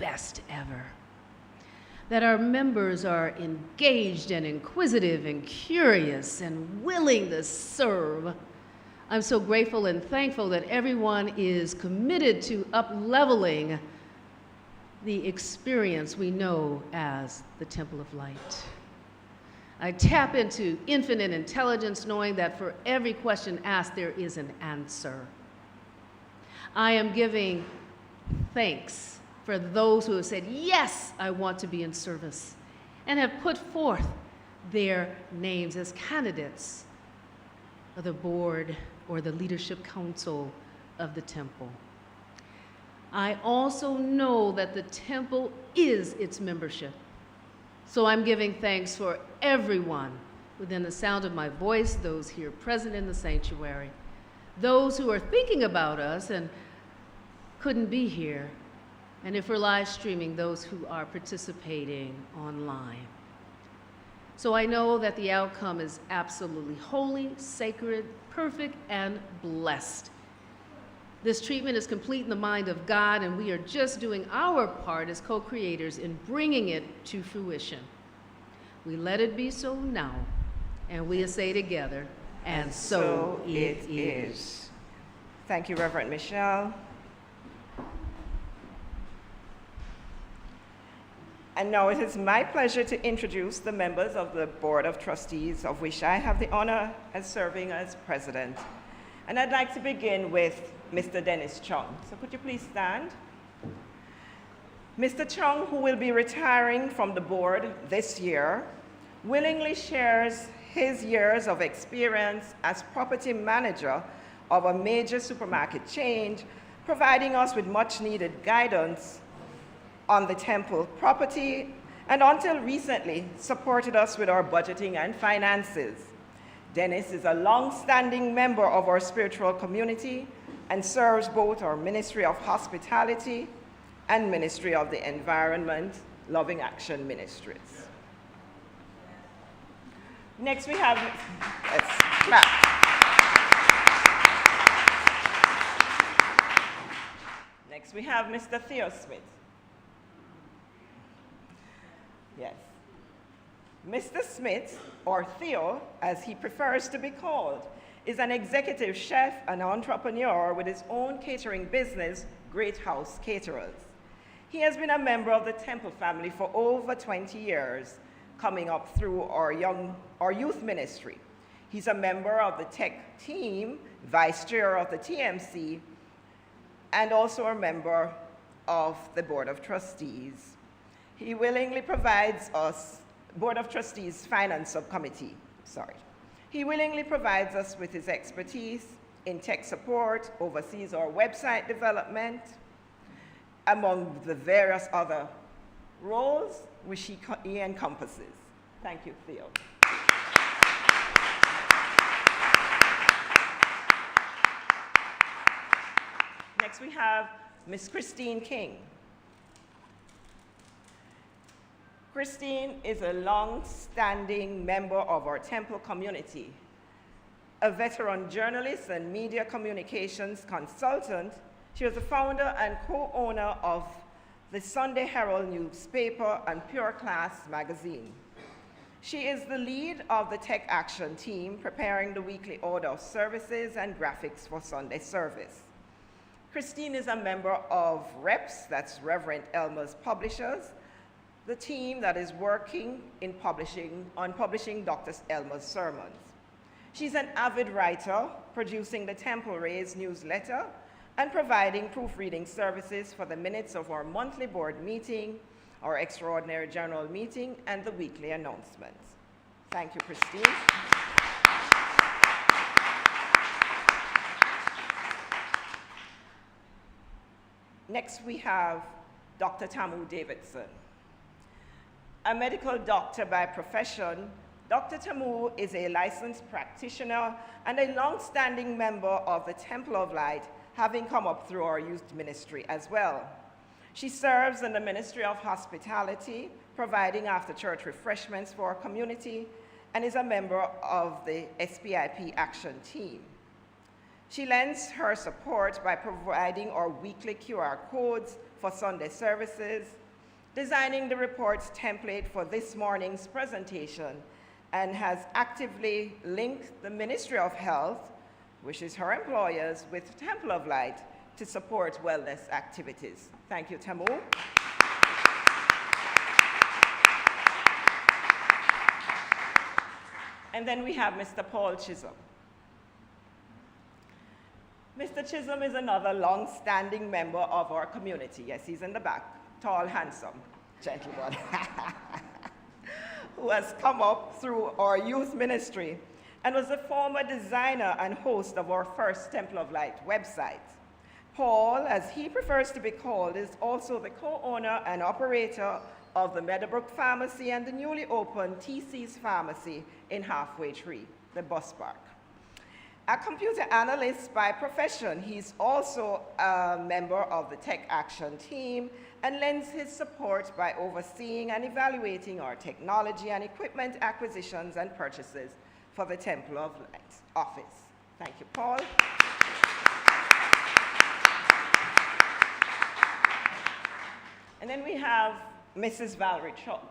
best ever. That our members are engaged and inquisitive and curious and willing to serve. I'm so grateful and thankful that everyone is committed to up-leveling the experience we know as the Temple of Light. I tap into infinite intelligence knowing that for every question asked, there is an answer. I am giving thanks for those who have said, yes, I want to be in service, and have put forth their names as candidates of the board or the leadership council of the temple. I also know that the temple is its membership. So I'm giving thanks for everyone within the sound of my voice, those here present in the sanctuary, those who are thinking about us and couldn't be here, and if we're live streaming, those who are participating online. So I know that the outcome is absolutely holy, sacred, perfect, and blessed. This treatment is complete in the mind of God, and we are just doing our part as co-creators in bringing it to fruition. We let it be so now, and we say together, and so it is. Thank you, Reverend Michelle. And now it is my pleasure to introduce the members of the Board of Trustees, of which I have the honor of serving as president. And I'd like to begin with Mr. Dennis Chung. So could you please stand? Mr. Chung, who will be retiring from the board this year, willingly shares his years of experience as property manager of a major supermarket chain, providing us with much needed guidance on the temple property, and until recently supported us with our budgeting and finances. Dennis is a long-standing member of our spiritual community and serves both our Ministry of Hospitality and Ministry of the Environment, Loving Action Ministries. Next we have, let's clap. Next we have Mr. Theo Smith. Yes. Mr. Smith, or Theo, as he prefers to be called, is an executive chef and entrepreneur with his own catering business, Great House Caterers. He has been a member of the Temple family for over 20 years, coming up through our youth ministry. He's a member of the tech team, vice chair of the TMC, and also a member of the Board of Trustees. He willingly provides us, Board of Trustees Finance Subcommittee, He willingly provides us with his expertise in tech support, oversees our website development, among the various other roles which he encompasses. Thank you, Theo. Next we have Ms. Christine King. Christine is a long-standing member of our temple community, a veteran journalist and media communications consultant. She was the founder and co-owner of the Sunday Herald newspaper and Pure Class magazine. She is the lead of the Tech Action team, preparing the weekly order of services and graphics for Sunday service. Christine is a member of REPS, that's Reverend Elmer's Publishers, the team that is working on publishing Dr. Elmer's sermons. She's an avid writer, producing the Temple Rays newsletter and providing proofreading services for the minutes of our monthly board meeting, our extraordinary general meeting, and the weekly announcements. Thank you, Christine. Next, we have Dr. Tamu Davidson. A medical doctor by profession, Dr. Tamu is a licensed practitioner and a long-standing member of the Temple of Light, having come up through our youth ministry as well. She serves in the Ministry of Hospitality, providing after-church refreshments for our community, and is a member of the SPIP Action Team. She lends her support by providing our weekly QR codes for Sunday services, designing the reports template for this morning's presentation, and has actively linked the Ministry of Health, which is her employers, with Temple of Light to support wellness activities. Thank you, Tamu. And then we have Mr. Paul Chisholm. Mr. Chisholm is another long-standing member of our community. Yes, he's in the back, tall, handsome gentleman, who has come up through our youth ministry and was the former designer and host of our first Temple of Light website. Paul, as he prefers to be called, is also the co-owner and operator of the Meadowbrook Pharmacy and the newly opened TC's Pharmacy in Halfway Tree, the bus park. A computer analyst by profession, he's also a member of the Tech Action team and lends his support by overseeing and evaluating our technology and equipment acquisitions and purchases for the Temple of Light office. Thank you, Paul. And then we have Mrs. Valerie Chuck.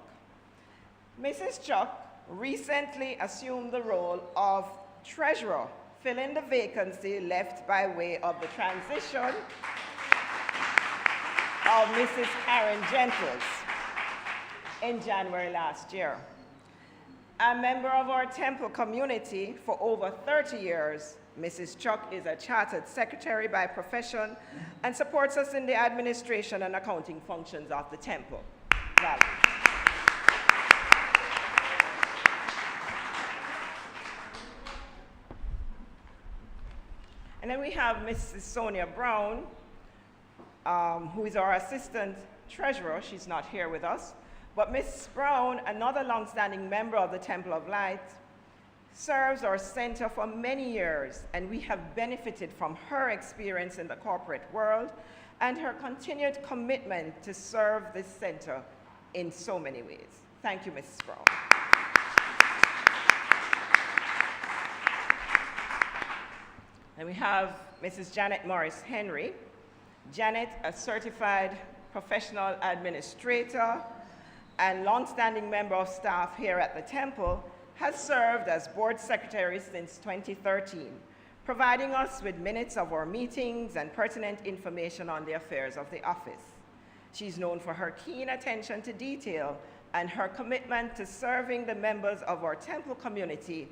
Mrs. Chuck recently assumed the role of treasurer, filling the vacancy left by way of the transition of Mrs. Karen Gentles in January last year. A member of our Temple community for over 30 years, Mrs. Chuck is a chartered secretary by profession and supports us in the administration and accounting functions of the Temple. Valerie. And then we have Mrs. Sonia Brown, who is our assistant treasurer. She's not here with us. But Ms. Brown, another longstanding member of the Temple of Light, serves our center for many years, and we have benefited from her experience in the corporate world and her continued commitment to serve this center in so many ways. Thank you, Mrs. Brown. And we have Mrs. Janet Morris Henry. Janet, a certified professional administrator and longstanding member of staff here at the Temple, has served as board secretary since 2013, providing us with minutes of our meetings and pertinent information on the affairs of the office. She's known for her keen attention to detail, and her commitment to serving the members of our Temple community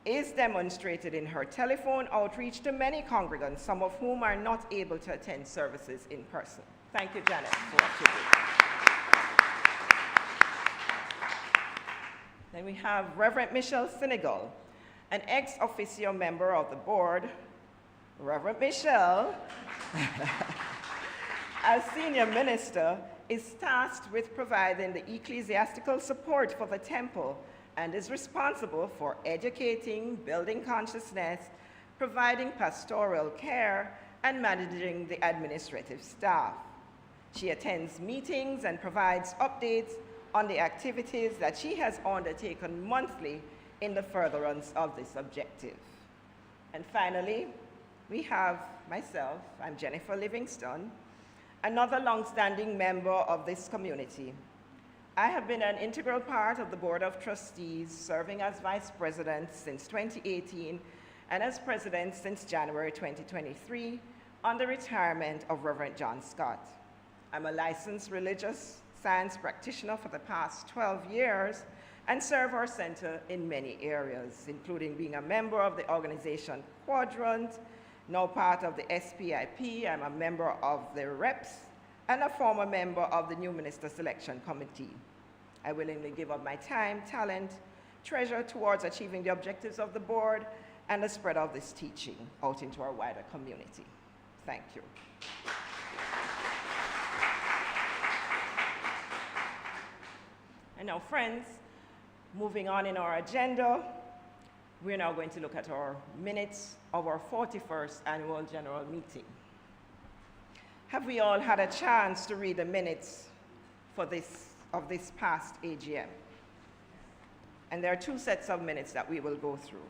is demonstrated in her telephone outreach to many congregants, some of whom are not able to attend services in person. Thank you, Janet, for what you do. Then we have Reverend Michelle Senegal, an ex officio member of the board. Reverend Michelle, as senior minister, is tasked with providing the ecclesiastical support for the Temple and is responsible for educating, building consciousness, providing pastoral care, and managing the administrative staff. She attends meetings and provides updates on the activities that she has undertaken monthly in the furtherance of this objective. And finally, we have myself. I'm Jennifer Livingston, another longstanding member of this community. I have been an integral part of the Board of Trustees, serving as Vice President since 2018 and as President since January 2023 on the retirement of Reverend John Scott. I'm a licensed religious science practitioner for the past 12 years and serve our center in many areas, including being a member of the organization Quadrant, now part of the SPIP. I'm a member of the REPS and a former member of the New Minister Selection Committee. I willingly give up my time, talent, treasure towards achieving the objectives of the board and the spread of this teaching out into our wider community. Thank you. And now, friends, moving on in our agenda, we're now going to look at our minutes of our 41st annual general meeting. Have we all had a chance to read the minutes of this past AGM? And there are two sets of minutes that we will go through.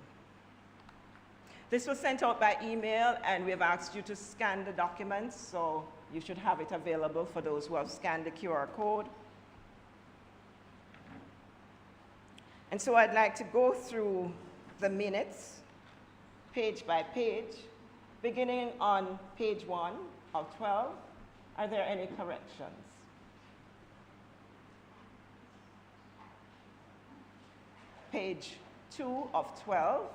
This was sent out by email, and we've asked you to scan the documents, so you should have it available for those who have scanned the QR code. And so I'd like to go through the minutes, page by page, beginning on page 1 of 12. Are there any corrections? Page 2 of 12.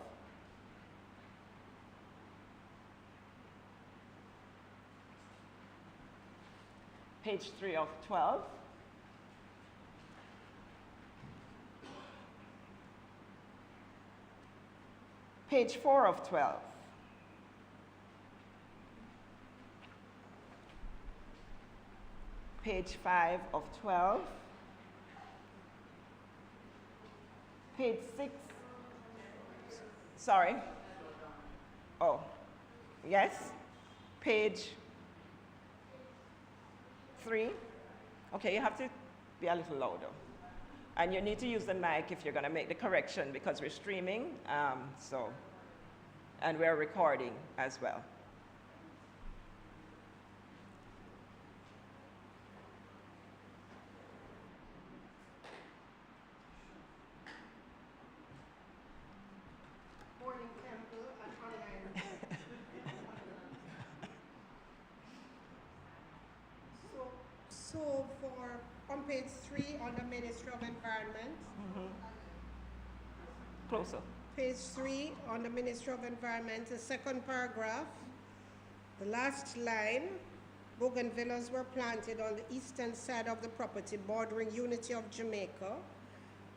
Page 3 of 12. Page 4 of 12. Page 5 of 12. Page 6. Sorry. Oh, yes. Page 3. Okay, you have to be a little louder. And you need to use the mic if you're going to make the correction because we're streaming, and we're recording as well. Morning Temple and online. So on page 3 on the Ministry of Environment, Closer. page 3 on the Ministry of Environment, the second paragraph, the last line, bougainvilleas were planted on the eastern side of the property bordering Unity of Jamaica,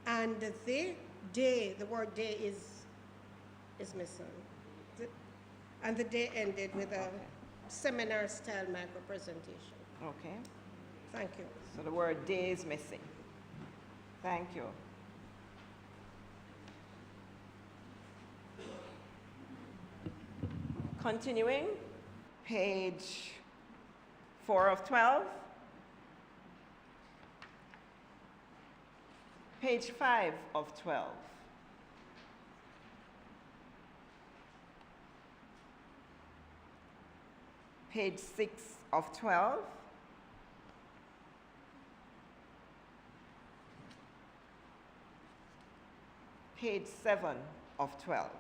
and the word day is missing. And the day ended with a seminar-style micro-presentation. Okay. Thank you. So the word day is missing. Thank you. Continuing, page 4 of 12. Page 5 of 12. Page 6 of 12. Page 7 of 12.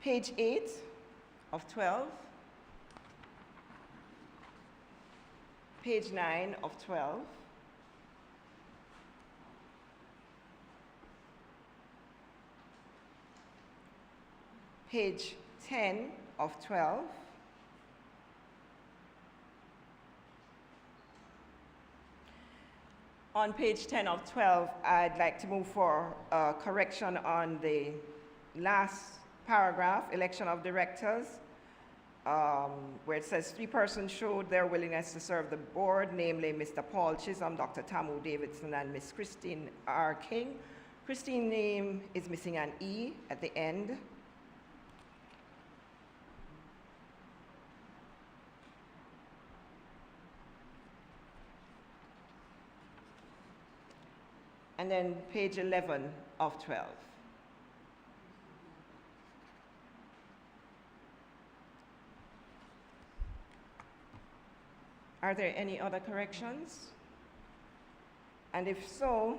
Page 8 of 12. Page 9 of 12. Page 10 of 12. On page 10 of 12, I'd like to move for a correction on the last paragraph, election of directors, where it says 3 persons showed their willingness to serve the board, namely Mr. Paul Chisholm, Dr. Tamu Davidson, and Ms. Christine R. King. Christine's name is missing an E at the end. And then page 11 of 12. Are there any other corrections? And if so,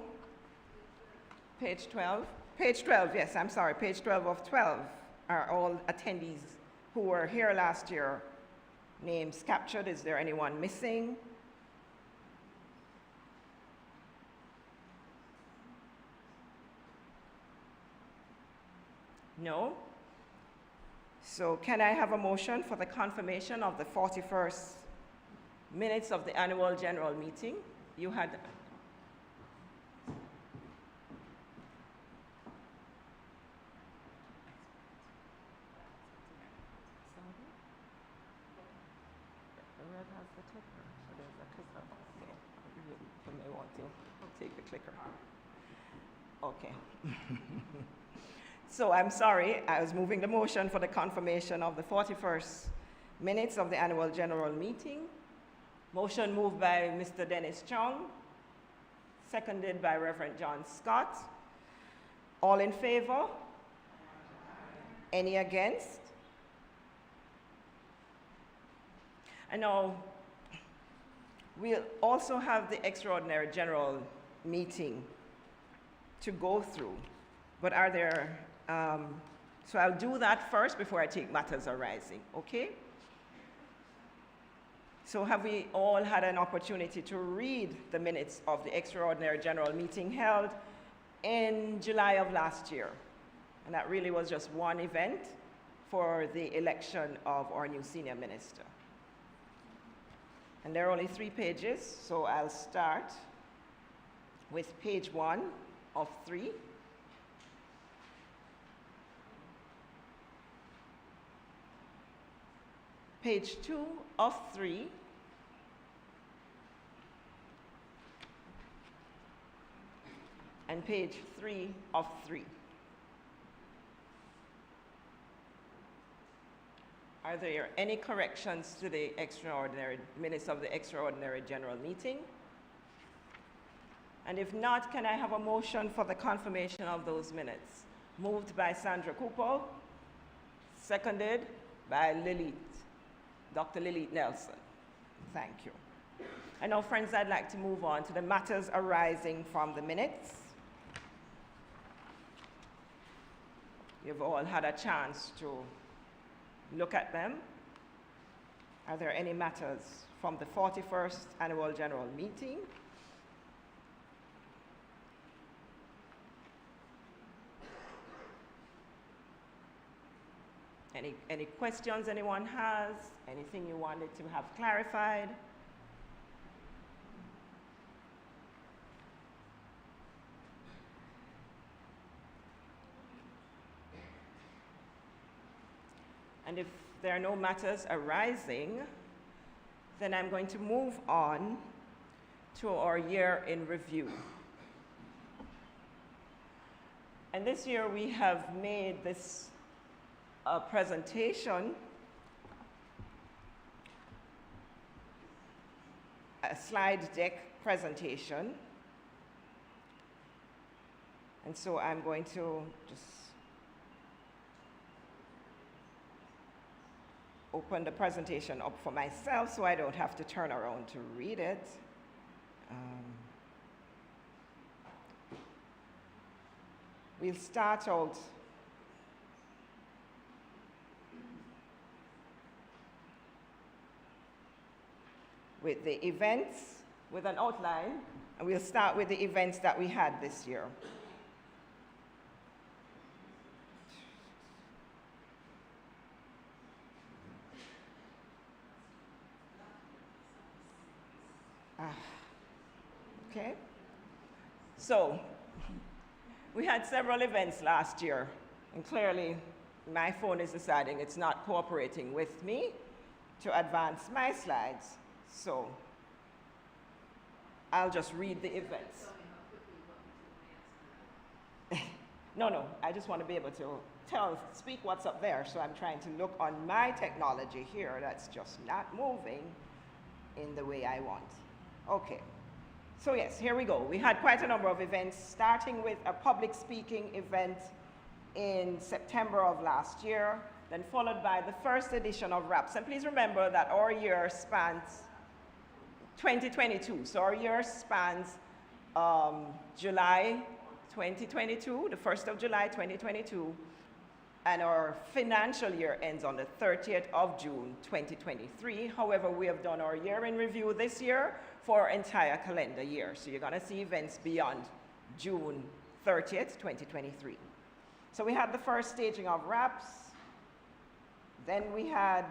page 12. Page 12, yes, I'm sorry, page 12 of 12 are all attendees who were here last year. Names captured. Is there anyone missing? No? So can I have a motion for the confirmation of the 41st minutes of the annual general meeting? You had... Red has the clicker. So there's a clicker. Okay. You may want to take the clicker. Okay. So I'm sorry, I was moving the motion for the confirmation of the 41st minutes of the annual general meeting. Motion moved by Mr. Dennis Chong, seconded by Reverend John Scott. All in favor? Any against? And now, we'll also have the extraordinary general meeting to go through. But are there, so I'll do that first before I take matters arising, okay? So have we all had an opportunity to read the minutes of the extraordinary general meeting held in July of last year? And that really was just one event for the election of our new senior minister. And there are only 3 pages, so I'll start with page 1 of 3. Page 2 of 3. And page 3 of 3. Are there any corrections to the minutes of the extraordinary general meeting? And if not, can I have a motion for the confirmation of those minutes? Moved by Sandra Cooper, seconded by Dr. Lilith Nelson. Thank you. And now, friends, I'd like to move on to the matters arising from the minutes. You've all had a chance to look at them. Are there any matters from the 41st Annual General Meeting? Any questions anyone has? Anything you wanted to have clarified? And if there are no matters arising, then I'm going to move on to our year in review. And this year we have made this presentation, a slide deck presentation. And so I'm going to just open the presentation up for myself so I don't have to turn around to read it. We'll start out with the events, with an outline, and we'll start with the events that we had this year. Okay, so we had several events last year, and clearly my phone is deciding it's not cooperating with me to advance my slides, so I'll just read the events. No, I just want to be able to speak what's up there, so I'm trying to look on my technology here that's just not moving in the way I want. Okay. So yes, here we go. We had quite a number of events, starting with a public speaking event in September of last year, then followed by the first edition of RAPS. And please remember that our year spans 2022. So our year spans July 2022, the 1st of July 2022, and our financial year ends on the 30th of June 2023. However, we have done our year in review this year for our entire calendar year. So you're going to see events beyond June 30th, 2023. So we had the first staging of RAPS. Then we had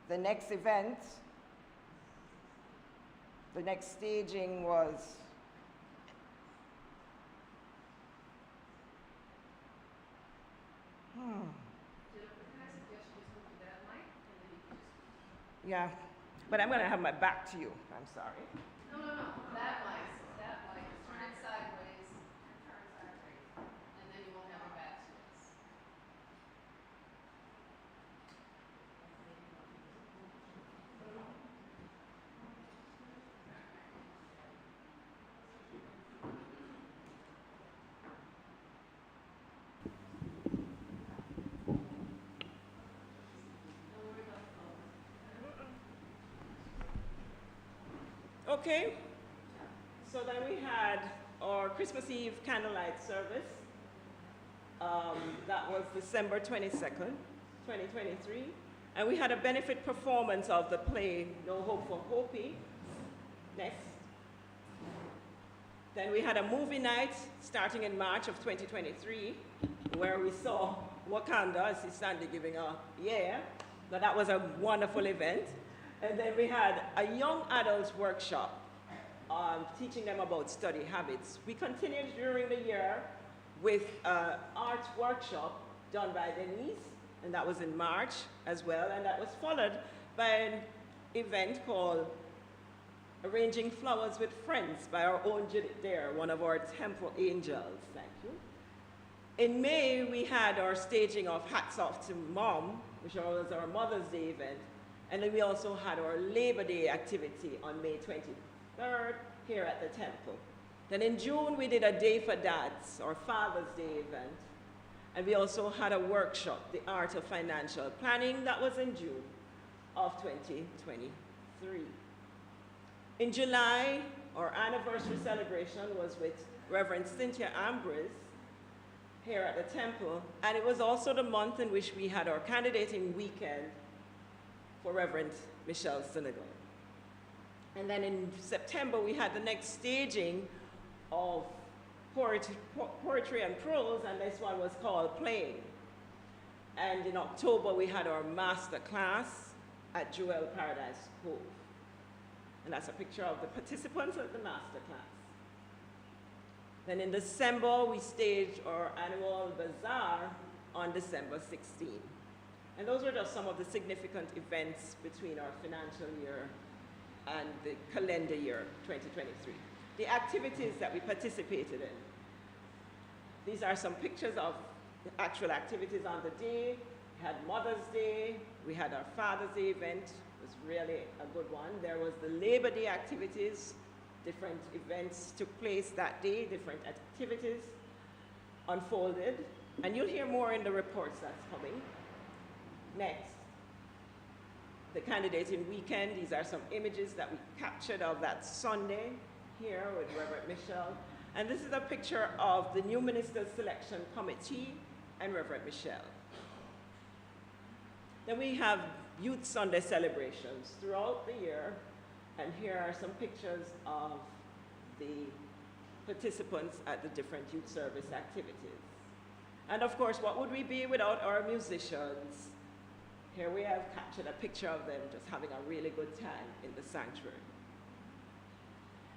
the next event. The next staging was yeah, but I'm going to have my back to you. I'm sorry. No, that mic. Turn it sideways. And then you won't have your back to us. Okay, so then we had our Christmas Eve candlelight service. That was December 22nd, 2023. And we had a benefit performance of the play No Hope for Hopi. Next. Then we had a movie night starting in March of 2023, where we saw Wakanda, as he's standing giving a yeah. But that was a wonderful event. And then we had a young adults workshop, teaching them about study habits. We continued during the year with an art workshop done by Denise, and that was in March as well, and that was followed by an event called Arranging Flowers with Friends by our own Judith Dare, one of our temple angels. Thank you. In May, we had our staging of Hats Off to Mom, which was our Mother's Day event, and then we also had our Labor Day activity on May 23rd here at the temple. Then in June, we did a Day for Dads, or Father's Day event. And we also had a workshop, The Art of Financial Planning, that was in June of 2023. In July, our anniversary celebration was with Reverend Cynthia Ambrose here at the temple. And it was also the month in which we had our candidating weekend for Reverend Michelle Senegal. And then in September, we had the next staging of poetry and prose, and this one was called Playing. And in October, we had our master class at Jewel Paradise Cove. And that's a picture of the participants at the master class. Then in December, we staged our annual bazaar on December 16. And those were just some of the significant events between our financial year and the calendar year 2023. The activities that we participated in. These are some pictures of the actual activities on the day. We had Mother's Day, we had our Father's Day event, it was really a good one. There was the Labor Day activities, different events took place that day, different activities unfolded, and you'll hear more in the reports that's coming. Next, the candidating weekend. These are some images that we captured of that Sunday here with Reverend Michelle. And this is a picture of the new Ministers Selection Committee and Reverend Michelle. Then we have Youth Sunday celebrations throughout the year. And here are some pictures of the participants at the different youth service activities. And of course, what would we be without our musicians? Here we have captured a picture of them just having a really good time in the sanctuary.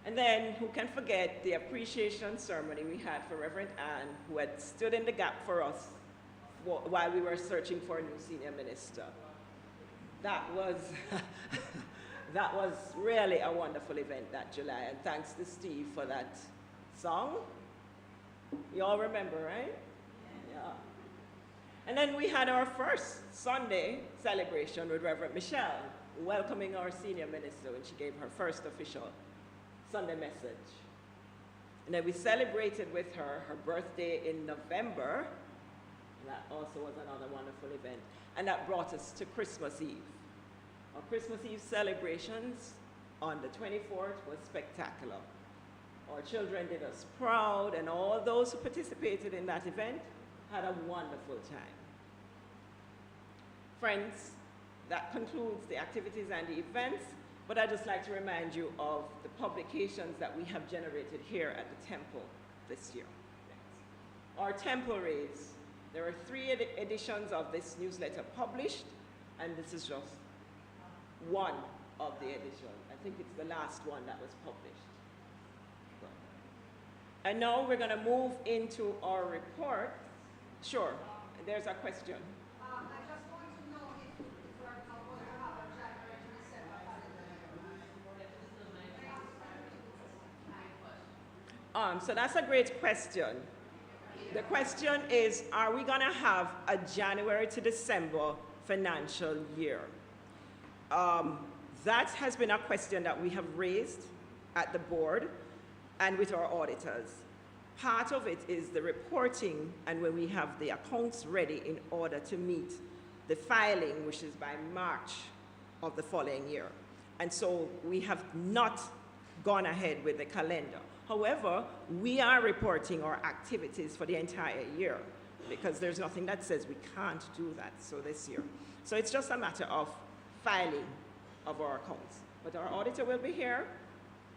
And then, who can forget the appreciation ceremony we had for Reverend Ann, who had stood in the gap for us while we were searching for a new senior minister. That was, that was really a wonderful event that July, and thanks to Steve for that song. You all remember, right? Yeah. And then we had our first Sunday celebration with Reverend Michelle, welcoming our senior minister when she gave her first official Sunday message. And then we celebrated with her birthday in November. That also was another wonderful event. And that brought us to Christmas Eve. Our Christmas Eve celebrations on the 24th was spectacular. Our children did us proud, and all those who participated in that event had a wonderful time. Friends, that concludes the activities and the events, but I'd just like to remind you of the publications that we have generated here at the temple this year. Our temple raise. There are 3 editions of this newsletter published, and this is just one of the editions. I think it's the last one that was published. And now we're going to move into our report. Sure, there's a question. I just want to know if we're going to have a January to December holiday. So that's a great question. The question is, are we going to have a January to December financial year? That has been a question that we have raised at the board and with our auditors. Part of it is the reporting and when we have the accounts ready in order to meet the filing, which is by March of the following year. And so we have not gone ahead with the calendar. However, we are reporting our activities for the entire year because there's nothing that says we can't do that this year. So it's just a matter of filing of our accounts. But our auditor will be here.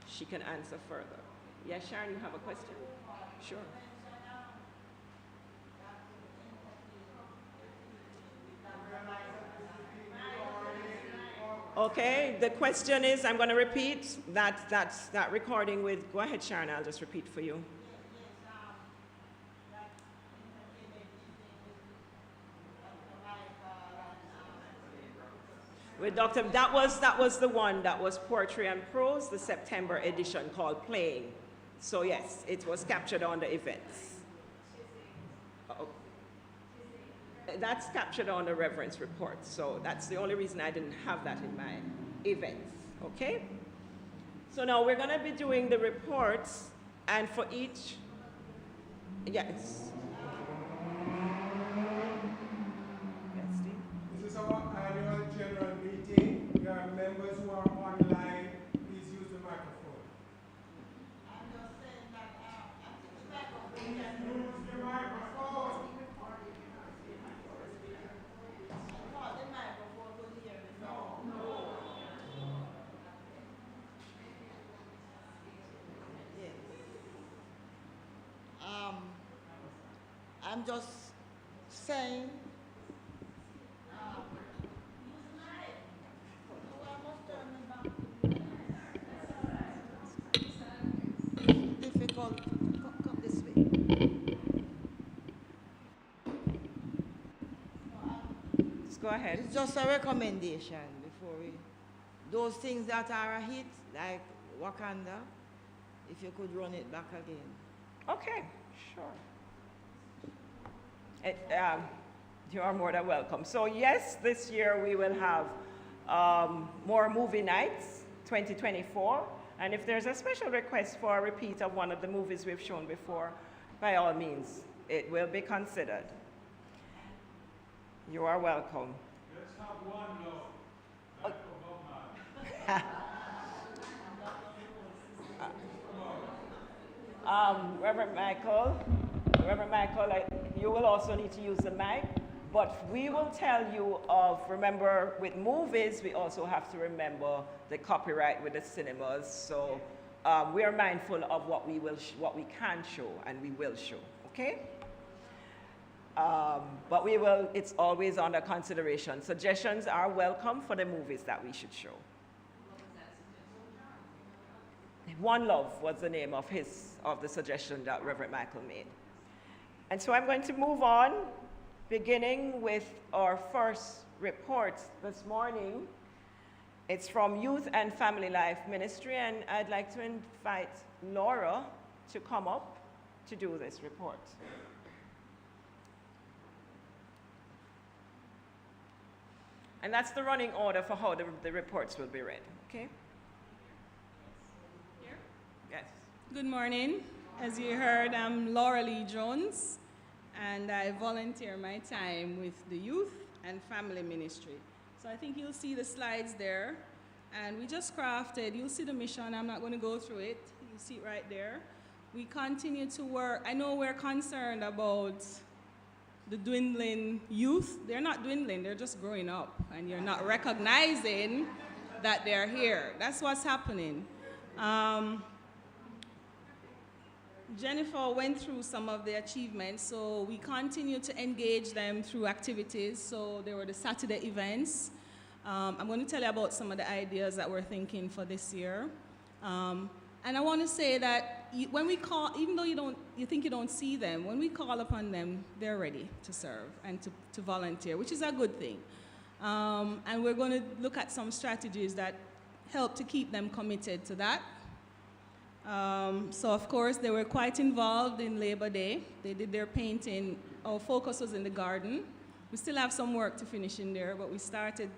She can answer further. Yes, Sharon, you have a question? Sure. Okay, the question is, I'm going to repeat that recording with, go ahead, Sharon, I'll just repeat for you. With Dr. That was the one that was Poetry and Prose, the September edition called Playing. So yes, it was captured on the events. That's captured on the reference report. So that's the only reason I didn't have that in my events, okay? So now we're gonna be doing the reports, and for each, yes. This is our annual general meeting. There are members who are online. Please use the microphone. I'm just saying that, Use the microphone. I'm just saying. Difficult. Come this way. Just go ahead. It's just a recommendation before we. Those things that are a hit, like Wakanda, if you could run it back again. Okay, sure. You are more than welcome. So yes, this year we will have more movie nights, 2024. And if there's a special request for a repeat of one of the movies we've shown before, by all means, it will be considered. You are welcome. Let's have one though. Reverend Michael, you will also need to use the mic, but we will tell you of, remember, with movies, we also have to remember the copyright with the cinemas, so we are mindful of what we can show and we will show, okay? But it's always under consideration. Suggestions are welcome for the movies that we should show. One Love was the name of the suggestion that Reverend Michael made. And so I'm going to move on, beginning with our first report this morning. It's from Youth and Family Life Ministry, and I'd like to invite Laura to come up to do this report. And that's the running order for how the reports will be read, okay? Here? Yes. Good morning. As you heard, I'm Laura Lee Jones, and I volunteer my time with the Youth and Family Ministry. So I think you'll see the slides there, and we just crafted, you'll see the mission, I'm not going to go through it, you see it right there. We continue to work, I know we're concerned about the dwindling youth. They're not dwindling, they're just growing up, and you're not recognizing that they're here. That's what's happening. Jennifer went through some of the achievements, so we continue to engage them through activities. So there were the Saturday events. I'm going to tell you about some of the ideas that we're thinking for this year. And I want to say that when we call, even though you think you don't see them, when we call upon them, they're ready to serve and to volunteer, which is a good thing. And we're going to look at some strategies that help to keep them committed to that. So of course, they were quite involved in Labor Day. They did their painting. Our focus was in the garden. We still have some work to finish in there, but we started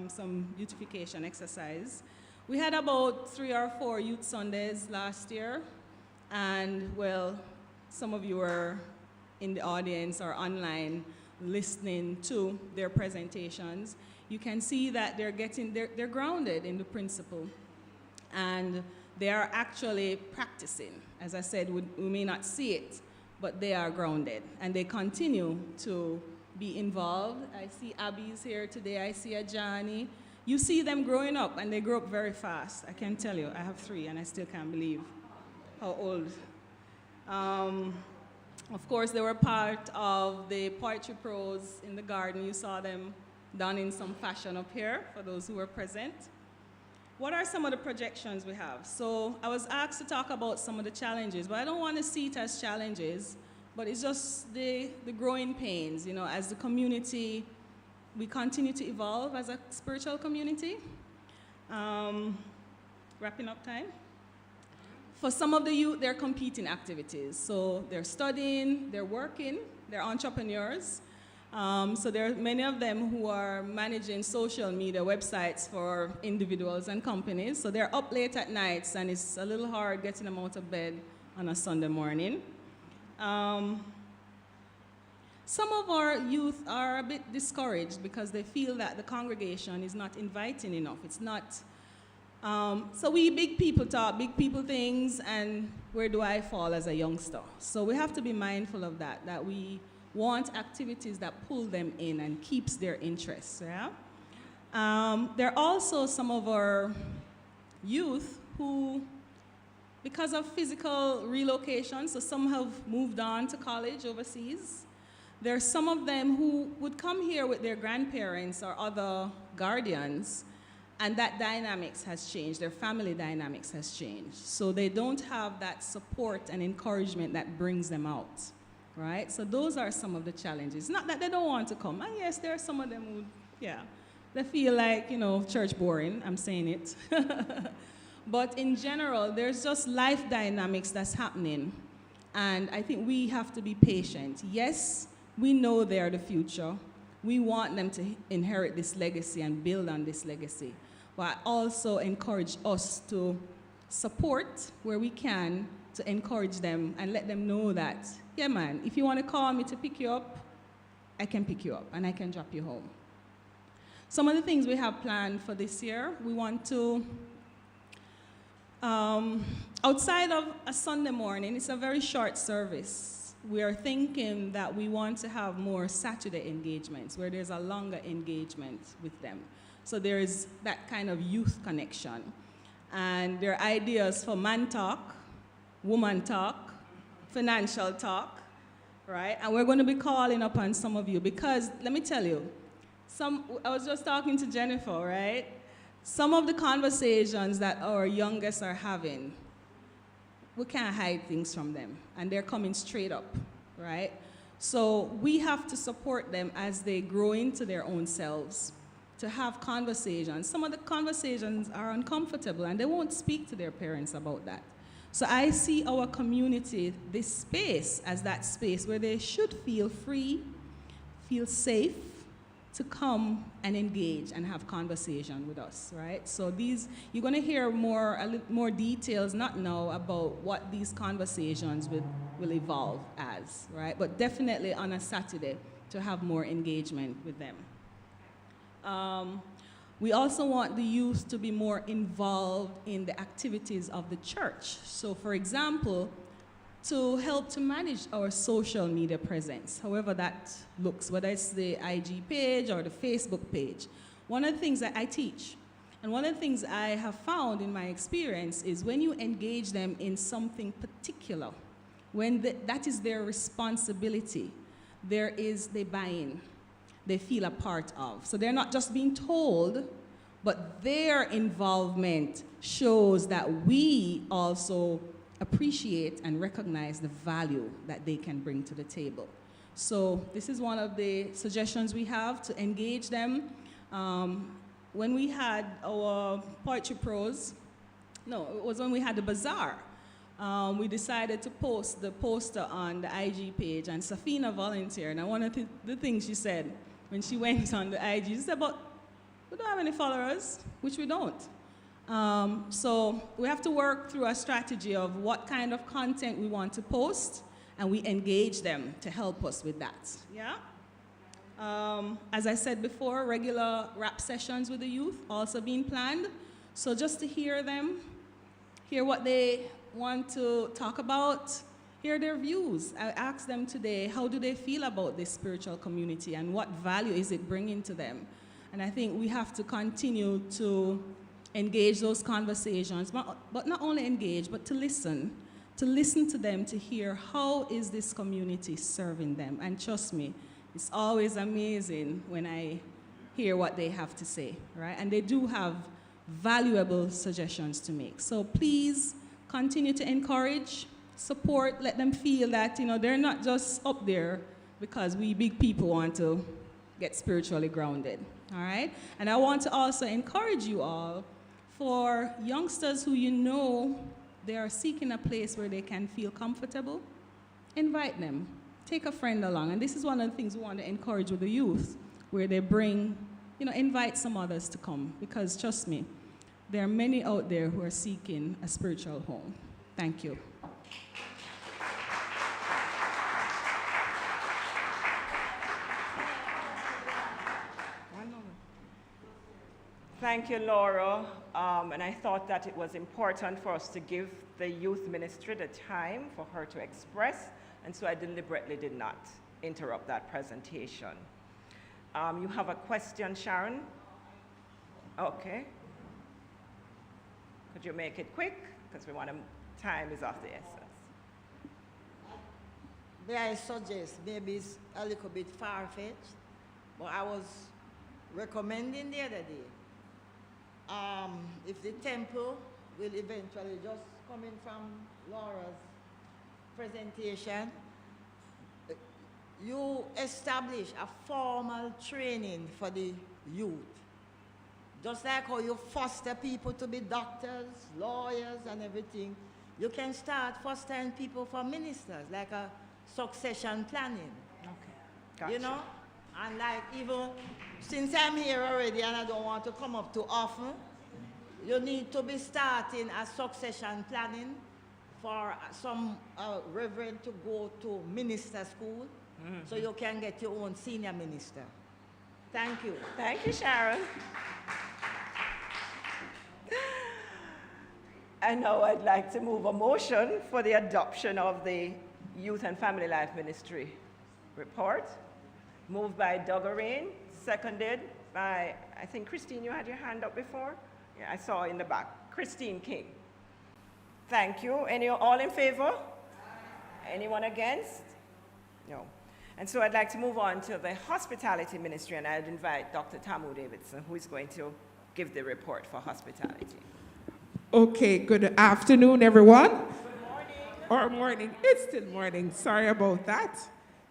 some beautification exercise. We had about 3 or 4 Youth Sundays last year, and well, some of you were in the audience or online listening to their presentations. You can see that they're grounded in the principle. And they are actually practicing. As I said, we may not see it, but they are grounded, and they continue to be involved. I see Abby's here today, I see a Johnny. You see them growing up, and they grow up very fast. I can tell you, I have 3, and I still can't believe how old. Of course, they were part of the Poetry Pros in the garden. You saw them done in some fashion up here, for those who were present. What are some of the projections we have? So I was asked to talk about some of the challenges, but I don't want to see it as challenges, but it's just the growing pains, you know, as the community, we continue to evolve as a spiritual community. Wrapping up time. For some of the youth, they're competing activities. So they're studying, they're working, they're entrepreneurs. So there are many of them who are managing social media websites for individuals and companies. So they're up late at nights, and it's a little hard getting them out of bed on a Sunday morning. Some of our youth are a bit discouraged because they feel that the congregation is not inviting enough. It's not, so we big people talk, big people things, and where do I fall as a youngster? So we have to be mindful of that, that we want activities that pull them in and keeps their interest, yeah? There are also some of our youth who, because of physical relocation, so some have moved on to college overseas. There are some of them who would come here with their grandparents or other guardians, and that dynamics has changed, their family dynamics has changed. So they don't have that support and encouragement that brings them out, right? So those are some of the challenges. Not that they don't want to come, and yes, there are some of them who, yeah, they feel like, you know, church boring, I'm saying it. But in general, there's just life dynamics that's happening, and I think we have to be patient. Yes, we know they're the future. We want them to inherit this legacy and build on this legacy. But I also encourage us to support where we can, to encourage them and let them know that, yeah man, if you want to call me to pick you up, I can pick you up and I can drop you home. Some of the things we have planned for this year, we want to, outside of a Sunday morning, it's a very short service. We are thinking that we want to have more Saturday engagements where there's a longer engagement with them. So there is that kind of youth connection. And there are ideas for man talk, woman talk, financial talk, right? And we're going to be calling upon some of you because, let me tell you, I was just talking to Jennifer, right? Some of the conversations that our youngest are having, we can't hide things from them, and they're coming straight up, right? So we have to support them as they grow into their own selves, to have conversations. Some of the conversations are uncomfortable, and they won't speak to their parents about that. So I see our community, this space, as that space where they should feel free, feel safe, to come and engage and have conversation with us, right? So these, you're gonna hear more details, not now, about what these conversations will evolve as, right? But definitely on a Saturday to have more engagement with them. We also want the youth to be more involved in the activities of the church. So for example, to help to manage our social media presence, however that looks, whether it's the IG page or the Facebook page. One of the things that I teach, and one of the things I have found in my experience is when you engage them in something particular, when that is their responsibility, they buy in, they feel a part of. So they're not just being told, but their involvement shows that we also appreciate and recognize the value that they can bring to the table. So this is one of the suggestions we have to engage them. When we had our Poetry Pros, no, it was when we had the bazaar, we decided to post the poster on the IG page, and Safina volunteered. And one of the things she said when she went on the IG, she said, but we don't have any followers, which we don't. So we have to work through a strategy of what kind of content we want to post, and we engage them to help us with that, yeah? As I said before, regular rap sessions with the youth also being planned. So just to hear them, hear what they want to talk about, hear their views. I asked them today, how do they feel about this spiritual community and what value is it bringing to them? And I think we have to continue to engage those conversations, but not only engage, but to listen to them, to hear how is this community serving them. And trust me, it's always amazing when I hear what they have to say, right? And they do have valuable suggestions to make. So please continue to encourage, support, let them feel that, they're not just up there because we big people want to get spiritually grounded, all right? And I want to also encourage you all, for youngsters who they are seeking a place where they can feel comfortable, invite them. Take a friend along. And this is one of the things we want to encourage with the youth, where they bring, invite some others to come. Because trust me, there are many out there who are seeking a spiritual home. Thank you. Thank you, Laura. And I thought that it was important for us to give the youth ministry the time for her to express, and so I deliberately did not interrupt that presentation. You have a question, Sharon? Okay. Could you make it quick? Because time is of the essence. May I suggest, maybe it's a little bit far-fetched, but I was recommending the other day, if the temple will eventually, just coming from Laura's presentation, you establish a formal training for the youth. Just like how you foster people to be doctors, lawyers, and everything, you can start fostering people for ministers, like a succession planning. Okay. Gotcha. And like even, since I'm here already and I don't want to come up too often, you need to be starting a succession planning for some reverend to go to minister school, so you can get your own senior minister. Thank you. Thank you, Sharon. And now I'd like to move a motion for the adoption of the Youth and Family Life Ministry report. Moved by Dogarine, seconded by, I think, Christine, you had your hand up before? Yeah, I saw in the back. Christine King. Thank you. All in favor? Anyone against? No. And so I'd like to move on to the hospitality ministry, and I'd invite Dr. Tamu Davidson, who is going to give the report for hospitality. Okay, good afternoon, everyone. Good morning. Or morning. It's still morning. Sorry about that.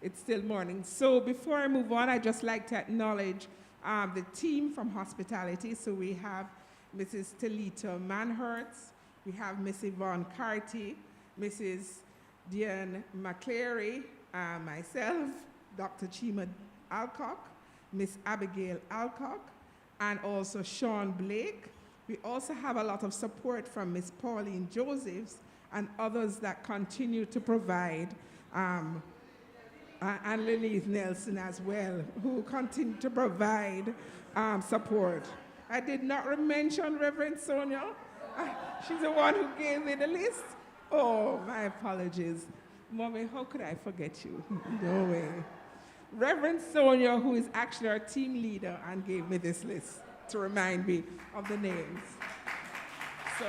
It's still morning. So before I move on, I'd just like to acknowledge the team from hospitality. So we have Mrs. Talita Manhertz, we have Miss Yvonne Carty, Mrs. Diane McCleary, myself, Dr. Chima Alcock, Miss Abigail Alcock, and also Sean Blake. We also have a lot of support from Miss Pauline Josephs and others that continue to provide, and Lilith Nelson as well, who continue to provide support. I did not mention Reverend Sonia. She's the one who gave me the list. Oh, my apologies. Mommy, how could I forget you? No way. Reverend Sonia, who is actually our team leader, and gave me this list to remind me of the names. So,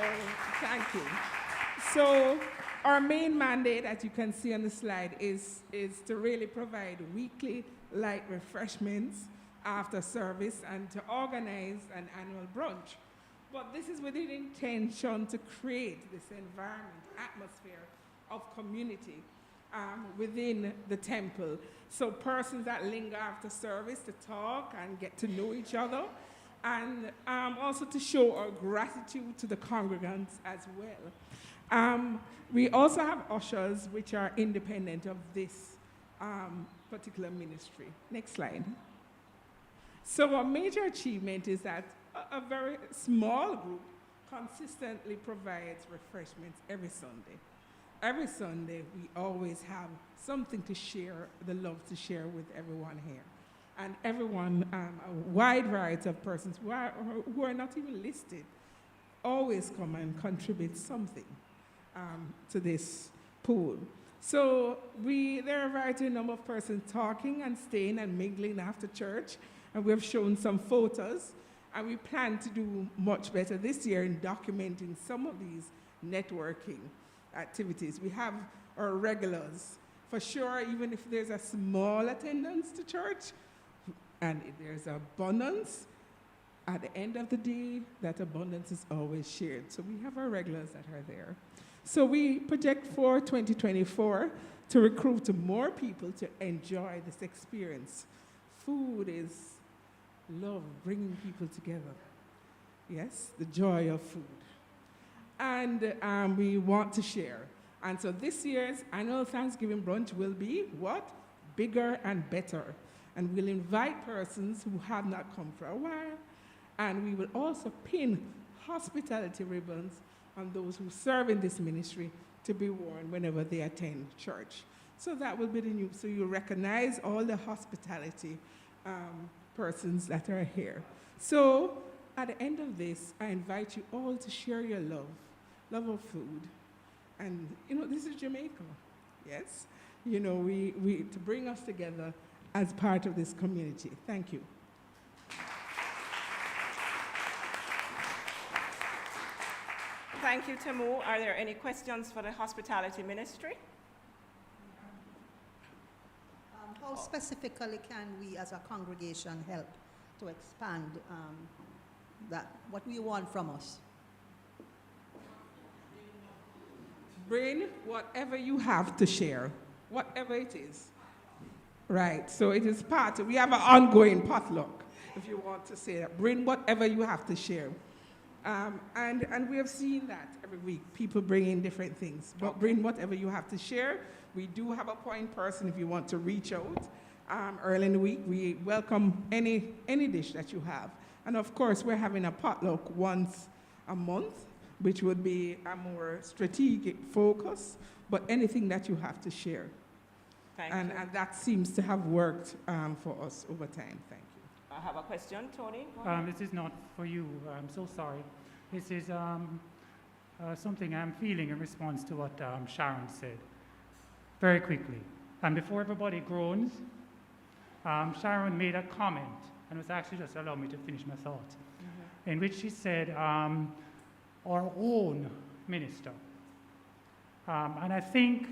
thank you. So, our main mandate, as you can see on the slide, is to really provide weekly light refreshments after service and to organize an annual brunch. But this is with the intention to create this environment, atmosphere of community within the temple. So persons that linger after service to talk and get to know each other, and also to show our gratitude to the congregants as well. We also have ushers which are independent of this particular ministry. Next slide. So a major achievement is that a very small group consistently provides refreshments every Sunday. Every Sunday, we always have something to share, the love to share with everyone here. And everyone, a wide variety of persons who are not even listed, always come and contribute something to this pool. So there are a variety of number of persons talking and staying and mingling after church, and we have shown some photos, and we plan to do much better this year in documenting some of these networking activities. We have our regulars. For sure, even if there's a small attendance to church, and if there's abundance, at the end of the day, that abundance is always shared. So we have our regulars that are there. So we project for 2024 to recruit more people to enjoy this experience. Food is love, bringing people together. Yes, the joy of food. And we want to share. And so this year's annual Thanksgiving brunch will be what? Bigger and better. And we'll invite persons who have not come for a while. And we will also pin hospitality ribbons on those who serve in this ministry to be worn whenever they attend church. So that will be the new, so you recognize all the hospitality persons that are here. So at the end of this, I invite you all to share your love of food. And, this is Jamaica, yes? To bring us together as part of this community. Thank you. Thank you, Tamu. Are there any questions for the hospitality ministry? How specifically can we as a congregation help to expand what we want from us? Bring whatever you have to share, whatever it is. Right, so it is we have an ongoing potluck, if you want to say that. Bring whatever you have to share. And we have seen that every week, people bring in different things. But bring whatever you have to share. We do have a point person if you want to reach out. Early in the week, we welcome any dish that you have. And of course, we're having a potluck once a month, which would be a more strategic focus, but anything that you have to share. Thank you. And that seems to have worked for us over time. Thank you. I have a question, Tony. This is not for you. I'm so sorry. This is something I'm feeling in response to what Sharon said. Very quickly. And before everybody groans, Sharon made a comment, and it was actually just allow me to finish my thought, in which she said, our own minister. And I think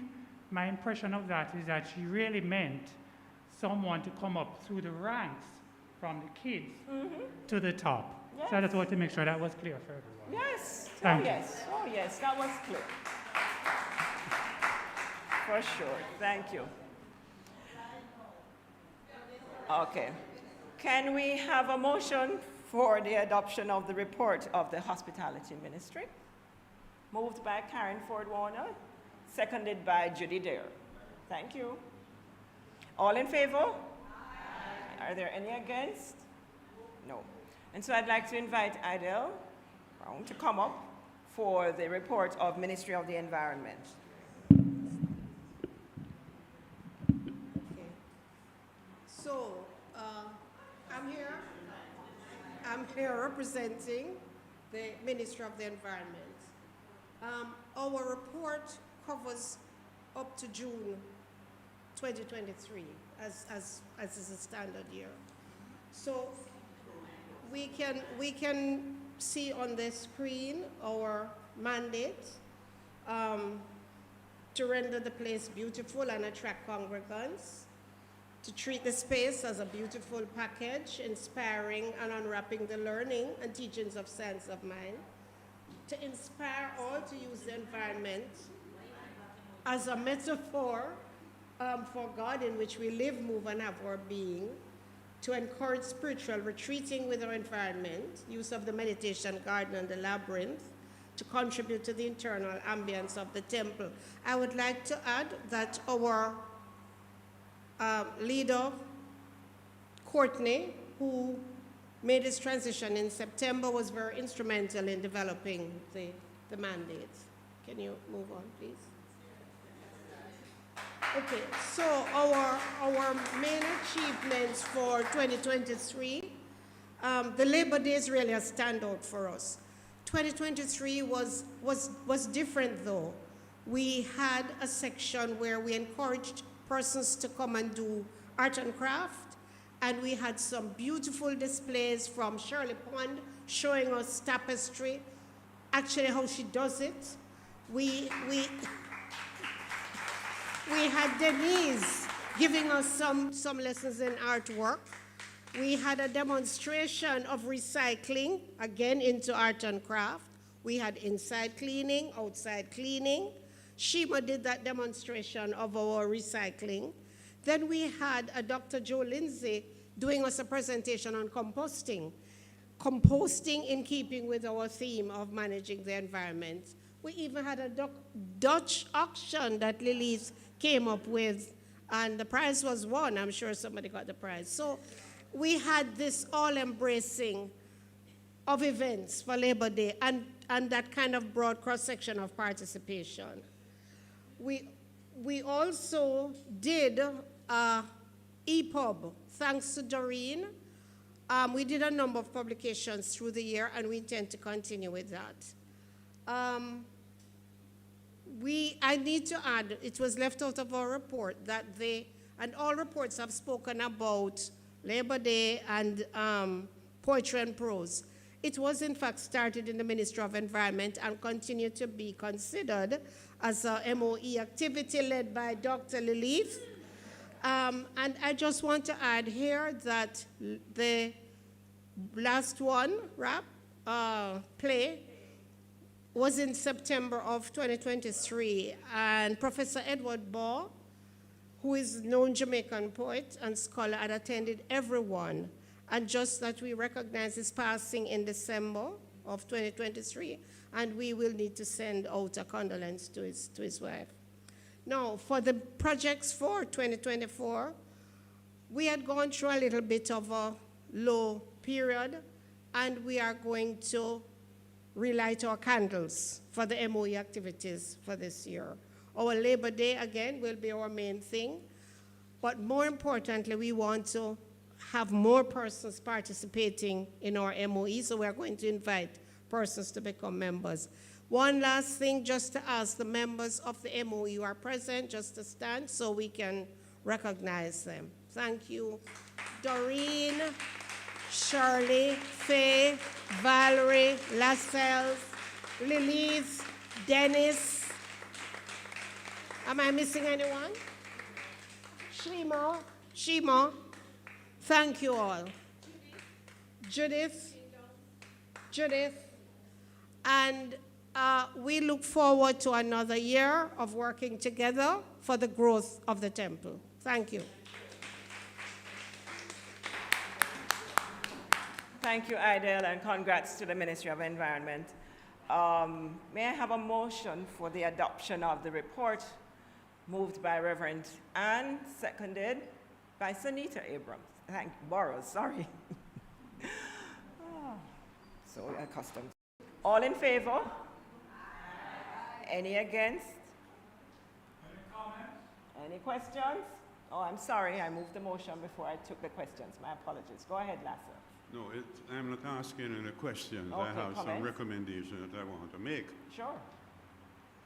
my impression of that is that she really meant someone to come up through the ranks from the kids to the top. Yes. So I just wanted to make sure that was clear for everyone. Yes. Thank you. Yes. Oh, yes. That was clear. For sure. Thank you. Okay. Can we have a motion for the adoption of the report of the hospitality ministry? Moved by Karen Ford Warner, seconded by Judy Dare. Thank you. All in favor? Aye. Are there any against? No. And so I'd like to invite Adele Brown to come up for the report of Ministry of the Environment. Okay. So, I'm here representing the Ministry of the Environment. Our report covers up to June 2023 as is a standard year. So we can see on the screen our mandate to render the place beautiful and attract congregants, to treat the space as a beautiful package, inspiring and unwrapping the learning and teachings of science of mind, to inspire all to use the environment as a metaphor for God in which we live, move, and have our being, to encourage spiritual retreating with our environment, use of the meditation garden and the labyrinth, to contribute to the internal ambience of the temple. I would like to add that our leader, Courtney, who made his transition in September, was very instrumental in developing the mandate. Can you move on, please? Okay, so our main achievements for 2023, the Labor Day is really a standout for us. 2023 was different though. We had a section where we encouraged persons to come and do art and craft, and we had some beautiful displays from Shirley Pond showing us tapestry, actually how she does it. We had Denise giving us some lessons in artwork. We had a demonstration of recycling, again into art and craft. We had inside cleaning, outside cleaning. Shima did that demonstration of our recycling. Then we had a Dr. Joe Lindsay doing us a presentation on composting. Composting in keeping with our theme of managing the environment. We even had a Dutch auction that Lilies came up with, and the prize was won. I'm sure somebody got the prize. So we had this all-embracing of events for Labor Day and that kind of broad cross-section of participation. We also did EPUB, thanks to Doreen. We did a number of publications through the year, and we intend to continue with that. I need to add, it was left out of our report that and all reports have spoken about Labor Day and poetry and prose. It was in fact started in the Ministry of Environment and continued to be considered as a MOE activity led by Dr. Lilith. And I just want to add here that the last one, play, was in September of 2023, and Professor Edward Baugh, who is a known Jamaican poet and scholar, had attended everyone. And just that we recognize his passing in December of 2023, and we will need to send out a condolence to his wife. Now, for the projects for 2024, we had gone through a little bit of a low period, and we are going to relight our candles for the MOE activities for this year. Our Labor Day, again, will be our main thing, but more importantly, we want to have more persons participating in our MOE, so we're going to invite persons to become members. One last thing, just to ask the members of the MOE who are present just to stand so we can recognize them. Thank you. Doreen, Shirley, Faye, Valerie, Lascelles, Lilith, Dennis. Am I missing anyone? Shima. Thank you all. Judith. And we look forward to another year of working together for the growth of the temple. Thank you. Thank you, Idel, and congrats to the Ministry of Environment. May I have a motion for the adoption of the report, moved by Reverend Ann, seconded by Sunita Abrams. Burrows, sorry. So accustomed. All in favor? Any against? Any comments? Any questions? Oh, I'm sorry, I moved the motion before I took the questions. My apologies. Go ahead, Lasse. No, I'm not asking any questions. Okay, I have some comments? recommendations that I want to make. Sure.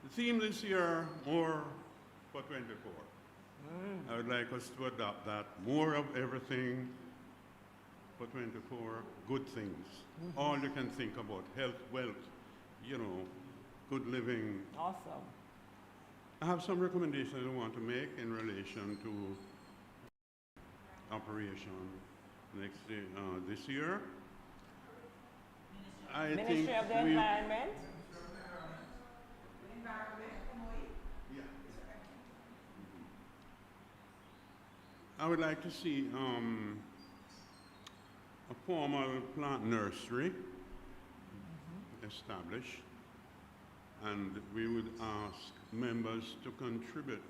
The theme this year, more for 24. I would like us to adopt that. More of everything for 24, good things. All you can think about, health, wealth, good living. Awesome. I have some recommendations I want to make in relation to operation this year. Ministry of the Environment. I would like to see a formal plant nursery established, and we would ask members to contribute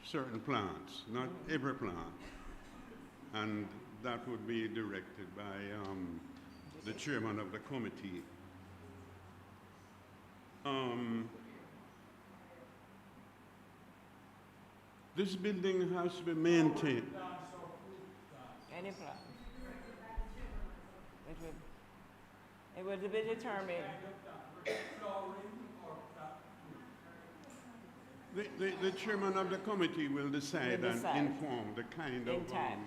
certain plants, not every plant, and that would be directed by the chairman of the committee. This building has to be maintained. Any plan? It will be determined. The chairman of the committee will decide Will and decide. inform the kind In of time.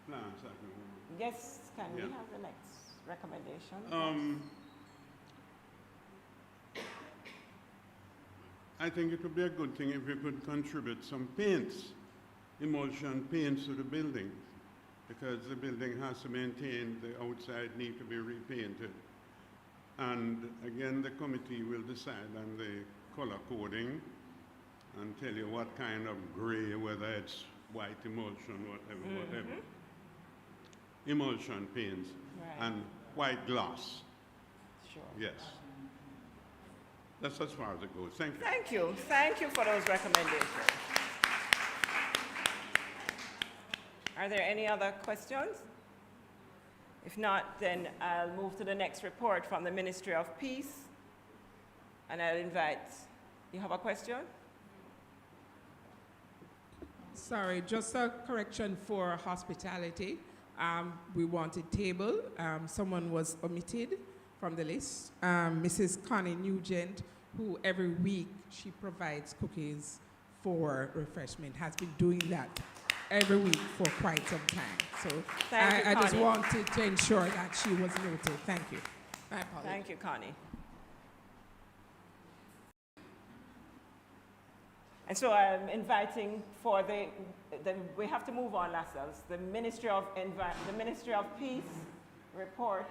plans that we want. Yes, can we Yeah. have the next recommendation? I think it would be a good thing if we could contribute some paints, emulsion paints to the building, because the building has to maintain, the outside need to be repainted. And again, the committee will decide on the color coding and tell you what kind of gray, whether it's white emulsion, whatever. Emulsion paints Right. and white gloss, Sure. yes. That's as far as it goes. Thank you. Thank you. Thank you for those recommendations. Are there any other questions? If not, then I'll move to the next report from the Ministry of Peace. And I'll invite, you have a question? Sorry, just a correction for hospitality. We wanted table. Someone was omitted from the list. Mrs. Connie Nugent, who every week she provides cookies for refreshment, has been doing that every week for quite some time. So Thank you, I just Connie. wanted to ensure that she was noted. Thank you. My apologies. Thank you, Connie. And so I'm inviting for we have to move on, Lascelles. The Ministry of Peace report.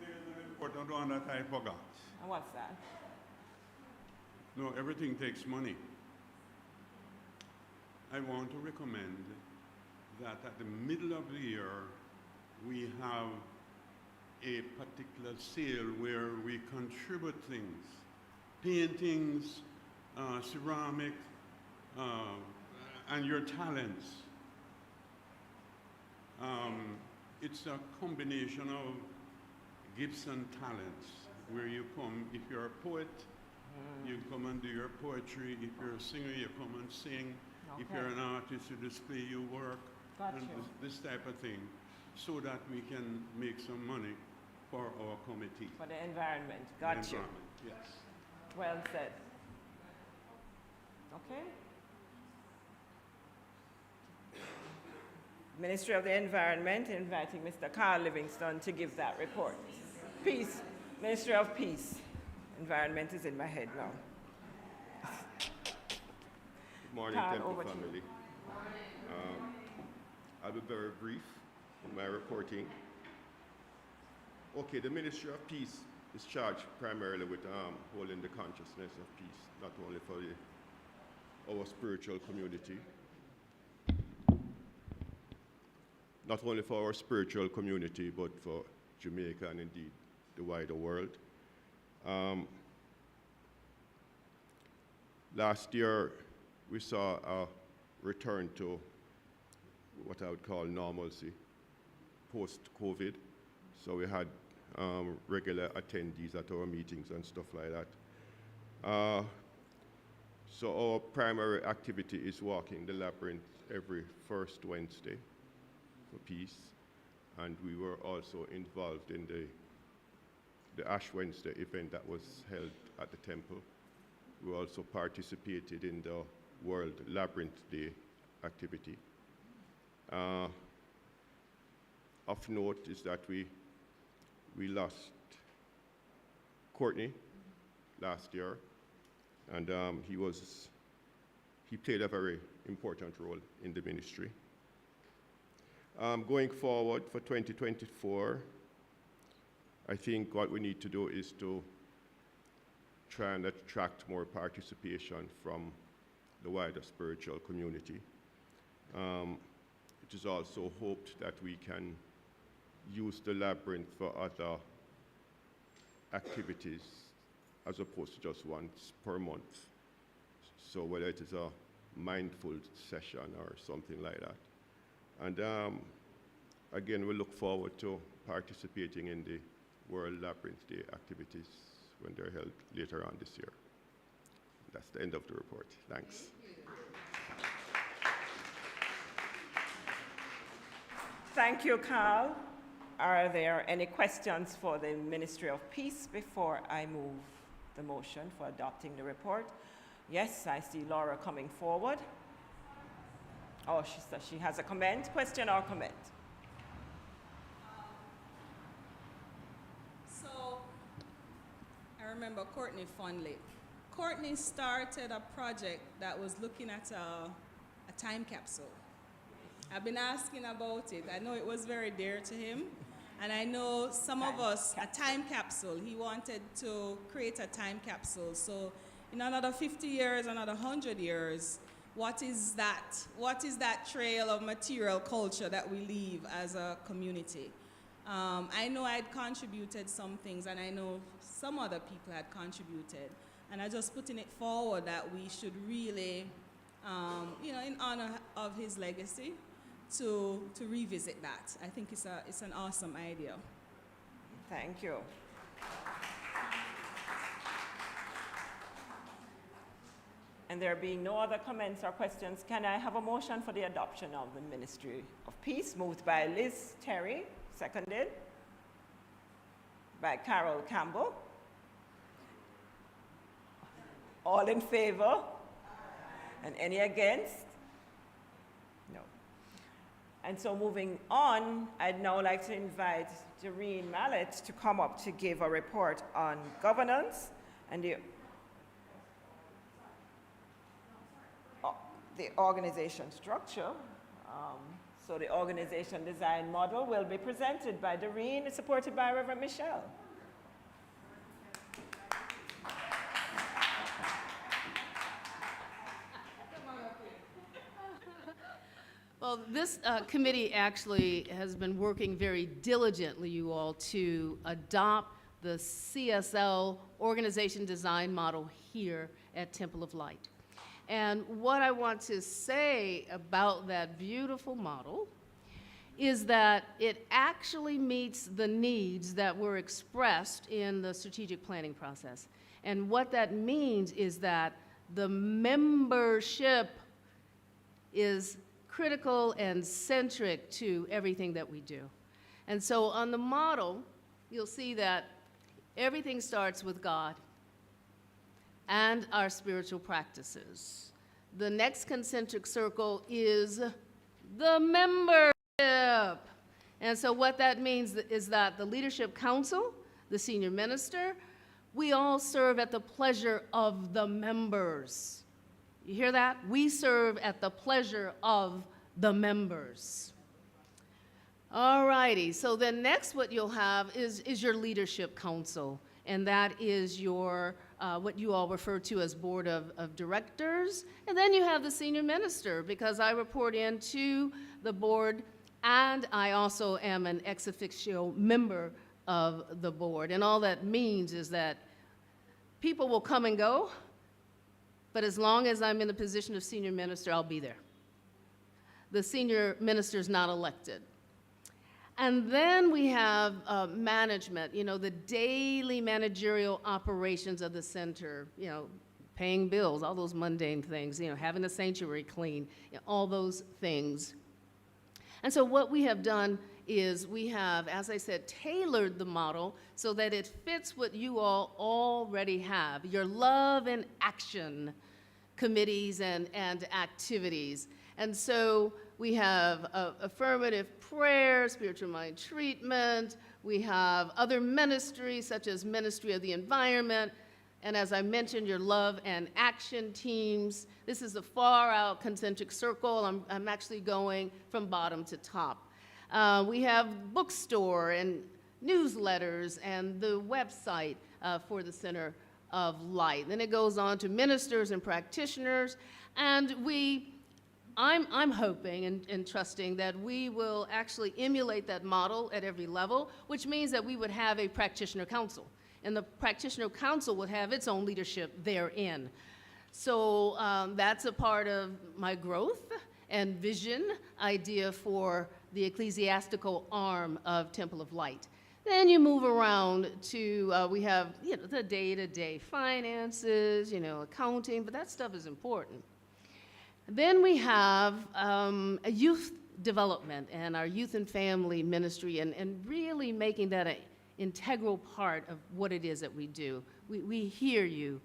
There's a report on one that I forgot. And what's that? No, everything takes money. I want to recommend that at the middle of the year, we have a particular sale where we contribute things, paintings, ceramic, and your talents. It's a combination of gifts and talents, where you come, if you're a poet, you come and do your poetry. If you're a singer, you come and sing. If Okay. you're an artist, you display your work. Got and you. this type of thing, so that we can make some money for our committee. For the environment. Got you. Environment, yes. Well said. Okay. Ministry of the Environment inviting Mr. Carl Livingston to give that report. Peace. Ministry of Peace. Environment is in my head now. Good morning, Carl, Temple over to you. family. I'll be very brief in my reporting. Okay, the Ministry of Peace is charged primarily with holding the consciousness of peace, not only for our spiritual community, not only for our spiritual community, but for Jamaica and indeed the wider world. Last year, we saw a return to what I would call normalcy post-COVID. So we had regular attendees at our meetings and stuff like that. So our primary activity is walking the labyrinth every first Wednesday for peace. And we were also involved in the Ash Wednesday event that was held at the temple. We also participated in the World Labyrinth Day activity. Of note is that we lost Courtney last year, and he played a very important role in the ministry. Going forward for 2024, I think what we need to do is to try and attract more participation from the wider spiritual community. It is also hoped that we can use the labyrinth for other activities as opposed to just once per month. So whether it is a mindful session or something like that. And again, we look forward to participating in the World Labyrinth Day activities when they're held later on this year. That's the end of the report. Thanks. Thank you, Carl. Are there any questions for the Ministry of Peace before I move the motion for adopting the report? Yes, I see Laura coming forward. Oh, she has a comment, question or comment? So, I remember Courtney fondly. Courtney started a project that was looking at a time capsule. I've been asking about it. I know it was very dear to him. And I know some of us, a time capsule, he wanted to create a time capsule. So in another 50 years, another 100 years, what is that? What is that trail of material culture that we leave as a community? I know I'd contributed some things, and I know some other people had contributed. And I just putting it forward that we should really, in honor of his legacy, to revisit that. I think it's an awesome idea. Thank you. And there being no other comments or questions, can I have a motion for the adoption of the Ministry of Peace? Moved by Liz Terry, seconded by Carol Campbell. All in favor? And any against? No. And so moving on, I'd now like to invite Doreen Mallet to come up to give a report on governance and the organization structure. So the organization design model will be presented by Doreen, supported by Reverend Michelle. Well, this committee actually has been working very diligently, you all, to adopt the CSL organization design model here at Temple of Light. And what I want to say about that beautiful model is that it actually meets the needs that were expressed in the strategic planning process. And what that means is that the membership is critical and centric to everything that we do. And so on the model, you'll see that everything starts with God and our spiritual practices. The next concentric circle is the membership. And so what that means is that the Leadership Council, the senior minister, we all serve at the pleasure of the members. You hear that? We serve at the pleasure of the members. All righty, so then next what you'll have is your Leadership Council, and that is your, what you all refer to as Board of Directors, and then you have the senior minister, because I report into the board, and I also am an ex officio member of the board, and all that means is that people will come and go, but as long as I'm in the position of senior minister, I'll be there. The senior minister is not elected. And then we have management, the daily managerial operations of the center, paying bills, all those mundane things, having the sanctuary clean, all those things. And so what we have done is we have, as I said, tailored the model so that it fits what you all already have, your love and action committees and activities. And so we have affirmative prayer, spiritual mind treatment, we have other ministries such as Ministry of the Environment, and as I mentioned, your love and action teams. This is a far out concentric circle. I'm actually going from bottom to top. We have bookstore and newsletters and the website for the Center of Light. Then it goes on to ministers and practitioners, and I'm hoping and trusting that we will actually emulate that model at every level, which means that we would have a practitioner council, and the practitioner council would have its own leadership therein. So that's a part of my growth and vision idea for the ecclesiastical arm of Temple of Light. Then you move around to, we have the day-to-day finances, accounting, but that stuff is important. Then we have a youth development and our youth and family ministry and really making that an integral part of what it is that we do. We hear you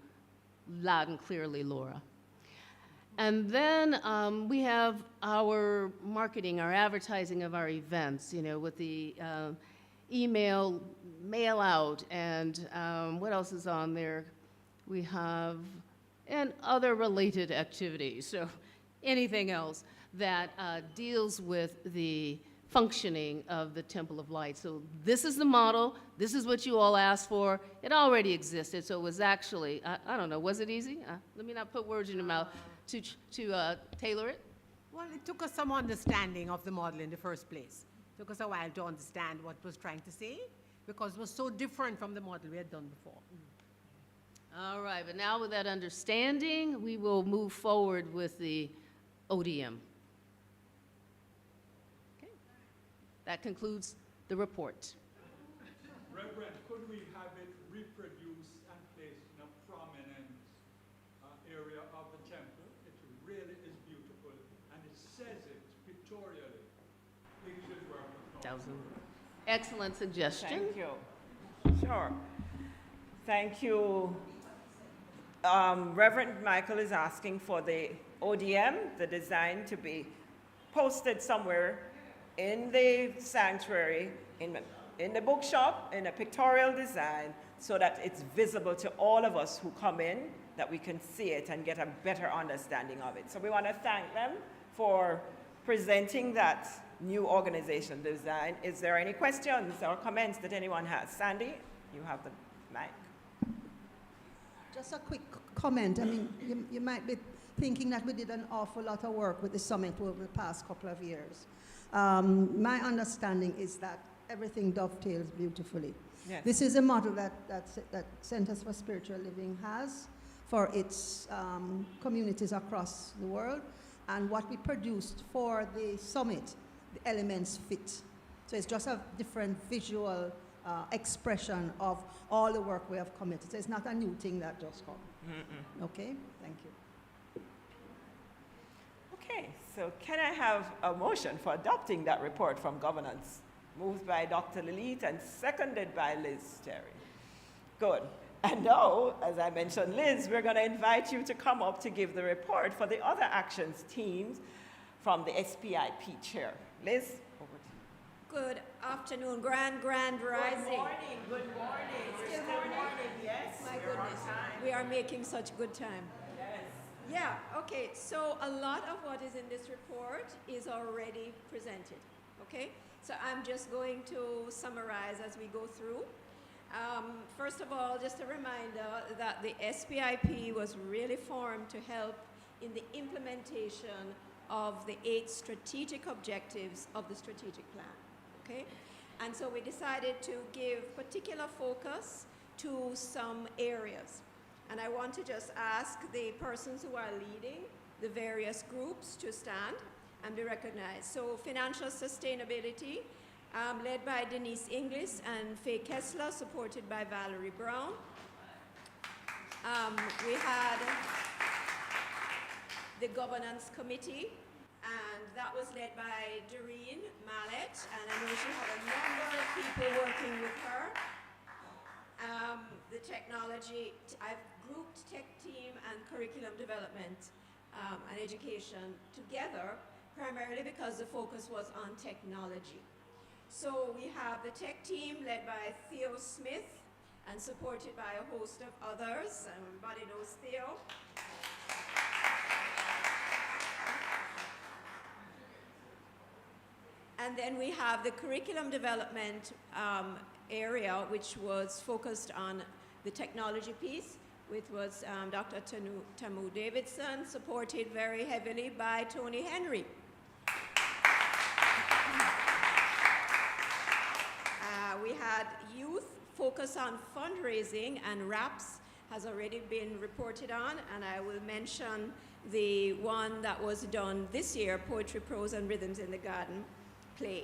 loud and clearly, Laura. And then we have our marketing, our advertising of our events, you know, with the email, mail out, and what else is on there? We have, and other related activities. So anything else that deals with the functioning of the Temple of Light. So this is the model. This is what you all asked for. It already existed, so it was actually, I don't know, was it easy? Let me not put words in your mouth. To tailor it? Well, it took us some understanding of the model in the first place. It took us a while to understand what it was trying to say, because it was so different from the model we had done before. All right, but now with that understanding, we will move forward with the ODM. Okay. That concludes the report. Reverend, could we have it reproduced and placed in a prominent area of the temple? It really is beautiful, and it says it pictorially. Pictures worth a thought. Excellent suggestion. Thank you. Sure. Thank you. Reverend Michael is asking for the ODM, the design, to be posted somewhere in the sanctuary, in the bookshop, in a pictorial design, so that it's visible to all of us who come in, that we can see it and get a better understanding of it. So we want to thank them for presenting that new organization design. Is there any questions or comments that anyone has? Sandy, you have the mic. Just a quick comment. I mean, you might be thinking that we did an awful lot of work with the summit over the past couple of years. My understanding is that everything dovetails beautifully. Yes. This is a model that Centers for Spiritual Living has for its communities across the world, and what we produced for the summit, the elements fit. So it's just a different visual expression of all the work we have committed. So it's not a new thing that just come. Okay, thank you. Okay, so can I have a motion for adopting that report from governance? Moved by Dr. Lilith and seconded by Liz Terry. Good. And now, as I mentioned, Liz, we're going to invite you to come up to give the report for the other actions teams from the SPIP chair. Liz, over to you. Good afternoon, grand rising. Good morning. It's Still morning, yes. My goodness, we are making such good time. Yes. Yeah, okay, so a lot of what is in this report is already presented, okay? So I'm just going to summarize as we go through. First of all, just a reminder that the SPIP was really formed to help in the implementation of the 8 strategic objectives of the strategic plan, okay? And so we decided to give particular focus to some areas. And I want to just ask the persons who are leading the various groups to stand and be recognized. So financial sustainability, led by Denise Inglis and Faye Kessler, supported by Valerie Brown. We had the governance committee, and that was led by Doreen Mallet, and I know she had a number of people working with her. The technology, I've grouped tech team and curriculum development and education together, primarily because the focus was on technology. So we have the tech team led by Theo Smith and supported by a host of others. Everybody knows Theo. And then we have the curriculum development area, which was focused on the technology piece, which was Dr. Tamu Davidson, supported very heavily by Tony Henry. We had youth focus on fundraising, and RAPS has already been reported on, and I will mention the one that was done this year, Poetry, Prose, and Rhythms in the Garden play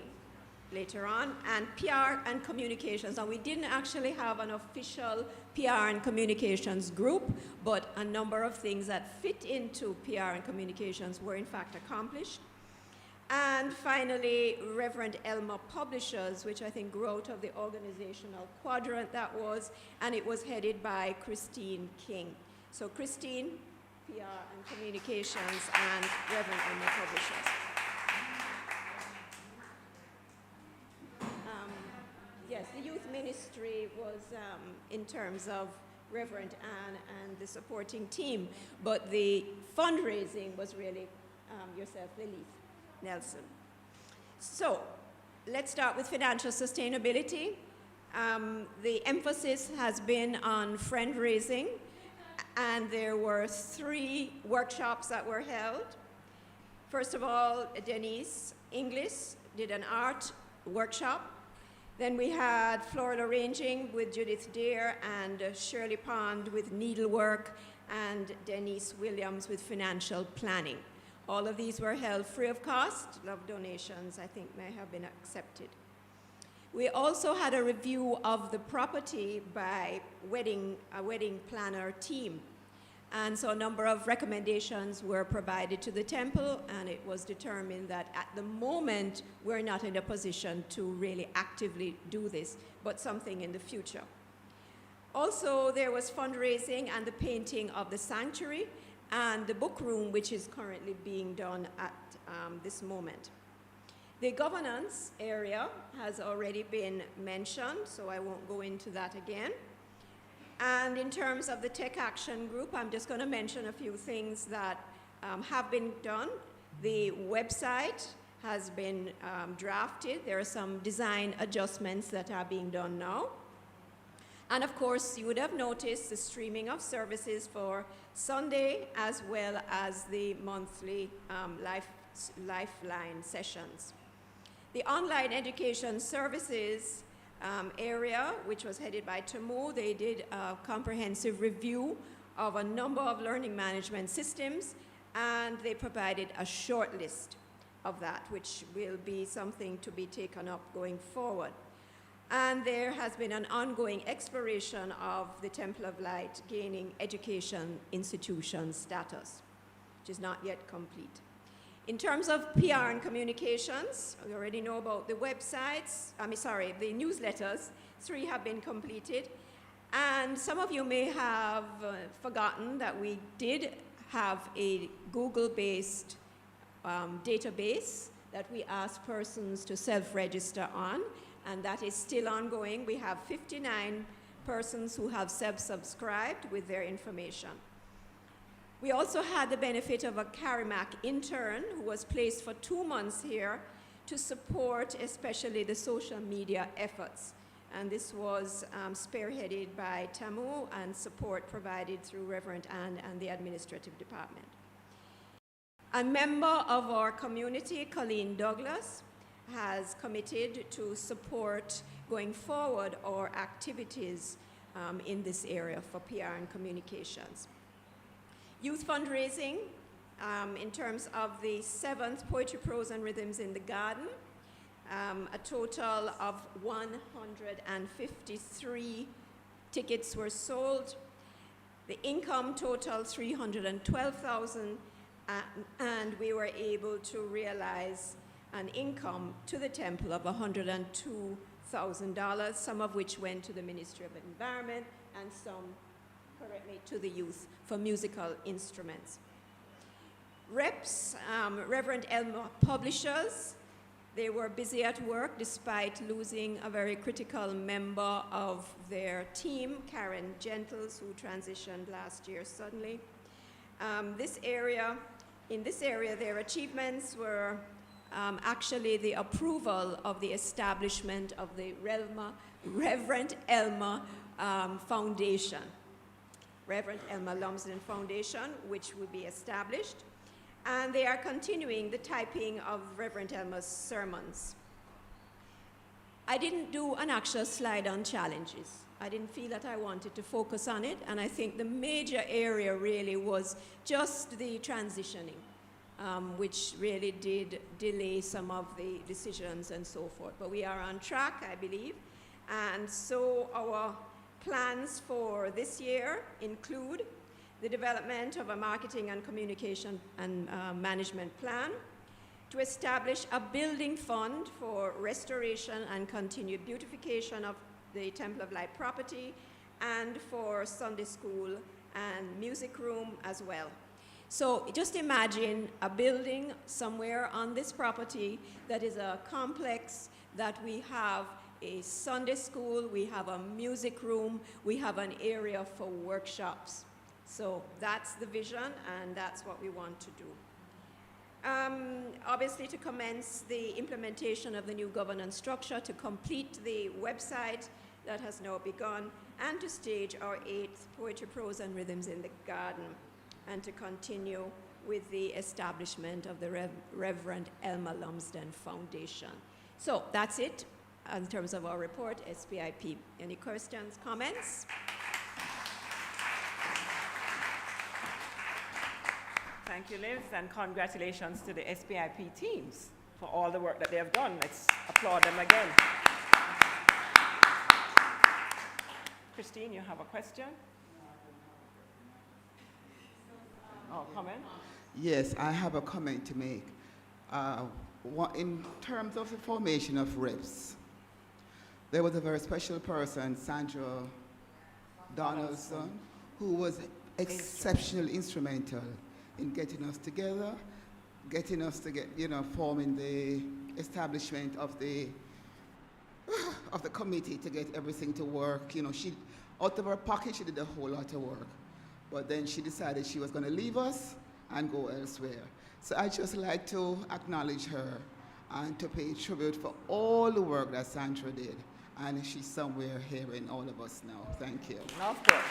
later on, and PR and communications. And we didn't actually have an official PR and communications group, but a number of things that fit into PR and communications were in fact accomplished. And finally, Reverend Elmer Publishers, which I think grew out of the organizational quadrant that was, and it was headed by Christine King. So Christine, PR and Communications, and Reverend Elmer Publishers. Yes, the youth ministry was in terms of Reverend Ann and the supporting team, but the fundraising was really yourself, Lilith Nelson. So let's start with financial sustainability. The emphasis has been on friend raising, and there were 3 workshops that were held. First of all, Denise Inglis did an art workshop. Then we had floral arranging with Judith Deere and Shirley Pond with needlework and Denise Williams with financial planning. All of these were held free of cost. Love donations, I think, may have been accepted. We also had a review of the property by a wedding planner team. And so a number of recommendations were provided to the temple, and it was determined that at the moment, we're not in a position to really actively do this, but something in the future. Also, there was fundraising and the painting of the sanctuary and the book room, which is currently being done at this moment. The governance area has already been mentioned, so I won't go into that again. And in terms of the Tech Action Group, I'm just going to mention a few things that have been done. The website has been drafted. There are some design adjustments that are being done now. And of course, you would have noticed the streaming of services for Sunday as well as the monthly Lifeline sessions. The online education services area, which was headed by Tamu, they did a comprehensive review of a number of learning management systems, and they provided a short list of that, which will be something to be taken up going forward. And there has been an ongoing exploration of the Temple of Light gaining education institution status, which is not yet complete. In terms of PR and communications, we already know about the websites, the newsletters. 3 have been completed. And some of you may have forgotten that we did have a Google-based database that we asked persons to self-register on, and that is still ongoing. We have 59 persons who have self-subscribed with their information. We also had the benefit of a Carimac intern who was placed for 2 months here to support especially the social media efforts. And this was spearheaded by Tamu and support provided through Reverend Ann and the administrative department. A member of our community, Colleen Douglas, has committed to support going forward our activities in this area for PR and communications. Youth fundraising, in terms of the 7th Poetry, Prose and Rhythms in the Garden, a total of 153 tickets were sold. The income totaled $312,000, and we were able to realize an income to the temple of $102,000, some of which went to the Ministry of Environment and some, correctly, to the youth for musical instruments. Reps, Reverend Elmer Publishers, they were busy at work despite losing a very critical member of their team, Karen Gentles, who transitioned last year suddenly. In this area, their achievements were actually the approval of the establishment of the Reverend Elmer Foundation, Reverend Elmer Lumsden Foundation, which will be established. And they are continuing the typing of Reverend Elmer's sermons. I didn't do an actual slide on challenges. I didn't feel that I wanted to focus on it, and I think the major area really was just the transitioning, which really did delay some of the decisions and so forth. But we are on track, I believe. And so our plans for this year include the development of a marketing and communication and management plan, to establish a building fund for restoration and continued beautification of the Temple of Light property, and for Sunday school and music room as well. So just imagine a building somewhere on this property that is a complex, that we have a Sunday school, we have a music room, we have an area for workshops. So that's the vision, and that's what we want to do. Obviously, to commence the implementation of the new governance structure, to complete the website that has now begun, and to stage our 8th Poetry, Prose, and Rhythms in the Garden, and to continue with the establishment of the Reverend Elma Lumsden Foundation. So that's it in terms of our report, SPIP. Any questions, comments? Thank you, Liz, and congratulations to the SPIP teams for all the work that they have done. Let's applaud them again. Christine, you have a question? Oh, comment? Yes, I have a comment to make. In terms of the formation of reps, there was a very special person, Sandra Donaldson, who was exceptionally instrumental in getting us together, forming the establishment of the committee to get everything to work. She, out of her pocket, she did a whole lot of work. But then she decided she was going to leave us and go elsewhere. So I'd just like to acknowledge her and to pay tribute for all the work that Sandra did. And she's somewhere here in all of us now. Thank you. Of course.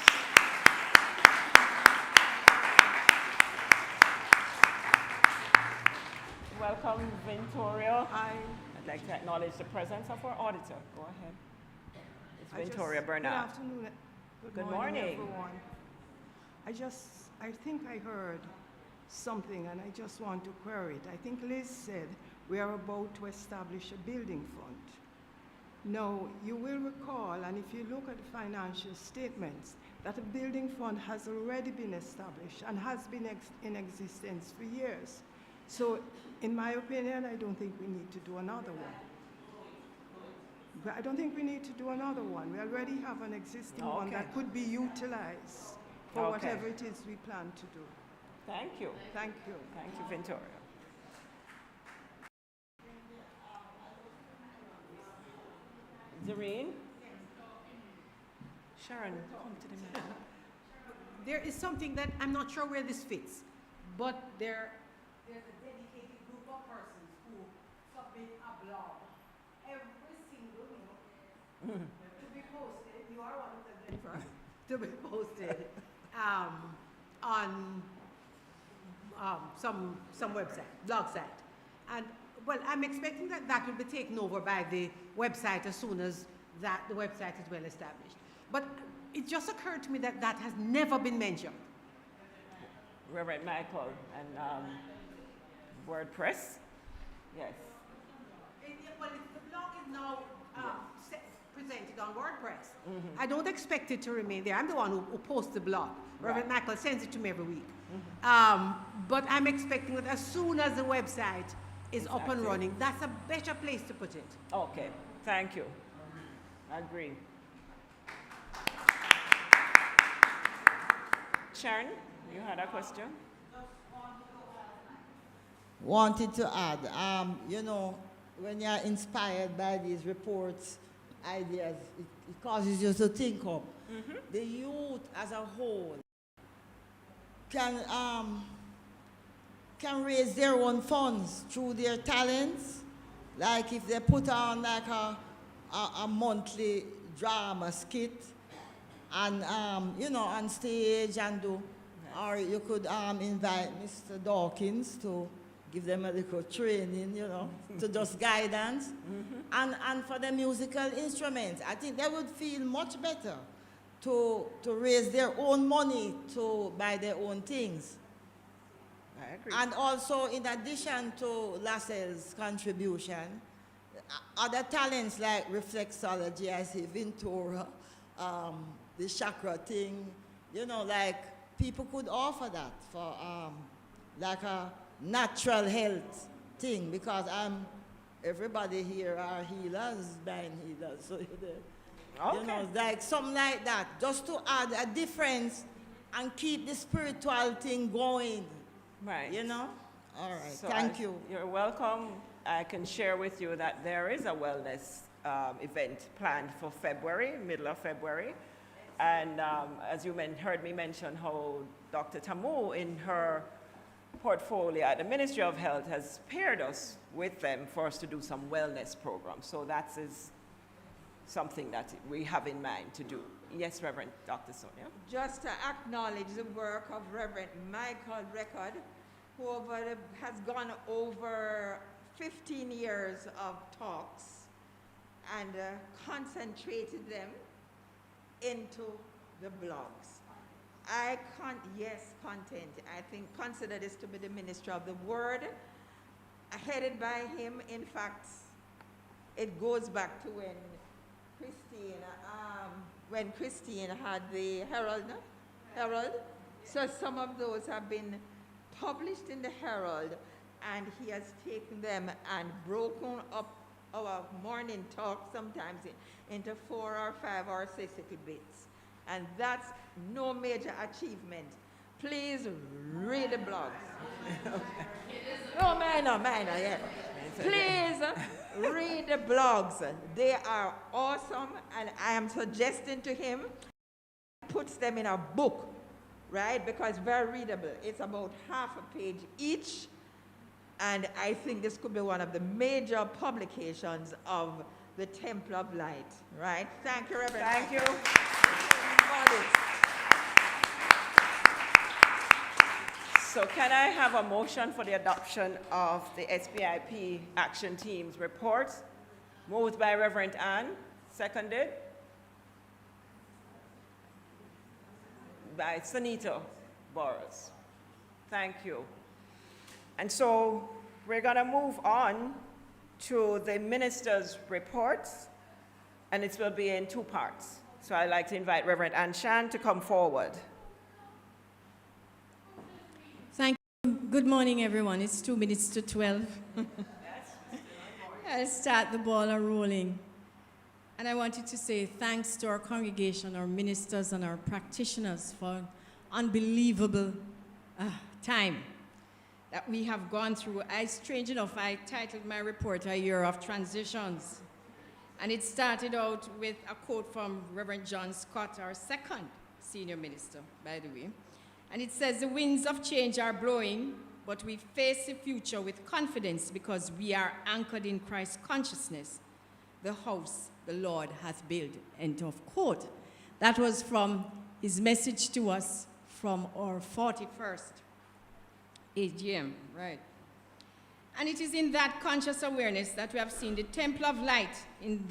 Welcome, Ventoria. I'd like to acknowledge the presence of our auditor. Go ahead. It's Ventoria Bernard. Good afternoon. Good morning. Everyone. I think I heard something, and I just want to query it. I think Liz said we are about to establish a building fund. Now, you will recall, and if you look at the financial statements, that a building fund has already been established and has been in existence for years. So, in my opinion, I don't think we need to do another one. I don't think we need to do another one. We already have an existing one that could be utilized for whatever it is we plan to do. Thank you. Thank you. Thank you, Ventoria. Zareen? Sharon, come to the middle. There is something that I'm not sure where this fits, but there's a dedicated group of persons who submit a blog every single week to be posted. You are one of them, Jennifer. To be posted on some website, blog site. And well, I'm expecting that will be taken over by the website as soon as the website is well established. But it just occurred to me that has never been mentioned. Reverend Michael and WordPress? Yes. Well, the blog is now presented on WordPress. I don't expect it to remain there. I'm the one who posts the blog. Reverend Michael sends it to me every week. But I'm expecting that as soon as the website is up and running, that's a better place to put it. Okay, thank you. I agree. Sharon, you had a question? Wanted to add, when you're inspired by these reports, ideas, it causes you to think up. The youth as a whole can raise their own funds through their talents. Like if they put on like a monthly drama skit and, on stage and do, or you could invite Mr. Dawkins to give them a little training, to just guidance. And for the musical instruments, I think they would feel much better to raise their own money to buy their own things. I agree. And also, in addition to Lascelles' contribution, other talents like reflexology, I see Ventura, the chakra thing, like people could offer that for like a natural health thing because everybody here are healers, blind healers. So, you know, like something like that, just to add a difference and keep the spiritual thing going. Right. You know? All right, So thank you. You're welcome. I can share with you that there is a wellness event planned for February, middle of February. And as you heard me mention how Dr. Tamu in her portfolio at the Ministry of Health has paired us with them for us to do some wellness programs. So that is something that we have in mind to do. Yes, Reverend Dr. Sonia. Just to acknowledge the work of Reverend Michael Record, who has gone over 15 years of talks and concentrated them into the blogs. Content. I think consider this to be the ministry of the word, headed by him. In fact, it goes back to when Christine had the Herald. So some of those have been published in the Herald, and he has taken them and broken up our morning talk sometimes into 4 or 5 or 6 little bits. And that's no major achievement. Please read the blogs. No, minor, yeah. Please read the blogs. They are awesome, and I am suggesting to him, puts them in a book, right? Because very readable. It's about half a page each. And I think this could be one of the major publications of the Temple of Light, right? Thank you, Reverend. Thank you. So can I have a motion for the adoption of the SPIP Action Team's report? Moved by Reverend Ann, seconded by Sanita Boros. Thank you. And so we're going to move on to the minister's reports, and it will be in 2 parts. So I'd like to invite Reverend Ann Shan to come forward. Thank you. Good morning, everyone. It's 2 minutes to 12. I'll start the ball rolling. And I wanted to say thanks to our congregation, our ministers, and our practitioners for unbelievable time that we have gone through. Strange enough, I titled my report A Year of Transitions. And it started out with a quote from Reverend John Scott, our second senior minister, by the way. And it says, "The winds of change are blowing, but we face the future with confidence because we are anchored in Christ's consciousness, the house the Lord hath built." End of quote. That was from his message to us from our 41st AGM, right? And it is in that conscious awareness that we have seen the Temple of Light in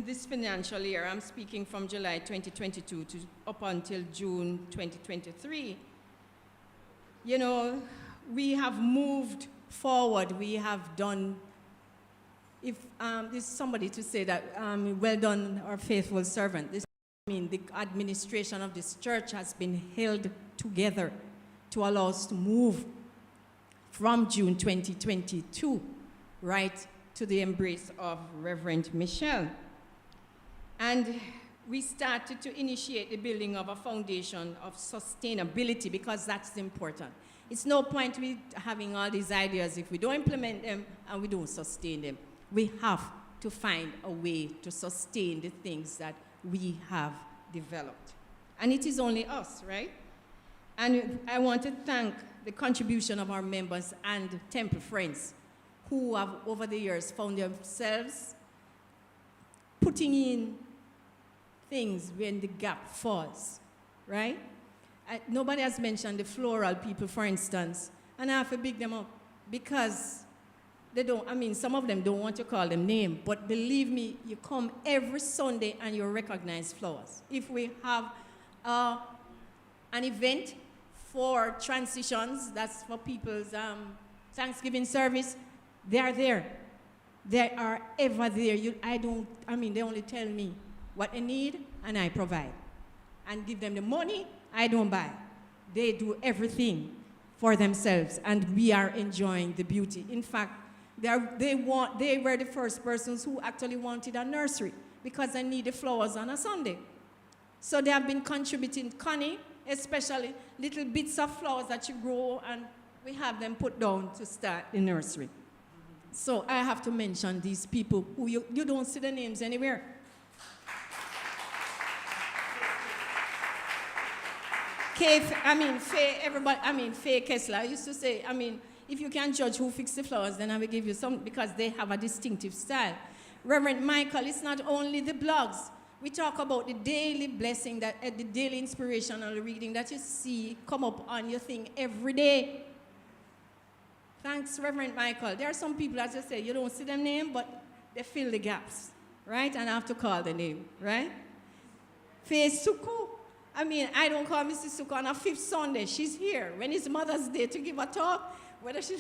this financial year. I'm speaking from July 2022 to up until June 2023. You know, we have moved forward. We have done, if there's somebody to say that, well done, our faithful servant. The administration of this church has been held together to allow us to move from June 2022 right to the embrace of Reverend Michelle. And we started to initiate the building of a foundation of sustainability because that's important. It's no point with having all these ideas if we don't implement them and we don't sustain them. We have to find a way to sustain the things that we have developed. And it is only us, right? And I want to thank the contribution of our members and Temple friends who have over the years found themselves putting in things when the gap falls, right? Nobody has mentioned the floral people, for instance, and I have to big them up because they don't, some of them don't want to call them name, but believe me, you come every Sunday and you recognize flowers. If we have an event for transitions, that's for people's Thanksgiving service, they are there. They are ever there. They only tell me what they need and I provide. And give them the money, I don't buy. They do everything for themselves and we are enjoying the beauty. In fact, They were the first persons who actually wanted a nursery because they needed flowers on a Sunday. So they have been contributing, Connie, especially little bits of flowers that you grow, and we have them put down to start the nursery. So I have to mention these people who you don't see the names anywhere. Faye Kessler used to say, if you can judge who fixed the flowers, then I will give you some, because they have a distinctive style. Reverend Michael, it's not only the blogs. We talk about the daily blessing, the daily inspirational reading that you see come up on your thing every day. Thanks, Reverend Michael. There are some people that just say, you don't see them name, but they fill the gaps, right? And I have to call the name, right? Faye Suku. I don't call Mrs. Suku on a fifth Sunday. She's here. When it's Mother's Day to give a talk, whether she,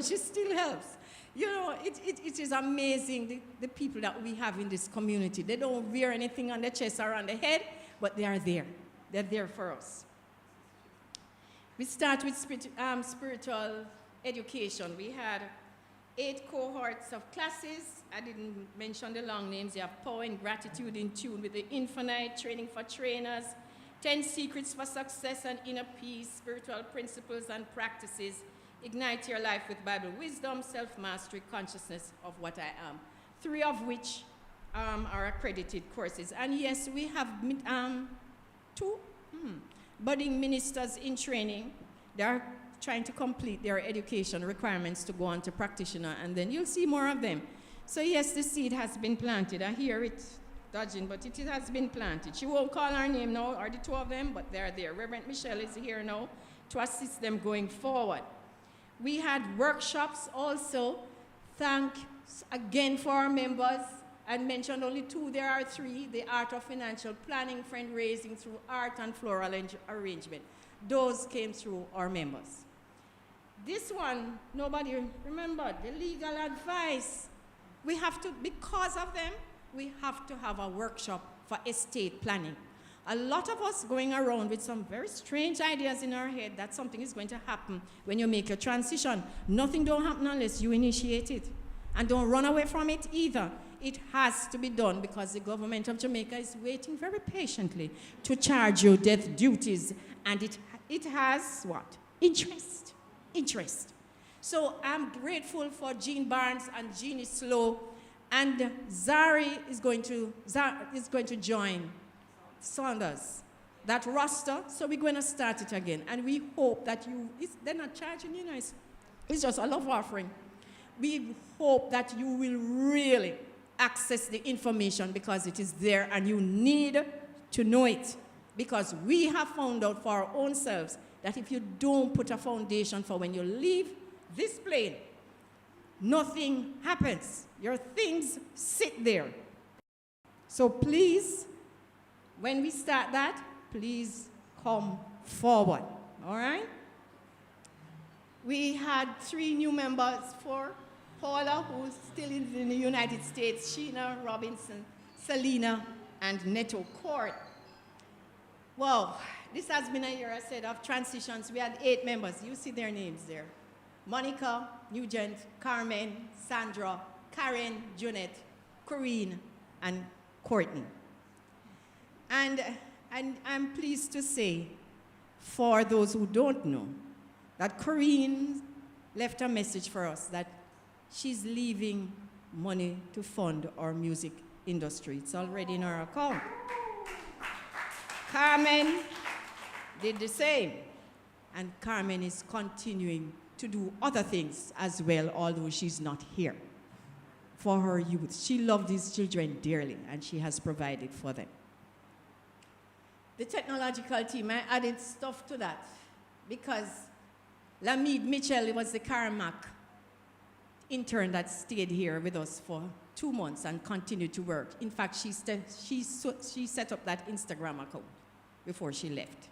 she still helps. It is amazing, the people that we have in this community. They don't wear anything on their chest or on their head, but they are there. They're there for us. We start with spiritual education. We had 8 cohorts of classes. I didn't mention the long names. You have Power and Gratitude in Tune with the Infinite, Training for Trainers, 10 Secrets for Success and Inner Peace, Spiritual Principles and Practices, Ignite Your Life with Bible Wisdom, Self-Mastery, Consciousness of What I Am, 3 of which are accredited courses. And yes, we have 2 budding ministers in training. They are trying to complete their education requirements to go on to practitioner, and then you'll see more of them. So yes, the seed has been planted. I hear it dodging, but it has been planted. She won't call her name now, or the 2 of them, but they're there. Reverend Michelle is here now to assist them going forward. We had workshops also. Thanks again for our members. I mentioned only 2, there are 3. The Art of Financial Planning, Fundraising through Art and Floral Arrangement. Those came through our members. This one, nobody remembered, the legal advice. We have to, because of them, we have to have a workshop for estate planning. A lot of us going around with some very strange ideas in our head that something is going to happen when you make a transition. Nothing don't happen unless you initiate it. And don't run away from it either. It has to be done because the government of Jamaica is waiting very patiently to charge you death duties. And it has what? Interest. Interest. So I'm grateful for Jean Barnes and Jeannie Slow. And Zari is going to join Saunders, that roster, so we're going to start it again. And we hope that they're not charging you, it's just a love offering. We hope that you will really access the information because it is there and you need to know it. Because we have found out for our own selves that if you don't put a foundation for when you leave this plane, nothing happens. Your things sit there. So please, when we start that, please come forward, all right? We had 3 new members for Paula, who's still in the United States, Sheena Robinson, Selena, and Neto Court. Well, this has been a year, I said, of transitions. We had 8 members. You see their names there. Monica, Nugent, Carmen, Sandra, Karen, Junette, Corinne, and Courtney. And I'm pleased to say, for those who don't know, that Corinne left a message for us that she's leaving money to fund our music industry. It's already in our account. Carmen did the same. And Carmen is continuing to do other things as well, although she's not here, for her youth. She loved these children dearly, and she has provided for them. The technological team, I added stuff to that because Lamid Mitchell was the Carmack intern that stayed here with us for 2 months and continued to work. In fact, she set up that Instagram account before she left.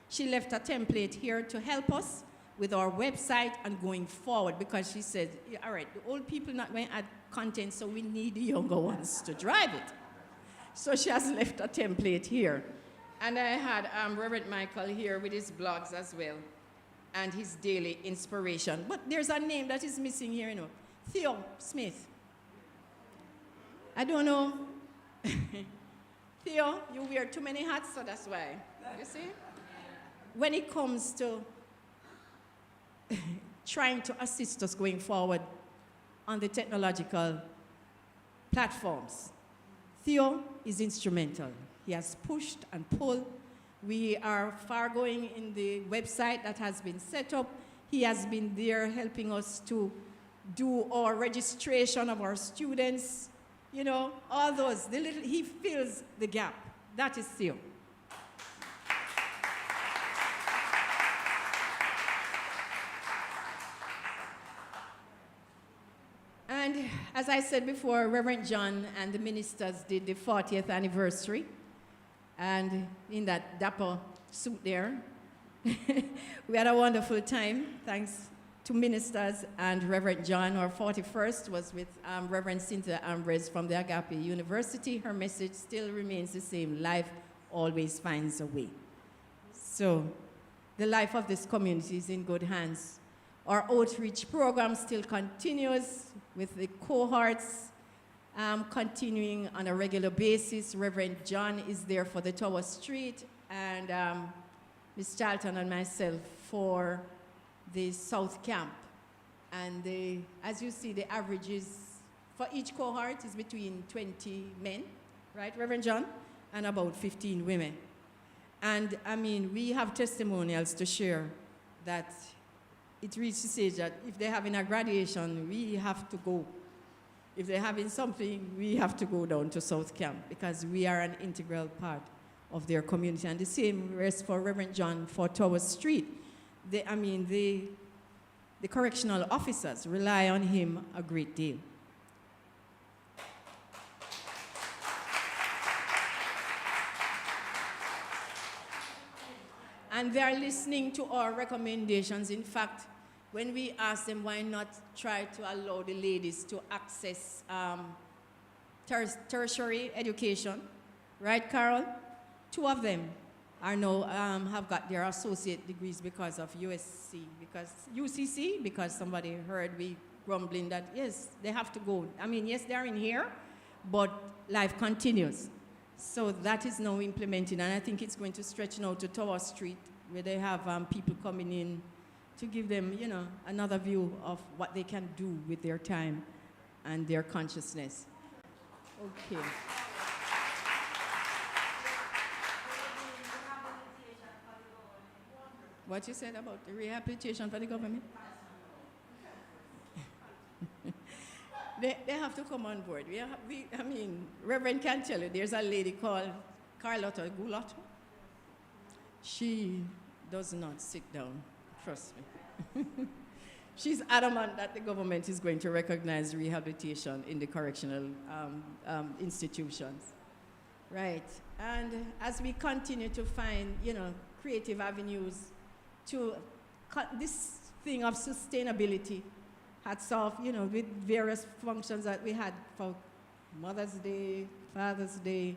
She left a template here to help us with our website and going forward because she said, all right, the old people not going to add content, so we need the younger ones to drive it. So she has left a template here. And I had Reverend Michael here with his blogs as well and his daily inspiration. But there's a name that is missing here, Theo Smith. I don't know. Theo, you wear too many hats, so that's why. You see? When it comes to trying to assist us going forward on the technological platforms, Theo is instrumental. He has pushed and pulled. We are far going in the website that has been set up. He has been there helping us to do our registration of our students, you know, all those. He fills the gap. That is Theo. And as I said before, Reverend John and the ministers did the 40th anniversary. And in that dapper suit there, we had a wonderful time, thanks to ministers and Reverend John. Our 41st was with Reverend Cynthia Ambrose from the Agape University. Her message still remains the same: life always finds a way. So the life of this community is in good hands. Our outreach program still continues with the cohorts continuing on a regular basis. Reverend John is there for the Tower Street, and Ms. Charlton and myself for the South Camp. And as you see, the averages for each cohort is between 20 men, right, Reverend John? And about 15 women. And I mean, we have testimonials to share that it reaches the stage that if they're having a graduation, we have to go. If they're having something, we have to go down to South Camp because we are an integral part of their community. And the same rests for Reverend John for Tower Street. The correctional officers rely on him a great deal. And they are listening to our recommendations. In fact, when we asked them why not try to allow the ladies to access tertiary education, right, Carol? 2 of them are now have got their associate degrees because of UCC, because somebody heard me grumbling that, yes, they have to go. I mean, yes, they're in here, but life continues. So that is now implemented, and I think it's going to stretch now to Tower Street, where they have people coming in to give them, you know, another view of what they can do with their time and their consciousness. Okay. What you said about the rehabilitation for the government? They have to come on board. I mean, Reverend can tell you, there's a lady called Carlotta Gulotto. She does not sit down, trust me. She's adamant that the government is going to recognize rehabilitation in the correctional institutions. Right, and as we continue to find, you know, creative avenues to this thing of sustainability, hats off, you know, with various functions that we had for Mother's Day, Father's Day,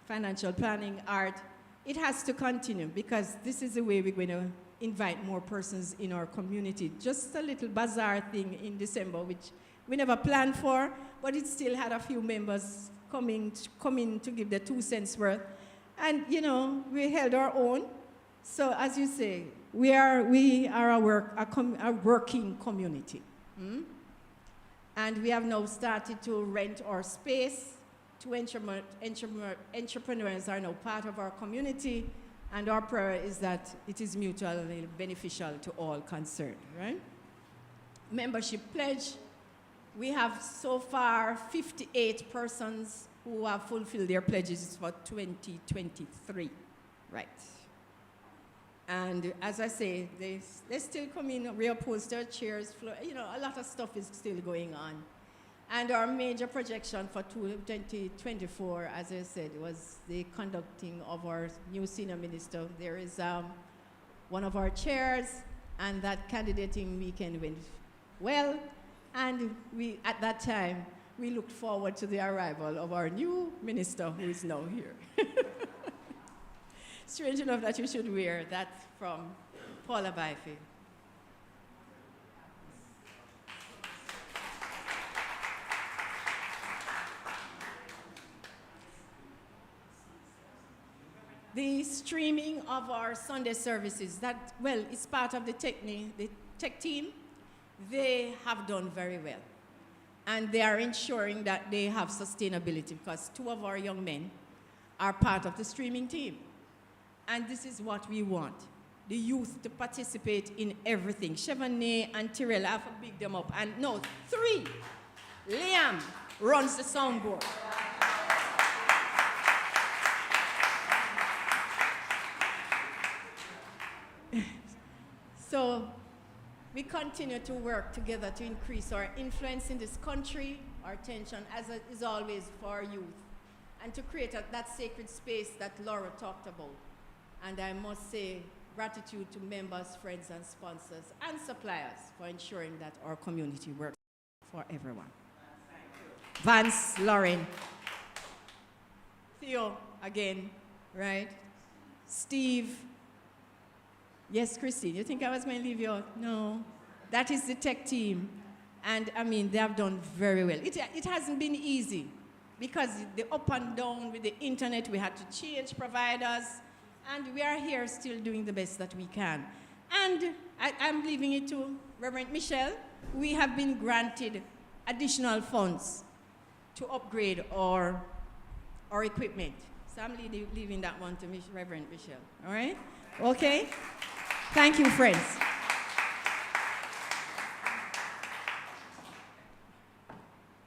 financial planning, art. It has to continue because this is the way we're going to invite more persons in our community. Just a little bazaar thing in December, which we never planned for, but it still had a few members coming to give their 2 cents worth. And, you know, we held our own. So as you say, we are a working community. And we have now started to rent our space. 2 entrepreneurs are now part of our community, and our prayer is that it is mutually beneficial to all concerned, right? Membership pledge. We have so far 58 persons who have fulfilled their pledges for 2023, right? And as I say, they still come in, reupholster chairs, floor, you know, a lot of stuff is still going on. And our major projection for 2024, as I said, was the conducting of our new senior minister. There is one of our chairs, and that candidating weekend went well. And at that time, we looked forward to the arrival of our new minister, who is now here. Strange enough that you should wear that from Paula Byfield. the streaming of our Sunday services, that, well, it's part of the tech team. They have done very well. And they are ensuring that they have sustainability because 2 of our young men are part of the streaming team. And this is what we want, the youth to participate in everything. Chevannay and Tyrell, I have to big them up. And no, 3, Liam runs the soundboard. So we continue to work together to increase our influence in this country, our attention, as it is always for our youth, and to create that sacred space that Laura talked about. And I must say gratitude to members, friends, and sponsors, and suppliers for ensuring that our community works for everyone. Vance, Lauren, Theo, again, right? Steve. Yes, Christine, you think I was going to leave you out? No. That is the tech team. And I mean, they have done very well. It hasn't been easy because the up and down with the internet, we had to change providers, and we are here still doing the best that we can. And I'm leaving it to Reverend Michelle. We have been granted additional funds to upgrade our equipment. So I'm leaving that one to Reverend Michelle, all right? Okay? Thank you, friends.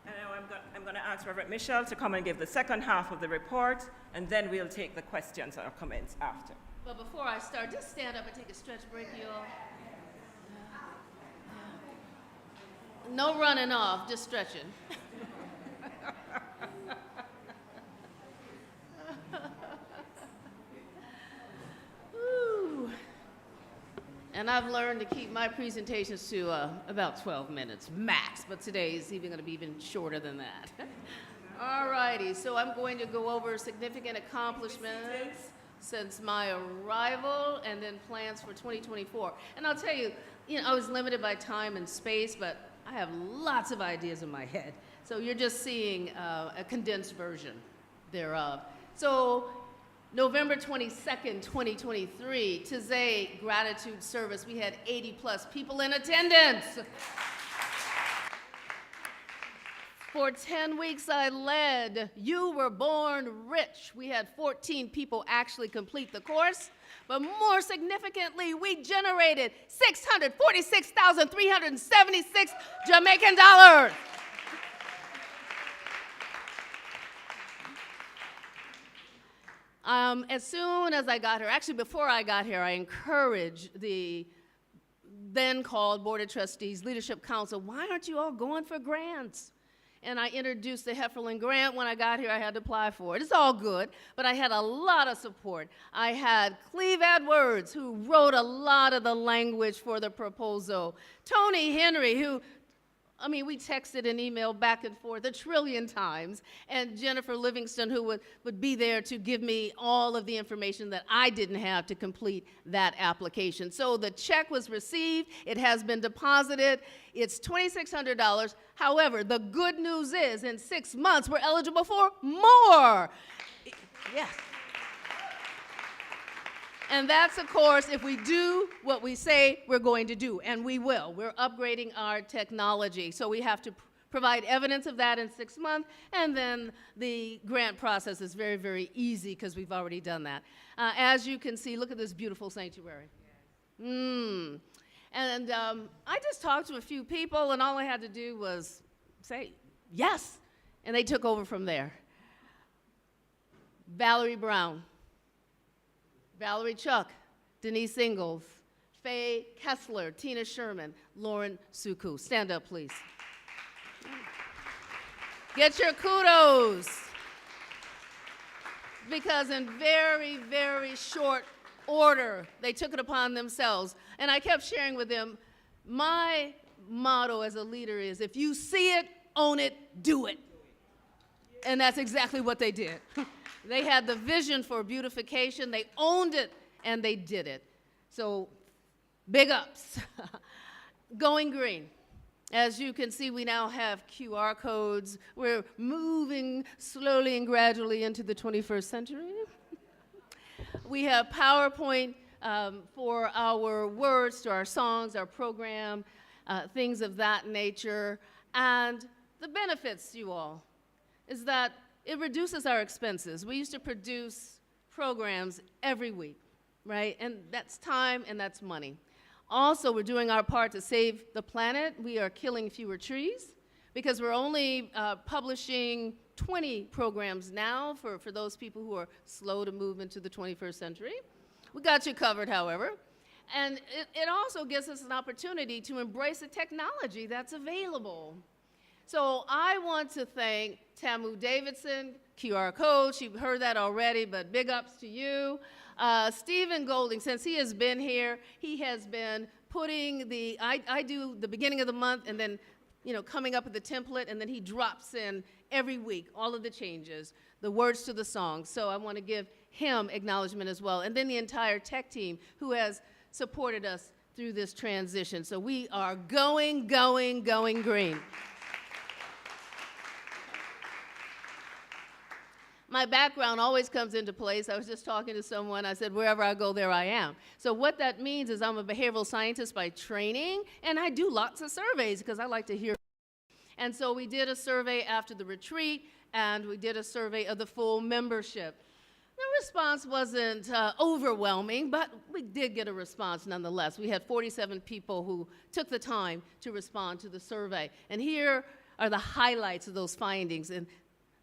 And now I'm going to ask Reverend Michelle to come and give the second half of the report, and then we'll take the questions or comments after. But before I start, just stand up and take a stretch break, you all. No running off, just stretching. Woo. And I've learned to keep my presentations to about 12 minutes max, but today is even going to be even shorter than that. All righty, so I'm going to go over significant accomplishments since my arrival and then plans for 2024. And I'll tell you, I was limited by time and space, but I have lots of ideas in my head. So you're just seeing a condensed version thereof. So November 22nd, 2023, Taizé Gratitude Service. We had 80 plus people in attendance. For 10 weeks I led You Were Born Rich. We had 14 people actually complete the course, but more significantly, we generated $646,376 Jamaican dollars. As soon as I got here, actually before I got here, I encouraged the then called Board of Trustees Leadership Council, why aren't you all going for grants? And I introduced the Heffernan Grant. When I got here, I had to apply for it. It's all good, but I had a lot of support. I had Cleve Edwards, who wrote a lot of the language for the proposal. Tony Henry, who, we texted and emailed back and forth 1 trillion times, and Jennifer Livingston, who would be there to give me all of the information that I didn't have to complete that application. So the check was received, it has been deposited, it's $2,600. However, the good news is in 6 months, we're eligible for more. Yes. And that's, of course, if we do what we say we're going to do, and we will. We're upgrading our technology. So we have to provide evidence of that in 6 months, and then the grant process is very, very easy because we've already done that. As you can see, look at this beautiful sanctuary. And I just talked to a few people, and all I had to do was say yes, and they took over from there. Valerie Brown, Valerie Chuck, Denise Ingalls, Faye Kessler, Tina Sherman, Lauren Suku. Stand up, please. Get your kudos. Because in very, very short order, they took it upon themselves. And I kept sharing with them, my motto as a leader is, if you see it, own it, do it. And that's exactly what they did. They had the vision for beautification, they owned it, and they did it. So, big ups. Going green. As you can see, we now have QR codes. We're moving slowly and gradually into the 21st century. We have PowerPoint for our words to our songs, our program, things of that nature. And the benefits, you all, is that it reduces our expenses. We used to produce programs every week, right? And that's time and that's money. Also, we're doing our part to save the planet. We are killing fewer trees because we're only publishing 20 programs now for those people who are slow to move into the 21st century. We got you covered, however. And it also gives us an opportunity to embrace the technology that's available. So I want to thank Tamu Davidson, QR code. You've heard that already, but big ups to you. Stephen Golding, since he has been here, he has been putting I do the beginning of the month and then, coming up with the template, and then he drops in every week all of the changes, the words to the song. So I want to give him acknowledgement as well. And then the entire tech team who has supported us through this transition. So we are going green. My background always comes into place. I was just talking to someone. I said, wherever I go, there I am. So what that means is I'm a behavioral scientist by training, and I do lots of surveys because I like to hear. And so we did a survey after the retreat, and we did a survey of the full membership. The response wasn't overwhelming, but we did get a response nonetheless. We had 47 people who took the time to respond to the survey. And here are the highlights of those findings. And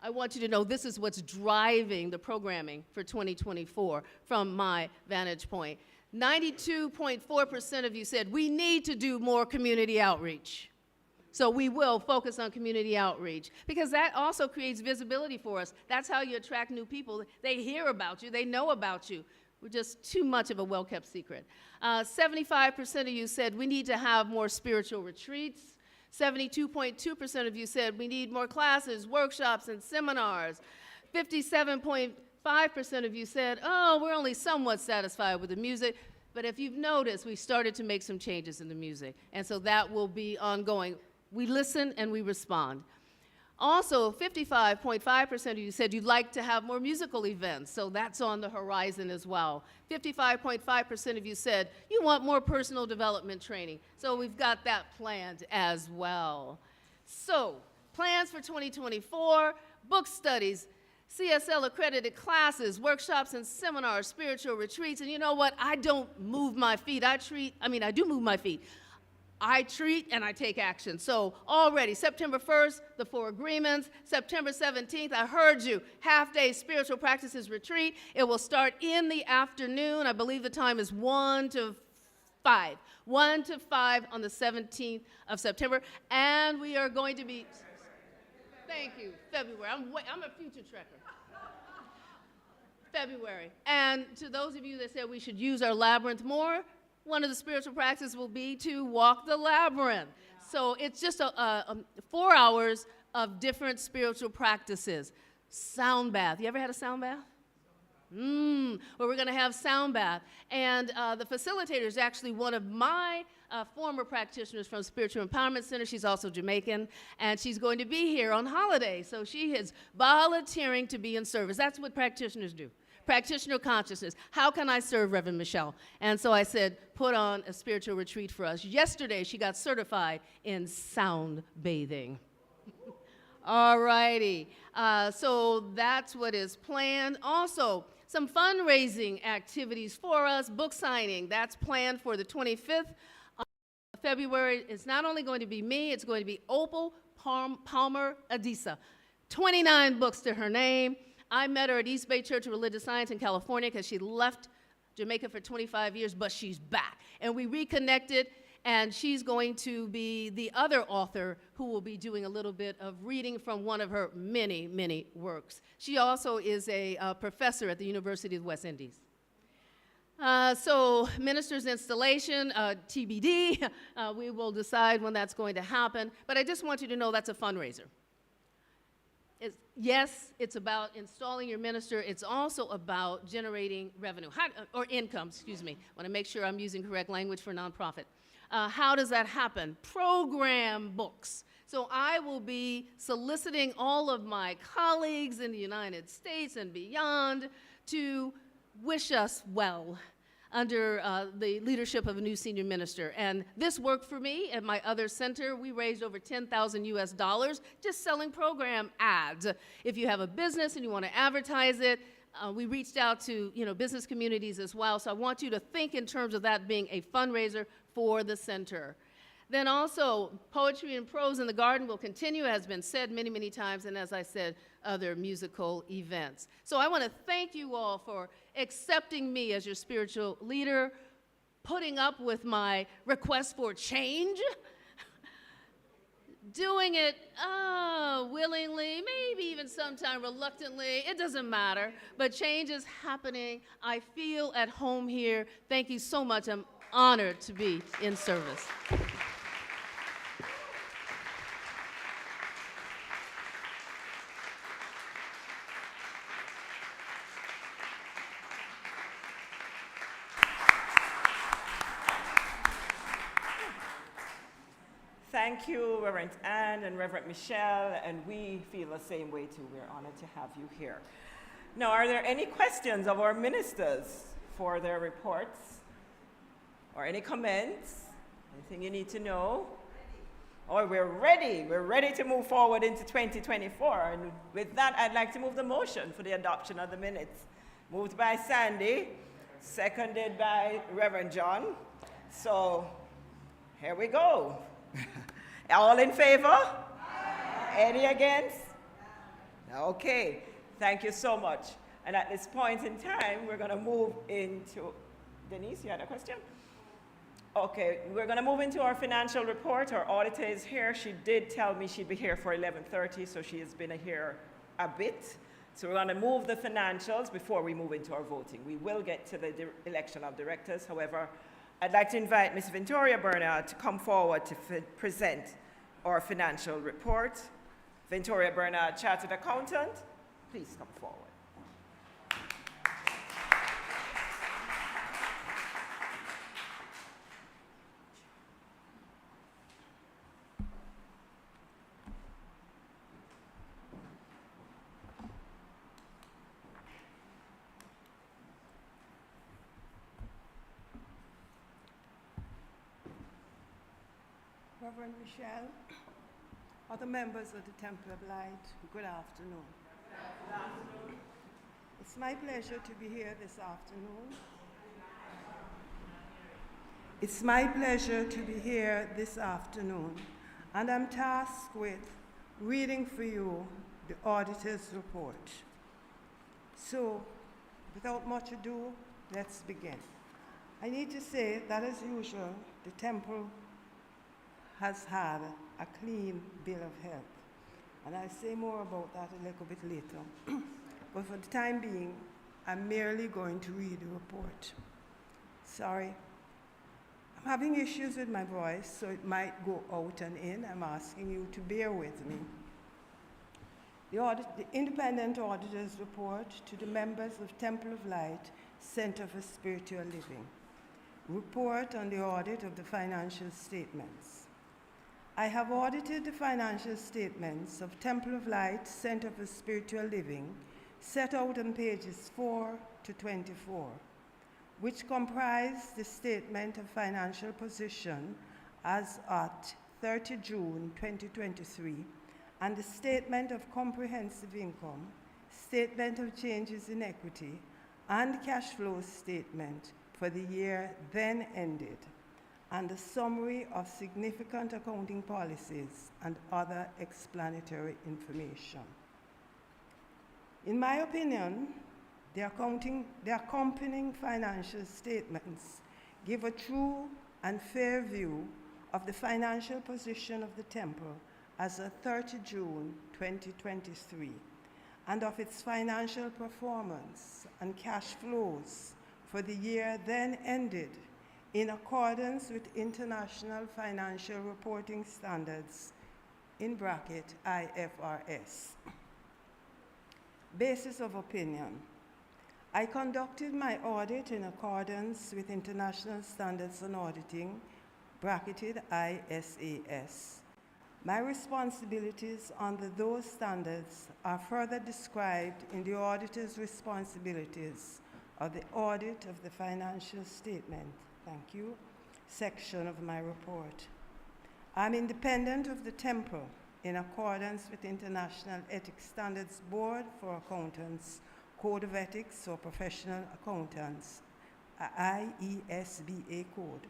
I want you to know this is what's driving the programming for 2024 from my vantage point. 92.4% of you said we need to do more community outreach. So we will focus on community outreach because that also creates visibility for us. That's how you attract new people. They hear about you. They know about you. We're just too much of a well-kept secret. 75% of you said we need to have more spiritual retreats. 72.2% of you said we need more classes, workshops, and seminars. 57.5% of you said, oh, we're only somewhat satisfied with the music. But if you've noticed, we started to make some changes in the music. And so that will be ongoing. We listen and we respond. Also, 55.5% of you said you'd like to have more musical events, so that's on the horizon as well. 55.5% of you said you want more personal development training, so we've got that planned as well. So, plans for 2024, book studies, CSL accredited classes, workshops and seminars, spiritual retreats, and you know what? I don't move my feet. I do move my feet. I treat and I take action. So already, September 1st, the 4 agreements. September 17th, I heard you, half-day spiritual practices retreat. It will start in the afternoon. I believe the time is 1 to 5. 1 to 5 on the 17th of September. And we are going to be, thank you, February. I'm a future trekker. February. And to those of you that said we should use our labyrinth more, one of the spiritual practices will be to walk the labyrinth. So it's just 4 hours of different spiritual practices. Sound bath. You ever had a sound bath? Well, we're going to have sound bath. And the facilitator is actually one of my former practitioners from Spiritual Empowerment Center. She's also Jamaican, and she's going to be here on holiday. So she is volunteering to be in service. That's what practitioners do. Practitioner consciousness. How can I serve Reverend Michelle? And so I said, put on a spiritual retreat for us. Yesterday, she got certified in sound bathing. All righty. So that's what is planned. Also, some fundraising activities for us. Book signing. That's planned for the 25th of February. It's not only going to be me, it's going to be Opal Palmer Adisa. 29 books to her name. I met her at East Bay Church of Religious Science in California because she left Jamaica for 25 years, but she's back. And we reconnected, and she's going to be the other author who will be doing a little bit of reading from one of her many, many works. She also is a professor at the University of the West Indies. So minister's installation, TBD, we will decide when that's going to happen. But I just want you to know that's a fundraiser. Yes, it's about installing your minister. It's also about generating revenue, or income, excuse me. I want to make sure I'm using correct language for nonprofit. How does that happen? Program books. So I will be soliciting all of my colleagues in the United States and beyond to wish us well under the leadership of a new senior minister. And this worked for me at my other center. We raised over 10,000 US dollars just selling program ads. If you have a business and you want to advertise it, we reached out to business communities as well. So I want you to think in terms of that being a fundraiser for the center. Then also, Poetry and Prose in the Garden will continue, as has been said many, many times, and as I said, other musical events. So I want to thank you all for accepting me as your spiritual leader, putting up with my request for change, doing it willingly, maybe even sometime reluctantly, it doesn't matter, but change is happening. I feel at home here. Thank you so much. I'm honored to be in service. Thank you, Reverend Ann and Reverend Michelle, and we feel the same way too. We're honored to have you here. Now, are there any questions of our ministers for their reports? Or any comments? Anything you need to know? Oh, we're ready. We're ready to move forward into 2024. And with that, I'd like to move the motion for the adoption of the minutes. Moved by Sandy, seconded by Reverend John. So, here we go. All in favor? Aye. Any against? Okay, thank you so much. And at this point in time, we're going to move into, Denise, you had a question? Okay, we're going to move into our financial report. Our auditor is here. She did tell me she'd be here for 11:30, so she has been here a bit. So we're going to move the financials before we move into our voting. We will get to the election of directors. However, I'd like to invite Ms. Victoria Bernard to come forward to present our financial report. Victoria Bernard, Chartered Accountant, please come forward. Reverend Michelle, other members of the Temple of Light, good afternoon. Good afternoon. It's my pleasure to be here this afternoon. It's my pleasure to be here this afternoon, and I'm tasked with reading for you the auditor's report. So, without much ado, let's begin. I need to say that, as usual, the Temple has had a clean bill of health. And I'll say more about that a little bit later. But for the time being, I'm merely going to read the report. Sorry. I'm having issues with my voice, so it might go out and in. I'm asking you to bear with me. The independent auditor's report to the members of Temple of Light Center for Spiritual Living. Report on the audit of the financial statements. I have audited the financial statements of Temple of Light Center for Spiritual Living, set out on pages 4 to 24, which comprise the statement of financial position as at 30 June 2023, and the statement of comprehensive income, statement of changes in equity, and cash flow statement for the year then ended, and a summary of significant accounting policies and other explanatory information. In my opinion, the accompanying financial statements give a true and fair view of the financial position of the Temple as of 30 June 2023, and of its financial performance and cash flows for the year then ended, in accordance with International Financial Reporting Standards, in bracket IFRS. Basis of opinion. I conducted my audit in accordance with International Standards on Auditing, bracketed ISAS. My responsibilities under those standards are further described in the auditor's responsibilities of the audit of the financial statement, thank you, section of my report. I'm independent of the temple in accordance with International Ethics Standards Board for Accountants Code of Ethics or Professional Accountants, IESBA code,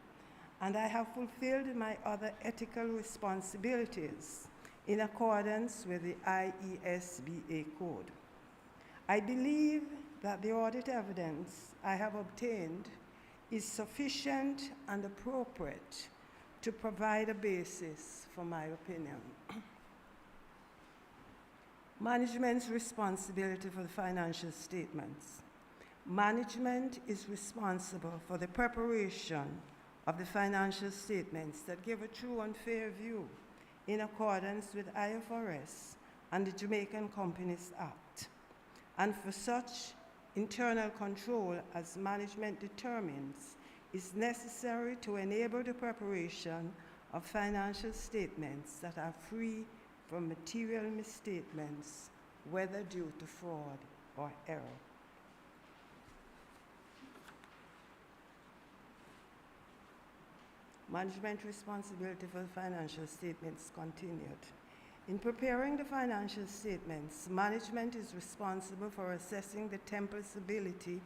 and I have fulfilled my other ethical responsibilities in accordance with the IESBA code. I believe that the audit evidence I have obtained is sufficient and appropriate to provide a basis for my opinion. Management's responsibility for the financial statements. Management is responsible for the preparation of the financial statements that give a true and fair view in accordance with IFRS and the Jamaican Companies Act, and for such internal control as management determines is necessary to enable the preparation of financial statements that are free from material misstatements, whether due to fraud or error. Management responsibility for the financial statements continued. In preparing the financial statements, management is responsible for assessing the temple's ability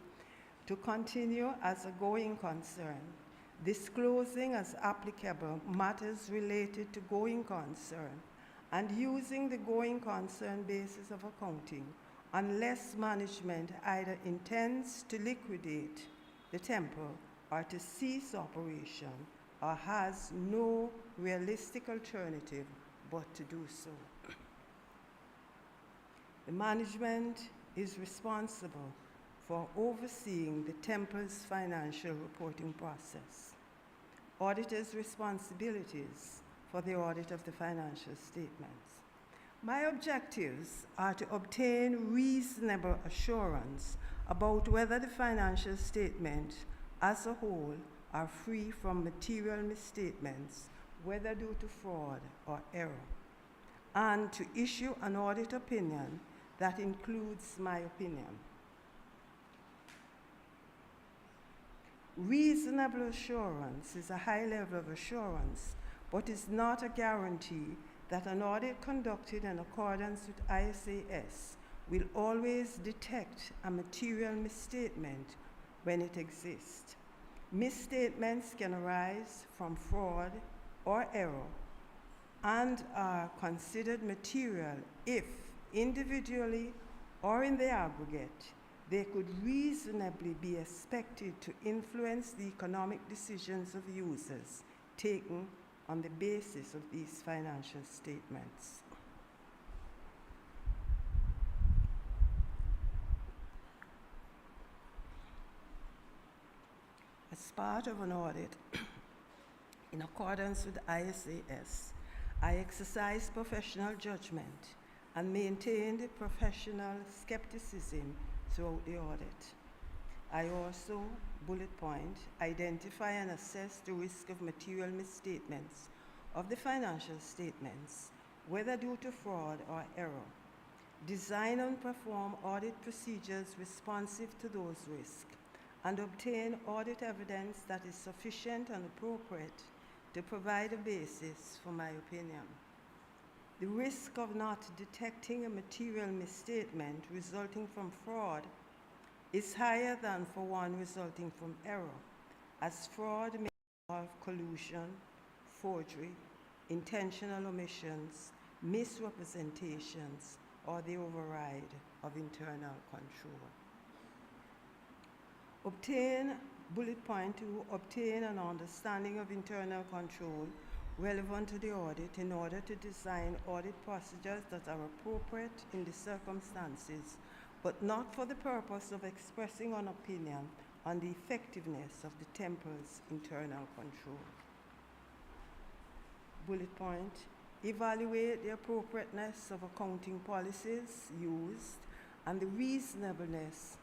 to continue as a going concern, disclosing as applicable matters related to going concern, and using the going concern basis of accounting unless management either intends to liquidate the temple or to cease operation or has no realistic alternative but to do so. The management is responsible for overseeing the temple's financial reporting process. Auditors' responsibilities for the audit of the financial statements. My objectives are to obtain reasonable assurance about whether the financial statement as a whole are free from material misstatements, whether due to fraud or error, and to issue an audit opinion that includes my opinion. Reasonable assurance is a high level of assurance, but is not a guarantee that an audit conducted in accordance with ISAS will always detect a material misstatement when it exists. Misstatements can arise from fraud or error and are considered material if, individually or in the aggregate, they could reasonably be expected to influence the economic decisions of users taken on the basis of these financial statements. As part of an audit, in accordance with ISAS, I exercised professional judgment and maintained professional skepticism throughout the audit. I also, bullet point, identify and assess the risk of material misstatements of the financial statements, whether due to fraud or error. Design and perform audit procedures responsive to those risks, and obtain audit evidence that is sufficient and appropriate to provide a basis for my opinion. The risk of not detecting a material misstatement resulting from fraud is higher than for one resulting from error, as fraud may involve collusion, forgery, intentional omissions, misrepresentations, or the override of internal control. Bullet point 2, obtain an understanding of internal control relevant to the audit in order to design audit procedures that are appropriate in the circumstances, but not for the purpose of expressing an opinion on the effectiveness of the temple's internal control. Bullet point, evaluate the appropriateness of accounting policies used and the reasonableness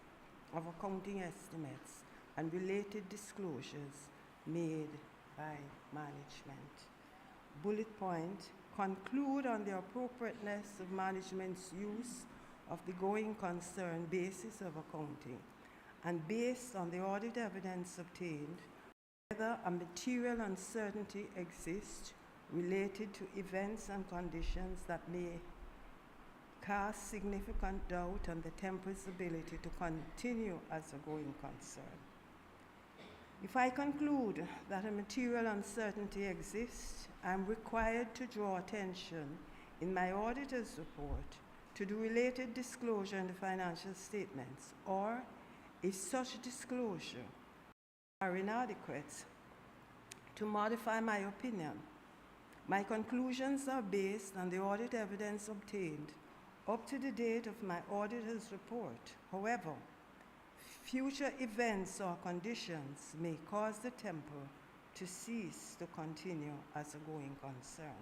of accounting estimates and related disclosures made by management. Bullet point, conclude on the appropriateness of management's use of the going concern basis of accounting and based on the audit evidence obtained, whether a material uncertainty exists related to events and conditions that may cast significant doubt on the temple's ability to continue as a going concern. If I conclude that a material uncertainty exists, I am required to draw attention in my auditor's report to the related disclosure in the financial statements, or if such disclosure are inadequate, to modify my opinion. My conclusions are based on the audit evidence obtained up to the date of my auditor's report. However, future events or conditions may cause the temple to cease to continue as a going concern.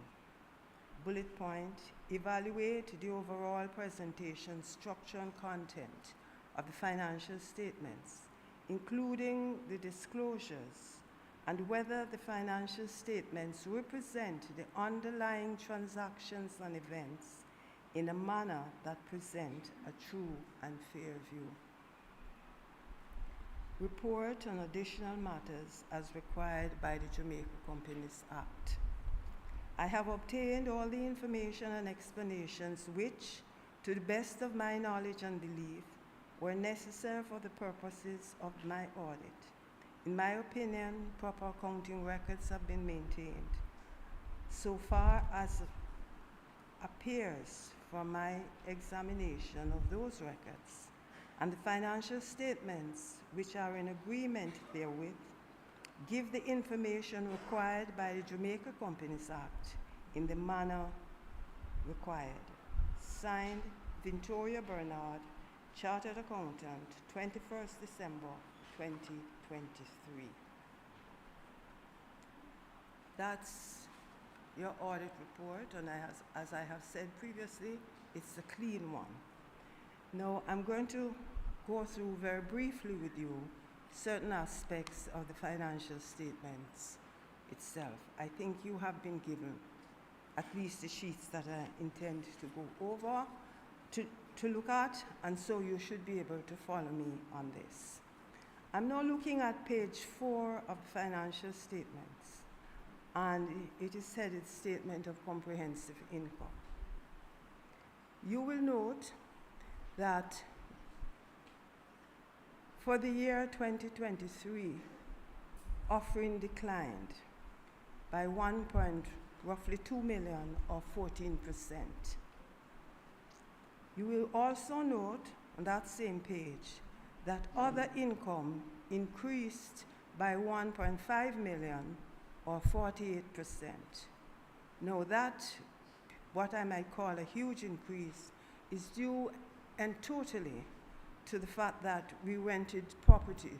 Bullet point, evaluate the overall presentation structure and content of the financial statements, including the disclosures, and whether the financial statements represent the underlying transactions and events in a manner that present a true and fair view. Report on additional matters as required by the Jamaica Companies Act. I have obtained all the information and explanations which, to the best of my knowledge and belief, were necessary for the purposes of my audit. In my opinion, proper accounting records have been maintained. So far as appears from my examination of those records, and the financial statements which are in agreement therewith, give the information required by the Jamaica Companies Act in the manner required. Signed, Victoria Bernard, Chartered Accountant, 21st December 2023. That's your audit report, and as I have said previously, it's a clean one. Now, I'm going to go through very briefly with you certain aspects of the financial statements itself. I think you have been given at least the sheets that I intend to go over to look at, and so you should be able to follow me on this. I'm now looking at page 4 of the financial statements, and it is headed Statement of Comprehensive Income. You will note that for the year 2023, offering declined by roughly 2 million or 14%. You will also note on that same page that other income increased by 1.5 million or 48%. Now that, what I might call a huge increase, is due and totally to the fact that we rented property,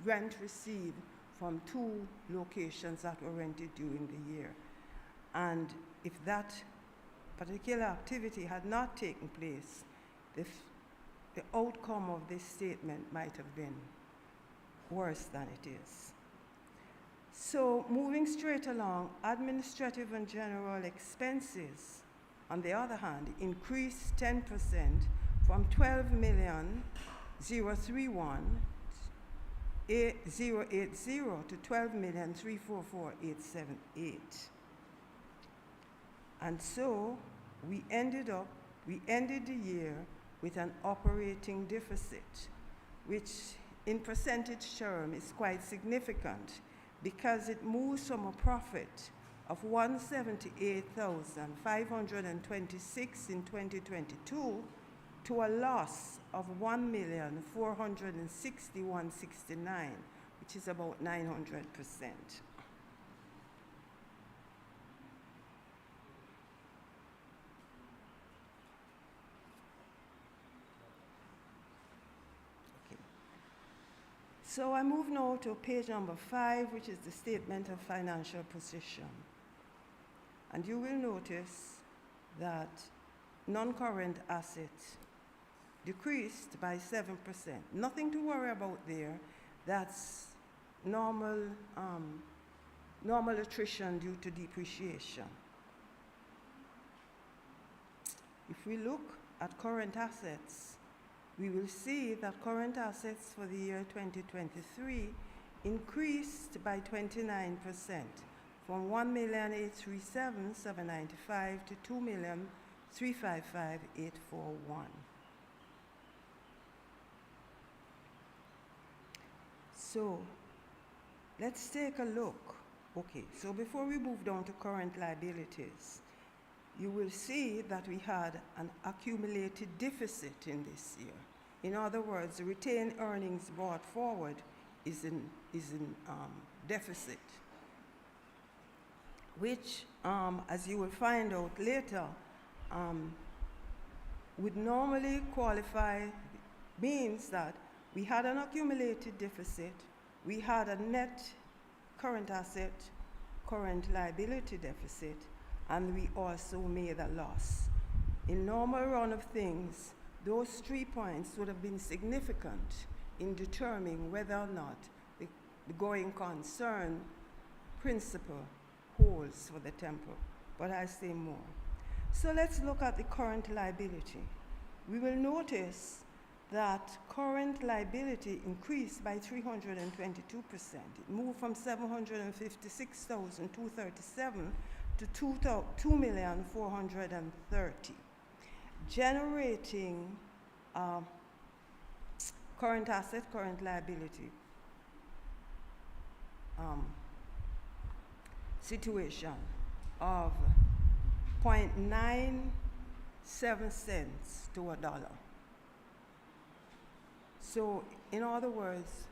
rent received from 2 locations that were rented during the year. And if that particular activity had not taken place, the outcome of this statement might have been worse than it is. So moving straight along, administrative and general expenses, on the other hand, increased 10% from 12,031,080 to 12,344,878. And so we ended the year with an operating deficit, which in percentage term is quite significant because it moves from a profit of 178,526 in 2022 to a loss of 1,461,069, which is about 900%. So I move now to page number 5, which is the Statement of Financial Position. And you will notice that non-current assets decreased by 7%. Nothing to worry about there. That's normal attrition due to depreciation. If we look at current assets, we will see that current assets for the year 2023 increased by 29% from 1,837,795 to 2,355,841. So let's take a look. Okay, so before we move down to current liabilities, you will see that we had an accumulated deficit in this year. In other words, the retained earnings brought forward is in deficit, which, as you will find out later, would normally qualify, means that we had an accumulated deficit, we had a net current asset, current liability deficit, and we also made a loss. In normal run of things, those 3 points would have been significant in determining whether or not the going concern principle holds for the temple, but I say more. So let's look at the current liability. We will notice that current liability increased by 322%. It moved from 756,237 to 2,430,000, generating current asset, current liability situation of 0.97 cents to a dollar. So, in other words,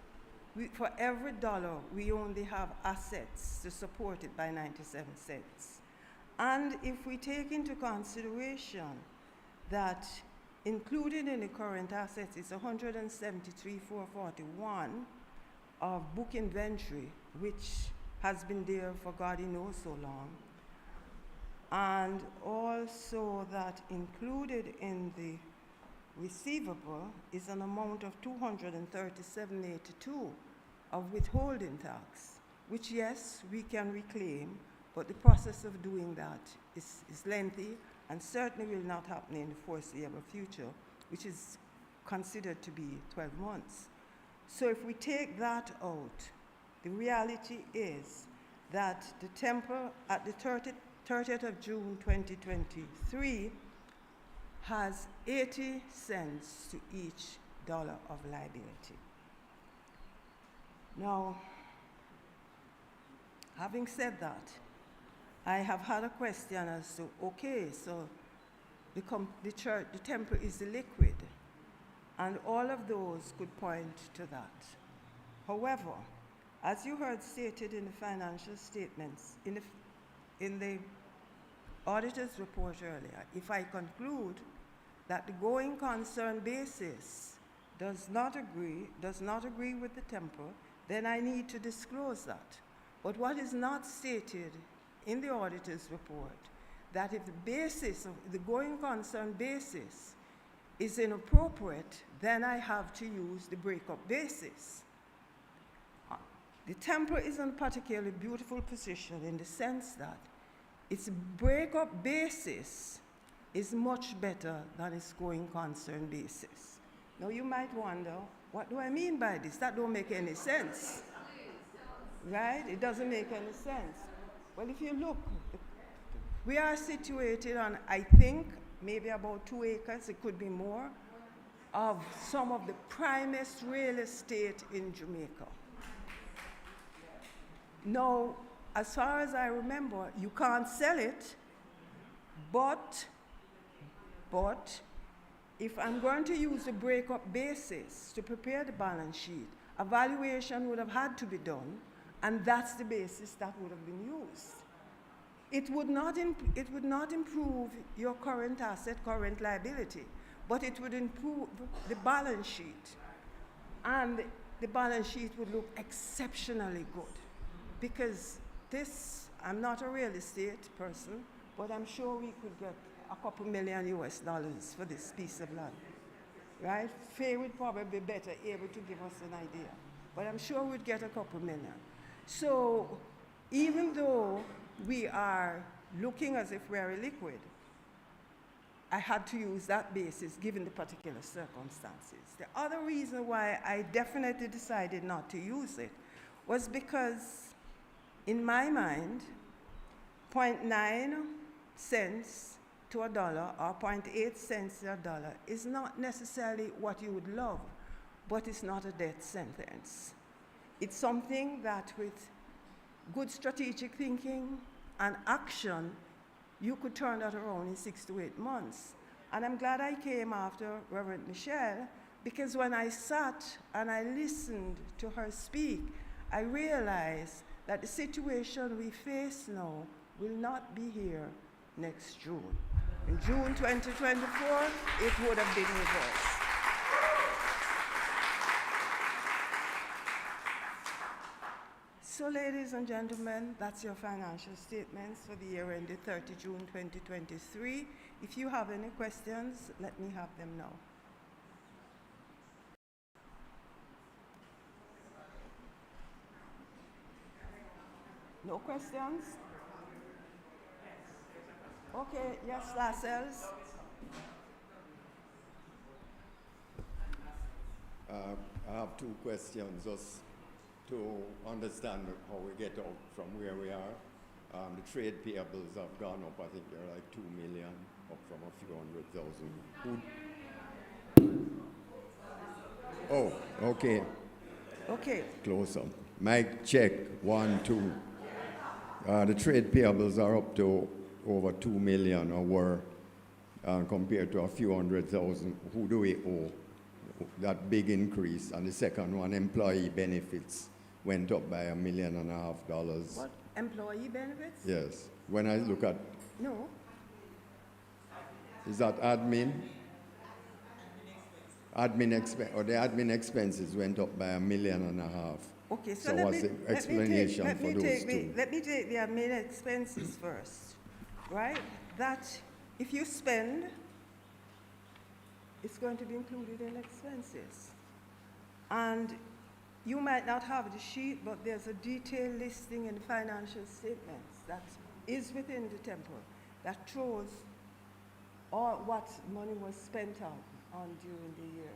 for every dollar, we only have assets to support it by 97 cents. And if we take into consideration that included in the current assets is 173,441 of book inventory, which has been there for God knows so long, and also that included in the receivable is an amount of 237.82 of withholding tax, which yes, we can reclaim, but the process of doing that is lengthy and certainly will not happen in the foreseeable future, which is considered to be 12 months. So if we take that out, the reality is that the temple at the 30th of June 2023 has 80 cents to each dollar of liability. Now, having said that, I have had a question as to, okay, so the temple is liquid, and all of those could point to that. However, as you heard stated in the financial statements, in the auditor's report earlier, if I conclude that the going concern basis does not agree with the temple, then I need to disclose that. But what is not stated in the auditor's report, that if the basis of the going concern basis is inappropriate, then I have to use the breakup basis. The temple is in a particularly beautiful position in the sense that its breakup basis is much better than its going concern basis. Now you might wonder, what do I mean by this? That don't make any sense, right? It doesn't make any sense. Well, if you look, we are situated on, I think, maybe about 2 acres, it could be more, of some of the primest real estate in Jamaica. Now, as far as I remember, you can't sell it, but if I'm going to use a breakup basis to prepare the balance sheet, a valuation would have had to be done, and that's the basis that would have been used. It would not improve your current asset, current liability, but it would improve the balance sheet. And the balance sheet would look exceptionally good. Because this, I'm not a real estate person, but I'm sure we could get a couple $million US for this piece of land, right? Faye would probably be better able to give us an idea, but I'm sure we'd get a couple million. So even though we are looking as if we're liquid, I had to use that basis given the particular circumstances. The other reason why I definitely decided not to use it was because, in my mind, 0.9 cents to a dollar or 0.8 cents to a dollar is not necessarily what you would love, but it's not a death sentence. It's something that with good strategic thinking and action, you could turn that around in 6 to 8 months. And I'm glad I came after Reverend Michelle, because when I sat and I listened to her speak, I realized that the situation we face now will not be here next June. In June 2024, it would have been reversed. So, ladies and gentlemen, that's your financial statements for the year ended 30 June 2023. If you have any questions, let me have them now. No questions? Okay, yes, Lascelles. I have 2 questions, just to understand how we get out from where we are. The trade payables have gone up. I think they're like 2 million, up from a few 100,000. Oh, okay. Okay. Close up. Mic check, 1, 2. The trade payables are up to over 2 million, or were, compared to a few 100,000. Who do we owe that big increase? And the second one, employee benefits went up by $1.5 million. What? Employee benefits? Yes. When I look at, No. is that admin? The admin expenses went up by $1.5 million. Okay, so, what's the explanation for those two? Let me take the admin expenses first, right? That if you spend, it's going to be included in expenses. And you might not have the sheet, but there's a detailed listing in the financial statements that is within the temple that shows all what money was spent on during the year.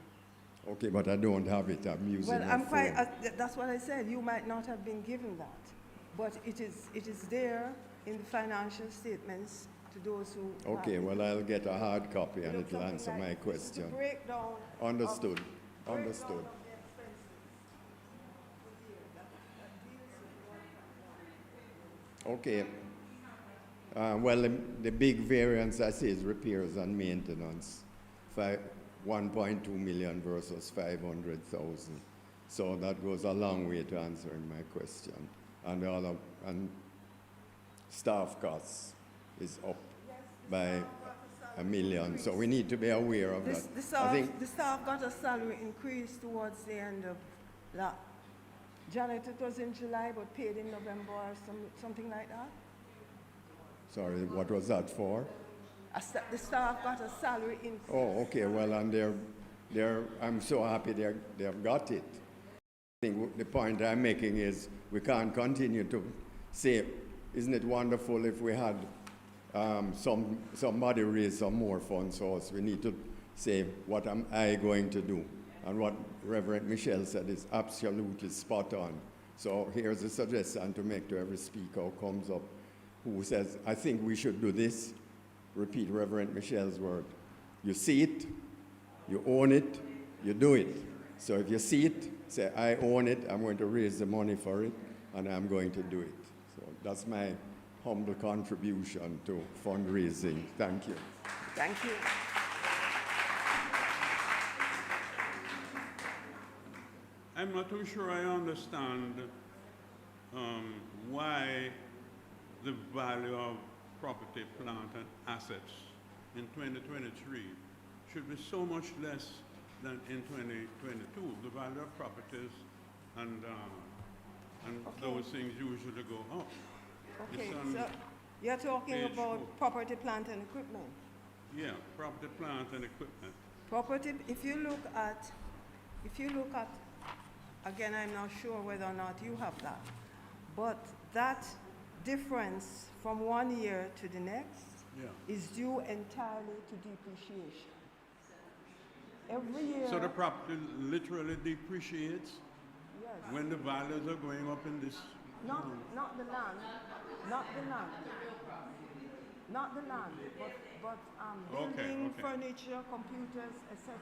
Okay, but I don't have it. I'm using Well, I'm my quite, phone. that's what I said. You might not have been given that, but it is there in the financial statements to those who Okay, have it. well, I'll get a hard copy and Look, it'll something answer like my this is the question. breakdown of- Understood. breakdown Understood. of the expenses for the year. That deals with Okay. Well, the big variance I see is repairs and maintenance, 1.2 million versus 500,000. So that goes a long way to answering my question. And staff costs is up by $1 million. So we need to be aware of that. The staff got a salary increase towards the end of that. Janet, it was in July, but paid in November or something like that. Sorry, what was that for? The staff got a salary increase. Oh, okay. Well, and I'm so happy they've got it. I think the point I'm making is we can't continue to say, isn't it wonderful if we had somebody raise some more funds for us? We need to say, what am I going to do? And what Reverend Michelle said is absolutely spot on. So here's a suggestion to make to every speaker who comes up who says, I think we should do this. Repeat Reverend Michelle's word. You see it, you own it, you do it. So if you see it, say, I own it, I'm going to raise the money for it, and I'm going to do it. So that's my humble contribution to fundraising. Thank you. Thank you. I'm not too sure I understand why the value of property, plant, and assets in 2023 should be so much less than in 2022. The value of properties and those things usually go up. Okay, It's on so you're talking page about 4. property, plant, and equipment. Yeah, property, plant, and equipment. Property, if you look at, again, I'm not sure whether or not you have that, but that difference from one year to the next is due entirely to depreciation. Every year. So the property literally depreciates Yes. when the values are going up in this. Not the land, not the land, not the land, but building, okay. furniture, computers, etc.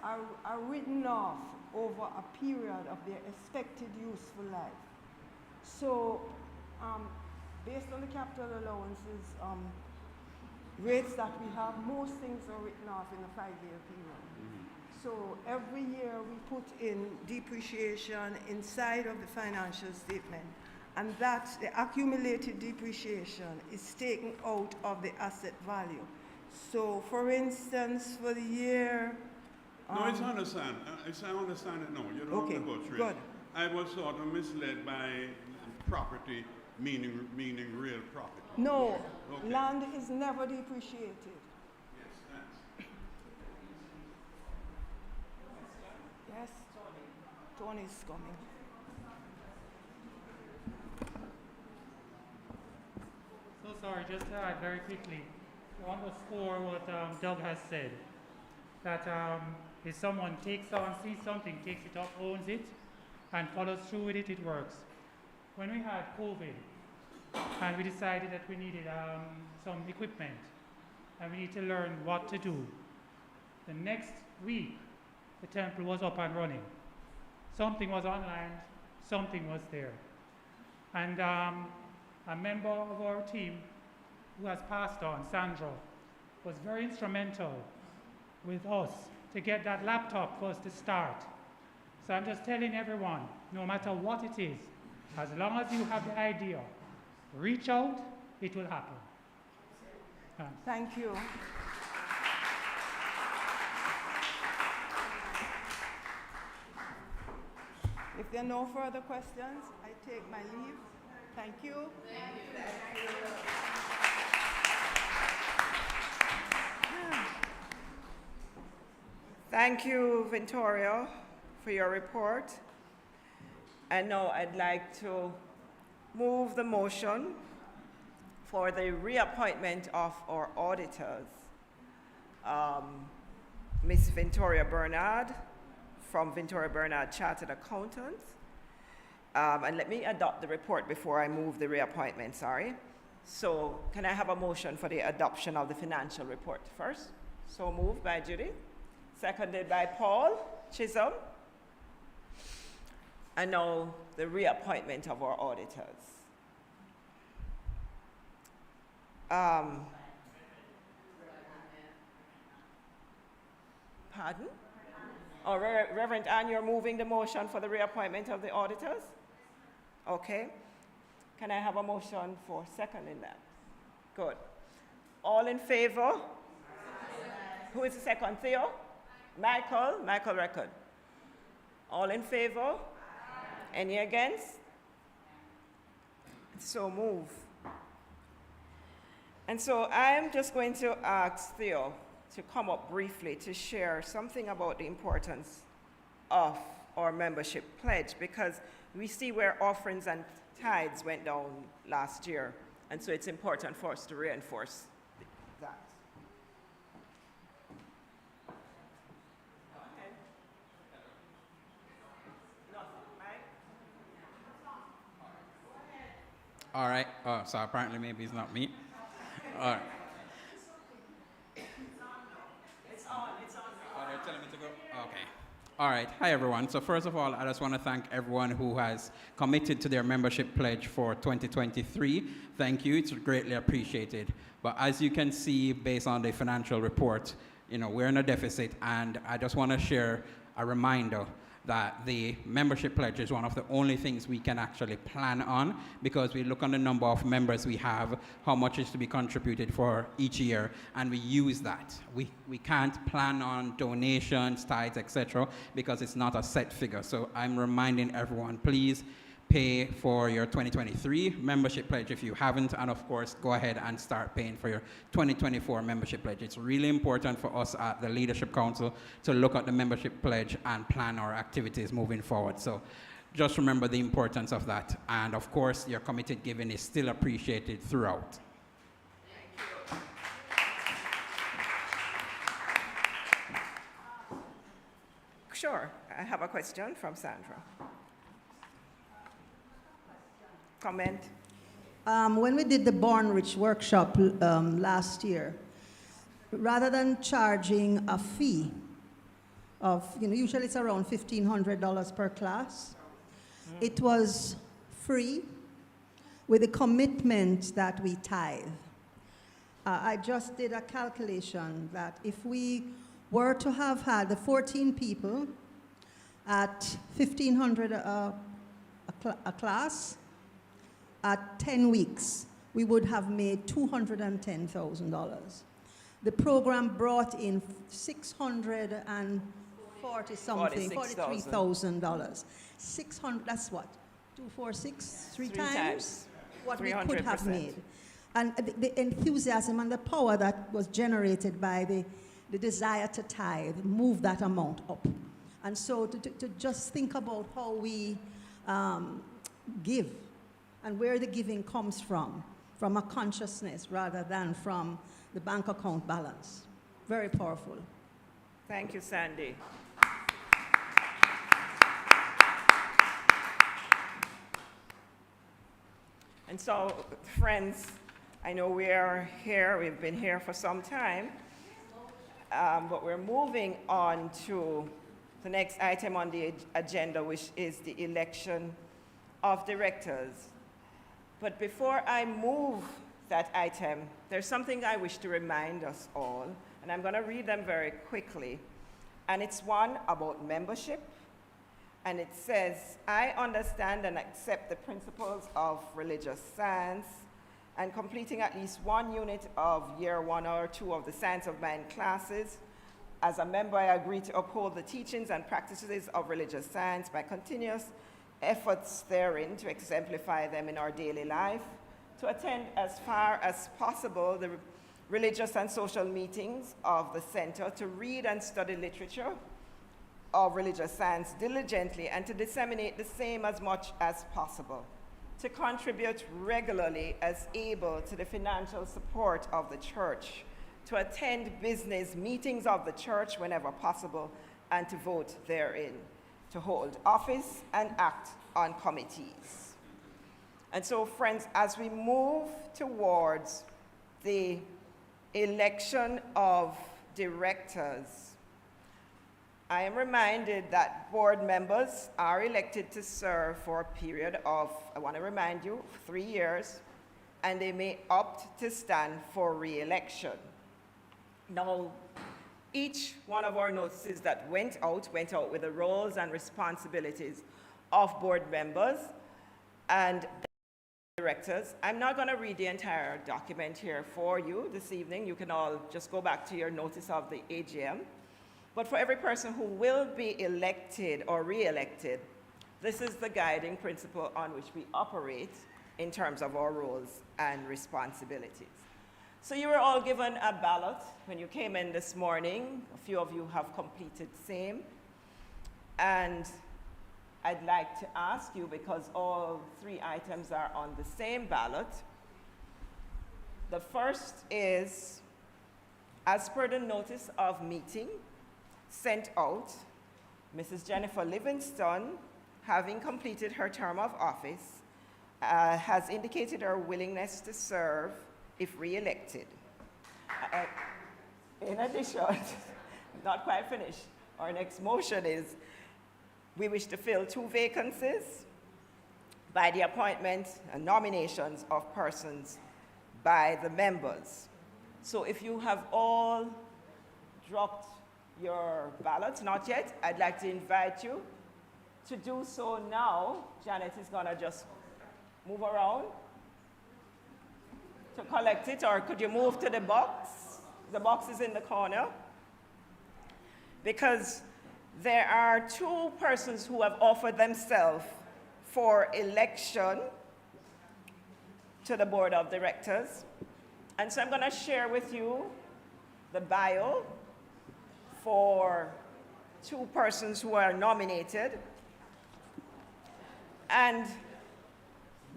are written off over a period of their expected useful life. So, based on the capital allowances rates that we have, most things are written off in a 5-year period. So every year we put in depreciation inside of the financial statement, and that the accumulated depreciation is taken out of the asset value. So for instance, for the year... No, it's understand. I understand it now. You don't have to go through good. it. I was sort of misled by property, meaning real property. No, land is never depreciated. Yes, thanks. Yes, Tony's coming. So sorry, just to add very quickly, I want to score what Doug has said. That if someone sees something, takes it up, owns it, and follows through with it, it works. When we had COVID, and we decided that we needed some equipment, and we need to learn what to do, the next week, the temple was up and running. Something was online, something was there. And a member of our team who has passed on, Sandra, was very instrumental with us to get that laptop for us to start. So I'm just telling everyone, no matter what it is, as long as you have the idea, reach out, it will happen. Thank you. If there are no further questions, I take my leave. Thank you. Thank you. Thank you, Ventorio, for your report. And now I'd like to move the motion for the reappointment of our auditors. Ms. Ventoria Bernard from Ventoria Bernard Chartered Accountants. And let me adopt the report before I move the reappointment, sorry. So can I have a motion for the adoption of the financial report first? So moved by Judy, seconded by Paul Chisholm. And now the reappointment of our auditors. Pardon? Oh, Reverend Ann, you're moving the motion for the reappointment of the auditors? Okay. Can I have a motion for seconding that? Good. All in favor? Who is the second? Theo? Michael Record. All in favor? Any against? So move. And so I'm just going to ask Theo to come up briefly to share something about the importance of our membership pledge, because we see where offerings and tithes went down last year, and so it's important for us to reinforce that. All right. Oh, so apparently maybe it's not me. All right. It's on. Oh, they're telling me to go? Okay. All right. Hi, everyone. So first of all, I just want to thank everyone who has committed to their membership pledge for 2023. Thank you. It's greatly appreciated. But as you can see, based on the financial report, we're in a deficit, and I just want to share a reminder that the membership pledge is one of the only things we can actually plan on, because we look on the number of members we have, how much is to be contributed for each year, and we use that. We can't plan on donations, tithes, etc., because it's not a set figure. So I'm reminding everyone, please pay for your 2023 membership pledge if you haven't, and of course, go ahead and start paying for your 2024 membership pledge. It's really important for us at the Leadership Council to look at the membership pledge and plan our activities moving forward. So just remember the importance of that. And of course, your committed giving is still appreciated throughout. Sure. I have a question from Sandra. Comment? When we did the Born Rich workshop last year, rather than charging a fee of, usually it's around $1,500 per class, it was free with a commitment that we tithe. I just did a calculation that if we were to have had the 14 people at $1,500 a class, at 10 weeks, we would have made $210,000. The program brought in $43,000. 600, that's what? 246, three times what we could have made. And the enthusiasm and the power that was generated by the desire to tithe moved that amount up. And so to just think about how we give and where the giving comes from a consciousness rather than from the bank account balance. Very powerful. Thank you, Sandy. And so, friends, I know we are here, we've been here for some time, but we're moving on to the next item on the agenda, which is the election of directors. But before I move that item, there's something I wish to remind us all, and I'm going to read them very quickly. And it's one about membership, and it says, I understand and accept the principles of religious science and completing at least one unit of year 1 or 2 of the Science of Mind classes. As a member, I agree to uphold the teachings and practices of religious science by continuous efforts therein to exemplify them in our daily life, to attend as far as possible the religious and social meetings of the center, to read and study literature of religious science diligently, and to disseminate the same as much as possible, to contribute regularly as able to the financial support of the church, to attend business meetings of the church whenever possible, and to vote therein, to hold office and act on committees. And so, friends, as we move towards the election of directors, I am reminded that board members are elected to serve for a period of, I want to remind you, 3 years, and they may opt to stand for re-election. Now, each one of our notices that went out with the roles and responsibilities of board members and directors. I'm not going to read the entire document here for you this evening. You can all just go back to your notice of the AGM. But for every person who will be elected or re-elected, this is the guiding principle on which we operate in terms of our roles and responsibilities. So you were all given a ballot when you came in this morning. A few of you have completed same. And I'd like to ask you, because all 3 items are on the same ballot. The first is, as per the notice of meeting sent out, Mrs. Jennifer Livingston, having completed her term of office, has indicated her willingness to serve if re-elected. In addition, not quite finished, our next motion is we wish to fill 2 vacancies by the appointment and nominations of persons by the members. So if you have all dropped your ballots, not yet, I'd like to invite you to do so now. Janet is going to just move around to collect it, or could you move to the box? The box is in the corner. Because there are 2 persons who have offered themselves for election to the board of directors. And so I'm going to share with you the bio for 2 persons who are nominated. And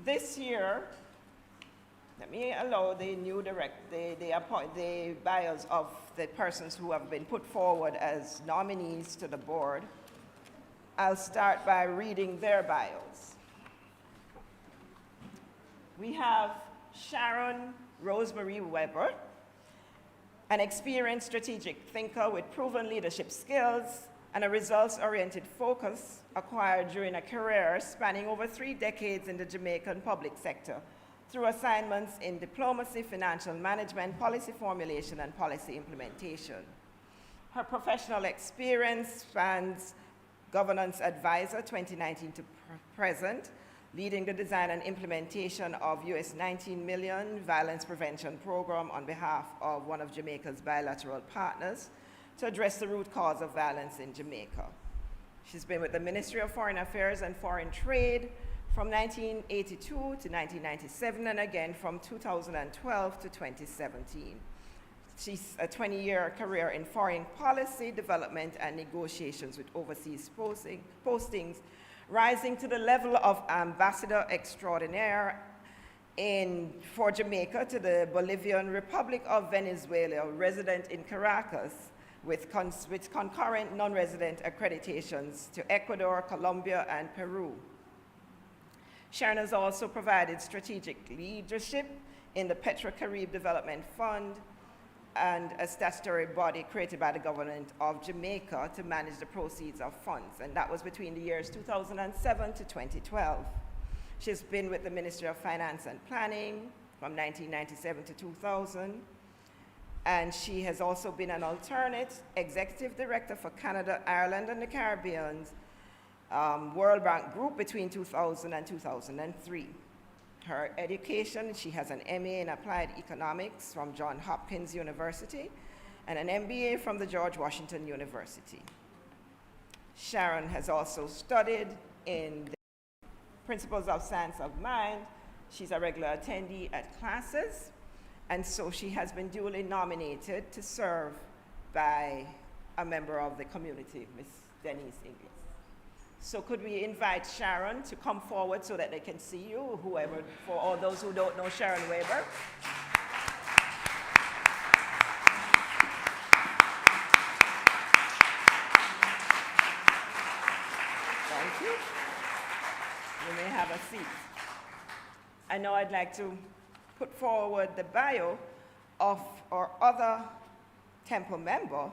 this year, let me allow the new the bios of the persons who have been put forward as nominees to the board. I'll start by reading their bios. We have Sharon Rosemary Weber, an experienced strategic thinker with proven leadership skills and a results-oriented focus acquired during a career spanning over 3 decades in the Jamaican public sector through assignments in diplomacy, financial management, policy formulation, and policy implementation. Her professional experience spans governance advisor 2019 to present, leading the design and implementation of US $19 million violence prevention program on behalf of one of Jamaica's bilateral partners to address the root cause of violence in Jamaica. She's been with the Ministry of Foreign Affairs and Foreign Trade from 1982 to 1997, and again from 2012 to 2017. She's a 20-year career in foreign policy, development, and negotiations with overseas postings, rising to the level of Ambassador Extraordinaire for Jamaica to the Bolivian Republic of Venezuela, resident in Caracas, with concurrent non-resident accreditations to Ecuador, Colombia, and Peru. Sharon has also provided strategic leadership in the Petro-Carib Development Fund and a statutory body created by the government of Jamaica to manage the proceeds of funds, and that was between the years 2007 to 2012. She's been with the Ministry of Finance and Planning from 1997 to 2000, and she has also been an alternate executive director for Canada, Ireland, and the Caribbean World Bank Group between 2000 and 2003. Her education, she has an MA in Applied Economics from Johns Hopkins University and an MBA from the George Washington University. Sharon has also studied in the Principles of Science of Mind. She's a regular attendee at classes, and so she has been duly nominated to serve by a member of the community, Ms. Denise Inglis. So could we invite Sharon to come forward so that they can see you, whoever, for all those who don't know Sharon Weber. Thank you. You may have a seat. I know I'd like to put forward the bio of our other Temple member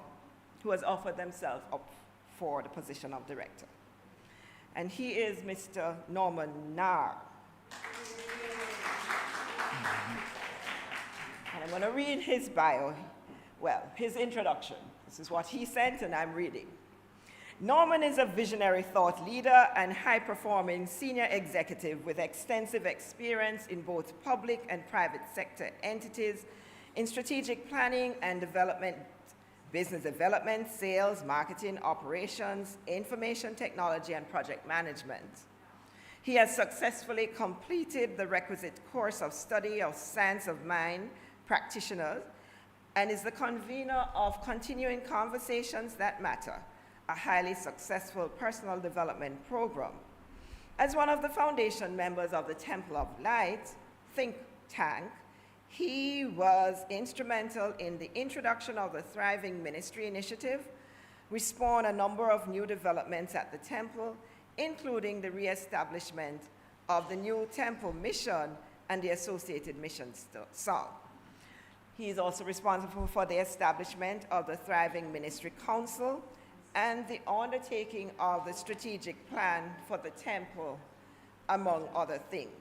who has offered themselves up for the position of director. And he is Mr. Norman Nair. And I'm going to read his bio, well, his introduction. This is what he sent, and I'm reading. Norman is a visionary thought leader and high-performing senior executive with extensive experience in both public and private sector entities in strategic planning and development, business development, sales, marketing, operations, information technology, and project management. He has successfully completed the requisite course of study of Science of Mind practitioners and is the convener of Continuing Conversations That Matter, a highly successful personal development program. As one of the foundation members of the Temple of Light think tank, he was instrumental in the introduction of the Thriving Ministry Initiative, which spawned a number of new developments at the Temple, including the reestablishment of the new Temple mission and the associated mission song. He is also responsible for the establishment of the Thriving Ministry Council and the undertaking of the strategic plan for the Temple, among other things.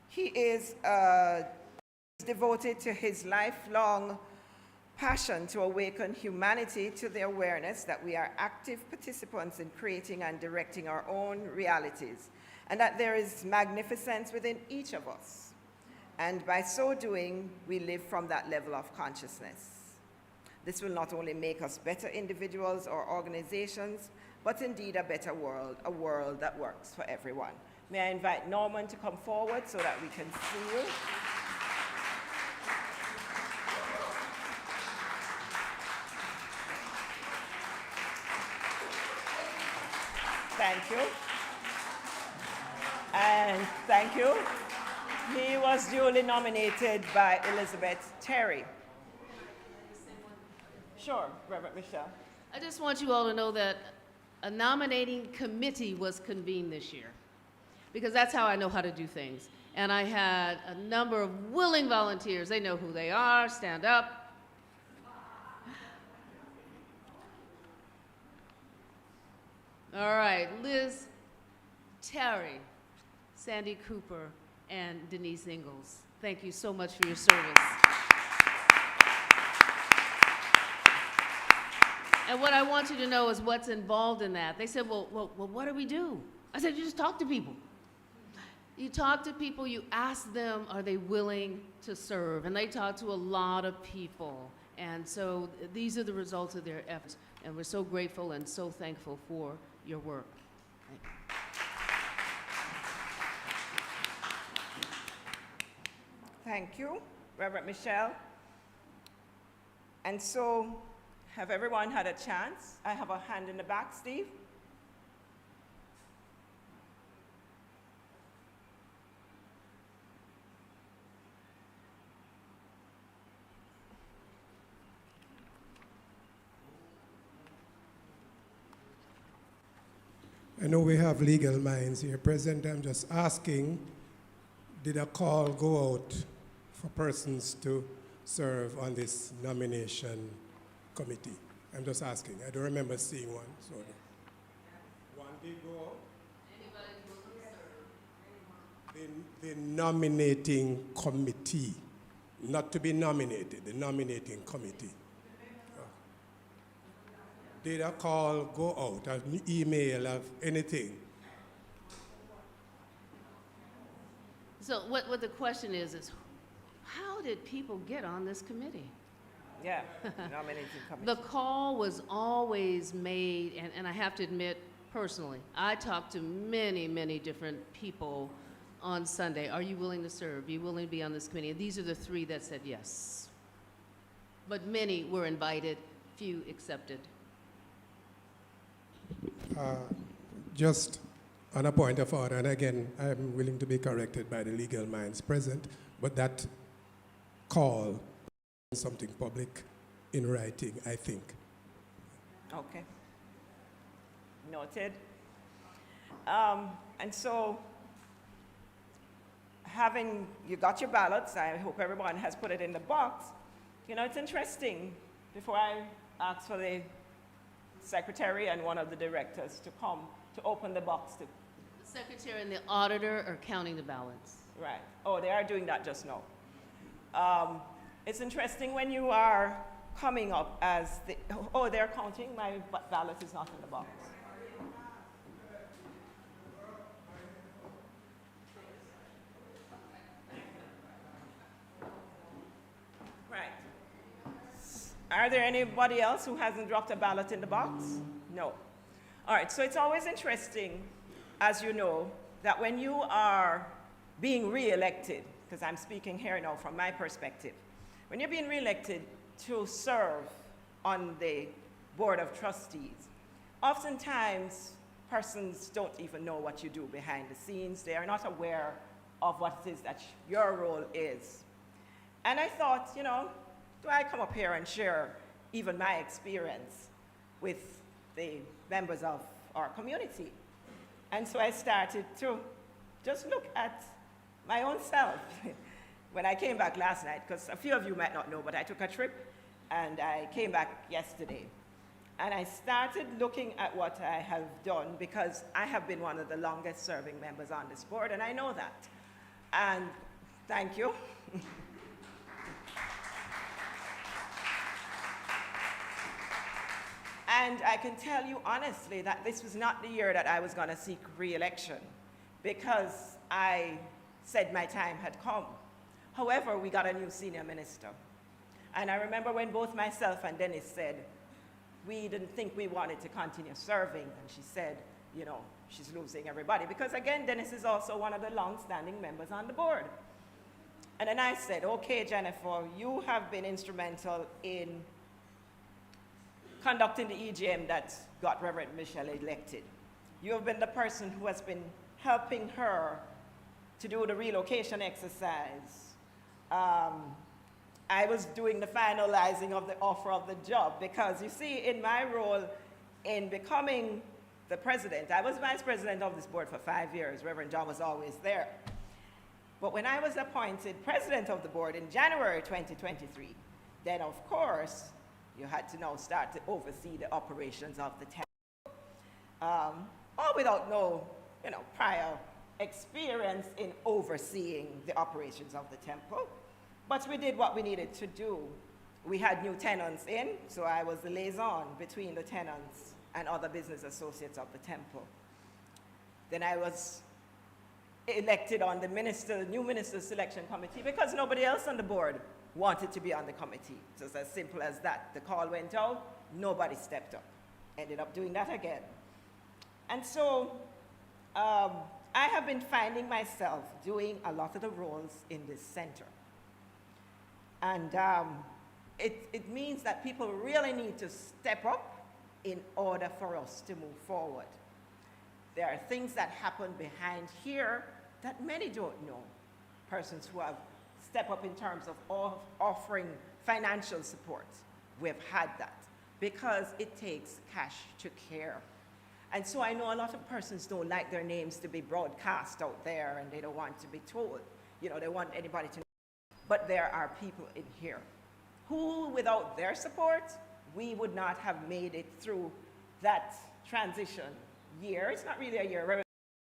He is devoted to his lifelong passion to awaken humanity to the awareness that we are active participants in creating and directing our own realities, and that there is magnificence within each of us. And by so doing, we live from that level of consciousness. This will not only make us better individuals or organizations, but indeed a better world, a world that works for everyone. May I invite Norman to come forward so that we can see you. Thank you. And thank you. He was duly nominated by Elizabeth Terry. Sure, Reverend Michelle. I just want you all to know that a nominating committee was convened this year, because that's how I know how to do things. And I had a number of willing volunteers. They know who they are. Stand up. All right, Liz, Terry, Sandy Cooper, and Denise Ingalls. Thank you so much for your service. And what I want you to know is what's involved in that. They said, well, what do we do? I said, you just talk to people. You talk to people, you ask them, are they willing to serve? And they talk to a lot of people. And so these are the results of their efforts. And we're so grateful and so thankful for your work. Thank you, Reverend Michelle. And so, have everyone had a chance? I have a hand in the back, Steve. I know we have legal minds here present. I'm just asking, did a call go out for persons to serve on this nomination committee? I'm just asking. I don't remember seeing one. So one did go out. The nominating committee, not to be nominated, the nominating committee. Did a call go out, an email, of anything? So what the question is how did people get on this committee? Yeah, nominating committee. The call was always made, and I have to admit, personally, I talked to many, many different people on Sunday. Are you willing to serve? Are you willing to be on this committee? And these are the three that said yes. But many were invited, few accepted. Just on a point of order, and again, I'm willing to be corrected by the legal minds present, but that call is something public in writing, I think. Okay. Noted. And so, having you got your ballots, I hope everyone has put it in the box. You know, it's interesting. Before I ask for the secretary and one of the directors to come to open the box. The secretary and the auditor are counting the ballots. Right. Oh, they are doing that just now. It's interesting when you are coming up as the, oh, they're counting, my ballot is not in the box. Right. Are there anybody else who hasn't dropped a ballot in the box? No. All right, so it's always interesting, as you know, that when you are being re-elected, because I'm speaking here now from my perspective, when you're being re-elected to serve on the Board of Trustees, oftentimes persons don't even know what you do behind the scenes. They are not aware of what it is that your role is. And I thought, you know, do I come up here and share even my experience with the members of our community? And so I started to just look at my own self. When I came back last night, because a few of you might not know, but I took a trip and I came back yesterday. And I started looking at what I have done because I have been one of the longest serving members on this board, and I know that. And thank you. And I can tell you honestly that this was not the year that I was going to seek re-election because I said my time had come. However, we got a new senior minister. And I remember when both myself and Dennis said, we didn't think we wanted to continue serving. And she said, you know, she's losing everybody. Because again, Dennis is also one of the long-standing members on the board. And then I said, okay, Jennifer, you have been instrumental in conducting the EGM that got Reverend Michelle elected. You have been the person who has been helping her to do the relocation exercise. I was doing the finalizing of the offer of the job because you see, in my role in becoming the president. I was vice president of this board for 5 years. Reverend John was always there. But when I was appointed president of the board in January 2023, then of course, you had to now start to oversee the operations of the temple. All without no, prior experience in overseeing the operations of the temple. But we did what we needed to do. We had new tenants in, so I was the liaison between the tenants and other business associates of the temple. Then I was elected on the new minister selection committee because nobody else on the board wanted to be on the committee. Just as simple as that. The call went out, nobody stepped up. Ended up doing that again. And so I have been finding myself doing a lot of the roles in this center. And it means that people really need to step up in order for us to move forward. There are things that happen behind here that many don't know. Persons who have stepped up in terms of offering financial support. We've had that because it takes cash to care. And so I know a lot of persons don't like their names to be broadcast out there and they don't want to be told. They want anybody to know. But there are people in here who, without their support, we would not have made it through that transition year. It's not really a year. We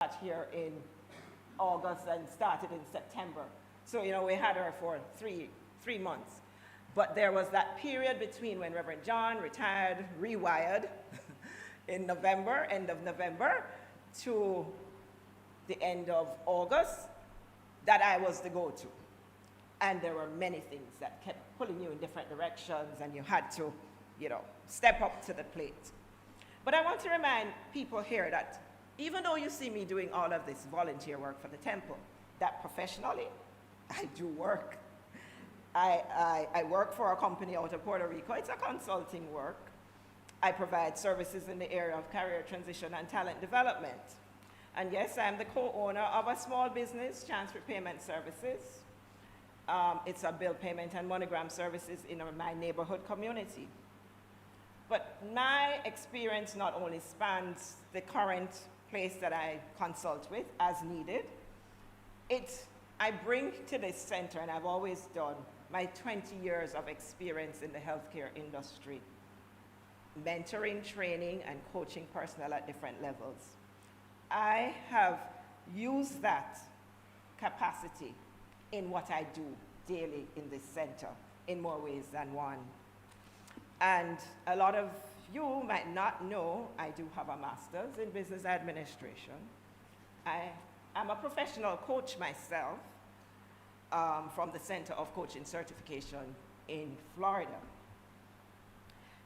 got here in August and started in September. So, we had her for three months. But there was that period between when Reverend John retired, rewired in November, end of November, to the end of August, that I was the go-to. And there were many things that kept pulling you in different directions, and you had to, step up to the plate. But I want to remind people here that even though you see me doing all of this volunteer work for the temple, that professionally, I do work. I work for a company out of Puerto Rico. It's a consulting work. I provide services in the area of career transition and talent development. And yes, I'm the co-owner of a small business, Chance Repayment Services. It's a bill payment and monogram services in my neighborhood community. But my experience not only spans the current place that I consult with as needed, I bring to this center, and I've always done, my 20 years of experience in the healthcare industry, mentoring, training, and coaching personnel at different levels. I have used that capacity in what I do daily in this center in more ways than one. And a lot of you might not know I do have a master's in business administration. I'm a professional coach myself from the Center of Coaching Certification in Florida.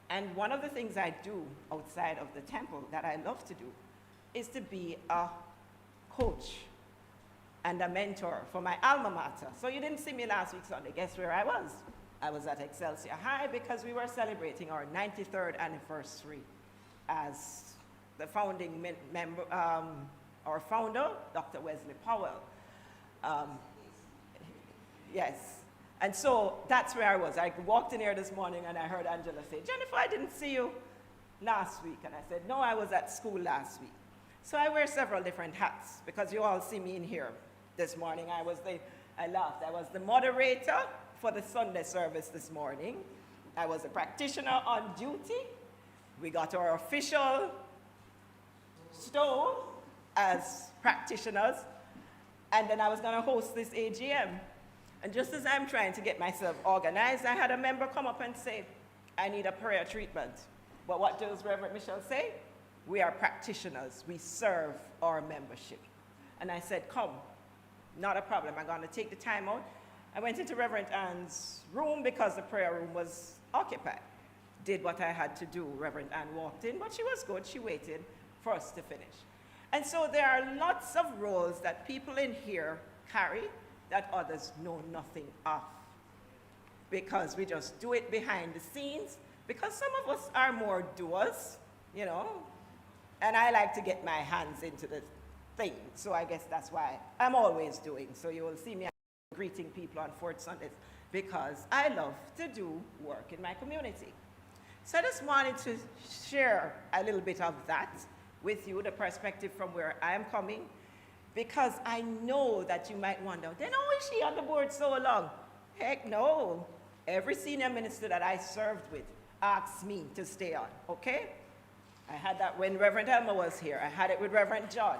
And one of the things I do outside of the temple that I love to do is to be a coach and a mentor for my alma mater. So you didn't see me last week Sunday. Guess where I was? I was at Excelsior High because we were celebrating our 93rd anniversary as the founding member, our founder, Dr. Wesley Powell. Yes. And so that's where I was. I walked in here this morning and I heard Angela say, Jennifer, I didn't see you last week. And I said, no, I was at school last week. So I wear several different hats because you all see me in here this morning. I laughed. I was the moderator for the Sunday service this morning. I was a practitioner on duty. We got our official stove as practitioners. And then I was going to host this AGM. And just as I'm trying to get myself organized, I had a member come up and say, I need a prayer treatment. But what does Reverend Michelle say? We are practitioners. We serve our membership. And I said, come, not a problem. I'm going to take the time out. I went into Reverend Ann's room because the prayer room was occupied. Did what I had to do. Reverend Ann walked in, but she was good. She waited for us to finish. And so there are lots of roles that people in here carry that others know nothing of, because we just do it behind the scenes, because some of us are more doers, and I like to get my hands into the thing, so I guess that's why I'm always doing. So you will see me greeting people on Fourth Sundays, because I love to do work in my community. So I just wanted to share a little bit of that with you the perspective from where I am coming, because I know that you might wonder, then how is she on the board so long? Heck no. Every senior minister that I served with asked me to stay on, okay? I had that when Reverend Elmer was here. I had it with Reverend John.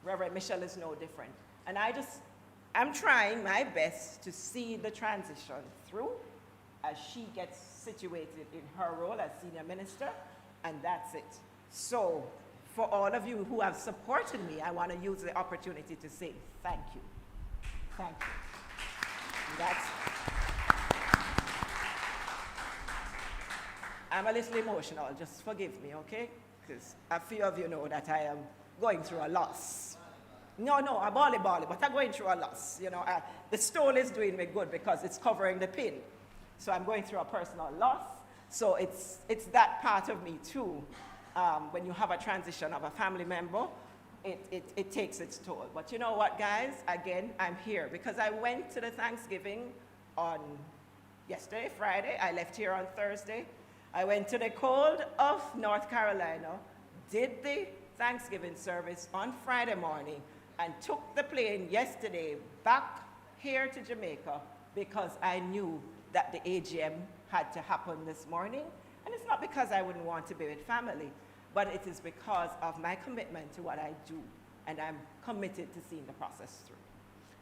Reverend Michelle is no different. And I'm trying my best to see the transition through as she gets situated in her role as senior minister, and that's it. So, for all of you who have supported me, I want to use the opportunity to say thank you. Thank you. I'm a little emotional, just forgive me, okay? Because a few of you know that I am going through a loss. No, a bally, but I'm going through a loss. You know, the stole is doing me good because it's covering the pin. So I'm going through a personal loss. So it's that part of me too. When you have a transition of a family member, it takes its toll. But you know what, guys? Again, I'm here because I went to the Thanksgiving on yesterday, Friday. I left here on Thursday. I went to the cold of North Carolina, did the Thanksgiving service on Friday morning, and took the plane yesterday back here to Jamaica because I knew that the AGM had to happen this morning. And it's not because I wouldn't want to be with family, but it is because of my commitment to what I do, and I'm committed to seeing the process through.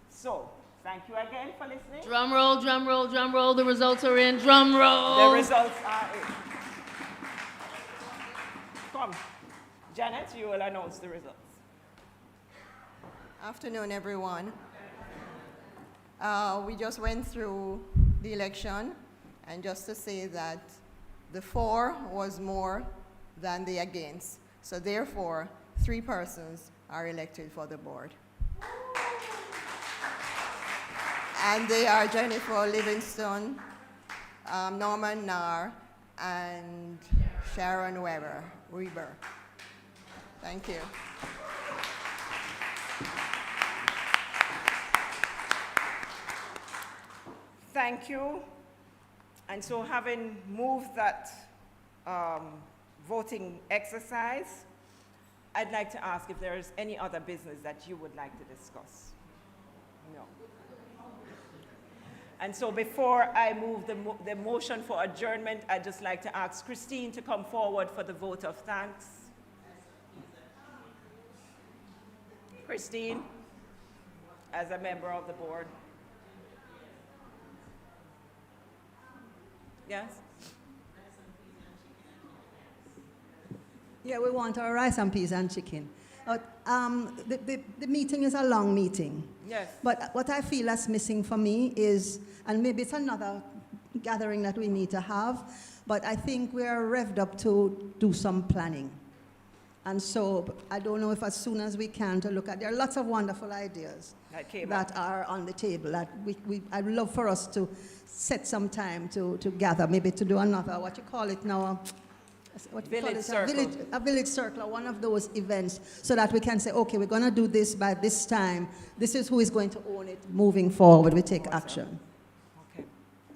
So, thank you again for listening. Drum roll, drum roll, drum roll. The results are in. Drum roll. The results are in. Come, Janet, you will announce the results. Afternoon, everyone. We just went through the election, and just to say that the for was more than the against. So therefore, 3 persons are elected for the board. And they are Jennifer Livingston, Norman Nair, and Sharon Weber. Thank you. Thank you. And so having moved that voting exercise, I'd like to ask if there is any other business that you would like to discuss. No. And so before I move the motion for adjournment, I'd just like to ask Christine to come forward for the vote of thanks. Christine, as a member of the board. Yes? Yeah, we want our rice and peas and chicken. The meeting is a long meeting. Yes. But what I feel that's missing for me is, and maybe it's another gathering that we need to have, but I think we are revved up to do some planning. And so I don't know if as soon as we can to look at, there are lots of wonderful ideas that are on the table that I'd love for us to set some time to gather, maybe to do another, what you call it now, a village circle, or one of those events, so that we can say, okay, we're going to do this by this time. This is who is going to own it. Moving forward, we take action. Okay,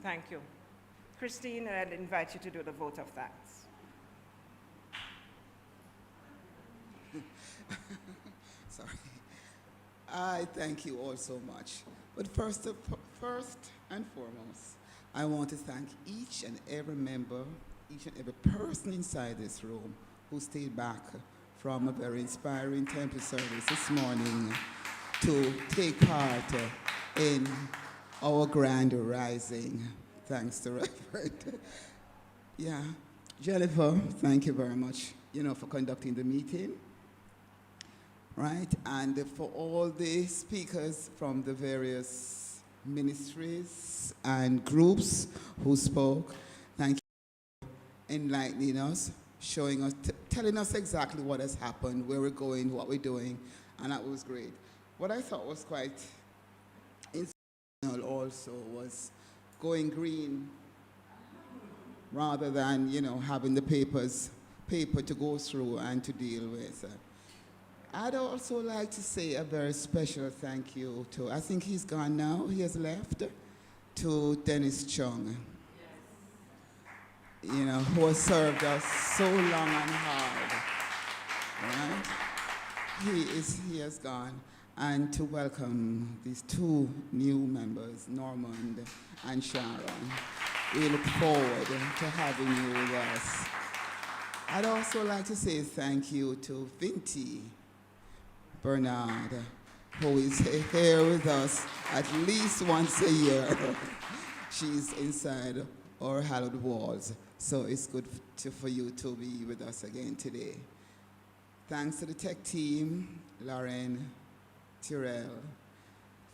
thank you. Christine, I'd invite you to do the vote of thanks. Sorry. I thank you all so much. But first and foremost, I want to thank each and every member, each and every person inside this room who stayed back from a very inspiring temple service this morning to take part in our grand rising. Thanks to Reverend. Yeah. Jennifer, thank you very much, for conducting the meeting. Right? And for all the speakers from the various ministries and groups who spoke, thank you for enlightening us, showing us, telling us exactly what has happened, where we're going, what we're doing, and that was great. What I thought was quite inspirational also was going green rather than, having the paper to go through and to deal with. I'd also like to say a very special thank you to, I think he's gone now, he has left, to Dennis Chung, who has served us so long and hard. Right? He has gone. And to welcome these two new members, Normand and Sharon. We look forward to having you with us. I'd also like to say thank you to Vinty Bernard, who is here with us at least once a year. She's inside our hallowed walls, so it's good for you to be with us again today. Thanks to the tech team, Lauren, Tyrell,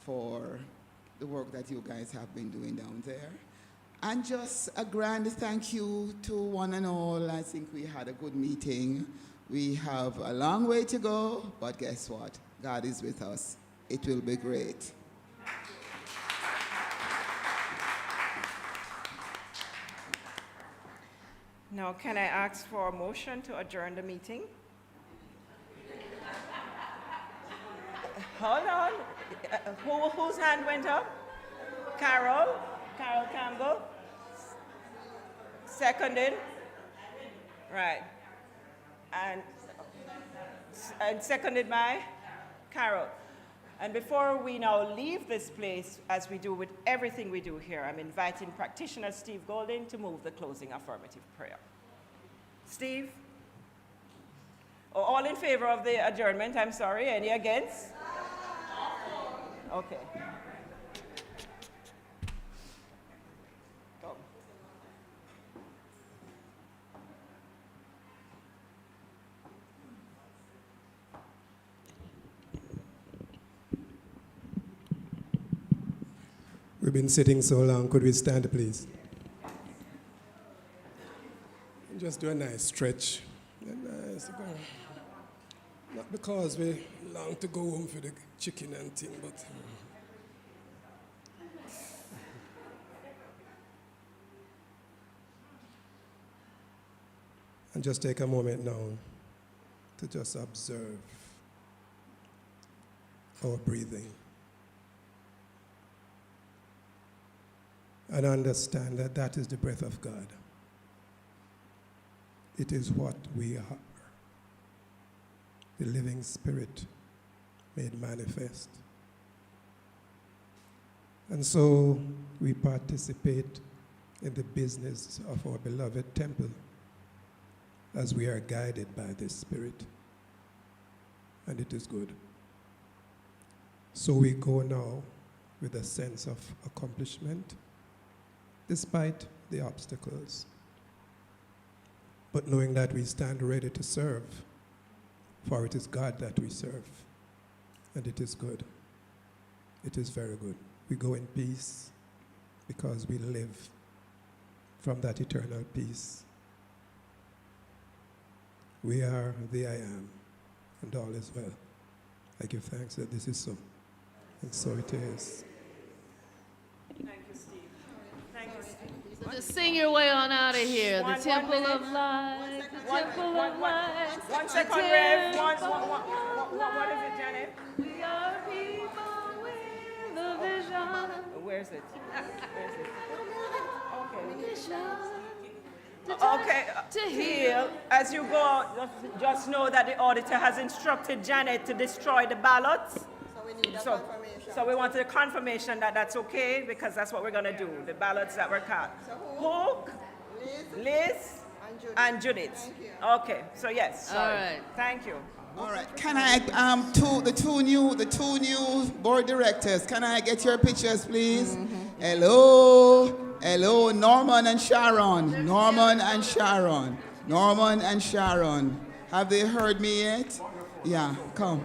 for the work that you guys have been doing down there. And just a grand thank you to one and all. I think we had a good meeting. We have a long way to go, but guess what? God is with us. It will be great. Now, can I ask for a motion to adjourn the meeting? Hold on. Whose hand went up? Carol Campbell. Seconded. Right. And seconded by Carol. And before we now leave this place, as we do with everything we do here, I'm inviting practitioner Steve Golding to move the closing affirmative prayer. Steve? Oh, all in favor of the adjournment, I'm sorry. Any against? Okay. Go. We've been sitting so long. Could we stand, please? Just do a nice stretch. Not because we long to go home for the chicken and thing, but and just take a moment now to just observe our breathing and understand that that is the breath of God. It is what we are. The living Spirit made manifest. And so we participate in the business of our beloved temple as we are guided by this Spirit. And it is good. So we go now with a sense of accomplishment despite the obstacles, but knowing that we stand ready to serve. For it is God that we serve, and it is good. It is very good. We go in peace because we live from that eternal peace. We are the I am, and all is well. I give thanks that this is so, and so it is. Thank you, Steve. Thank you, Steve. So just sing your way on out of here. The temple of light, the temple of light. 1 second, Rev. What is it, Janet? We are people with a vision. Where's it? Okay. Okay. To heal. As you go, just know that the auditor has instructed Janet to destroy the ballots. So we need a confirmation. So we wanted a confirmation that that's okay, because that's what we're going to do, the ballots that were cast. So Hook, Liz, and Judith. Thank you. Okay, so yes. Sorry. All right. Thank you. All right. Can I the two new board directors? Can I get your pictures, please? Hello, Norman and Sharon. Norman and Sharon. Have they heard me yet? Yeah, come.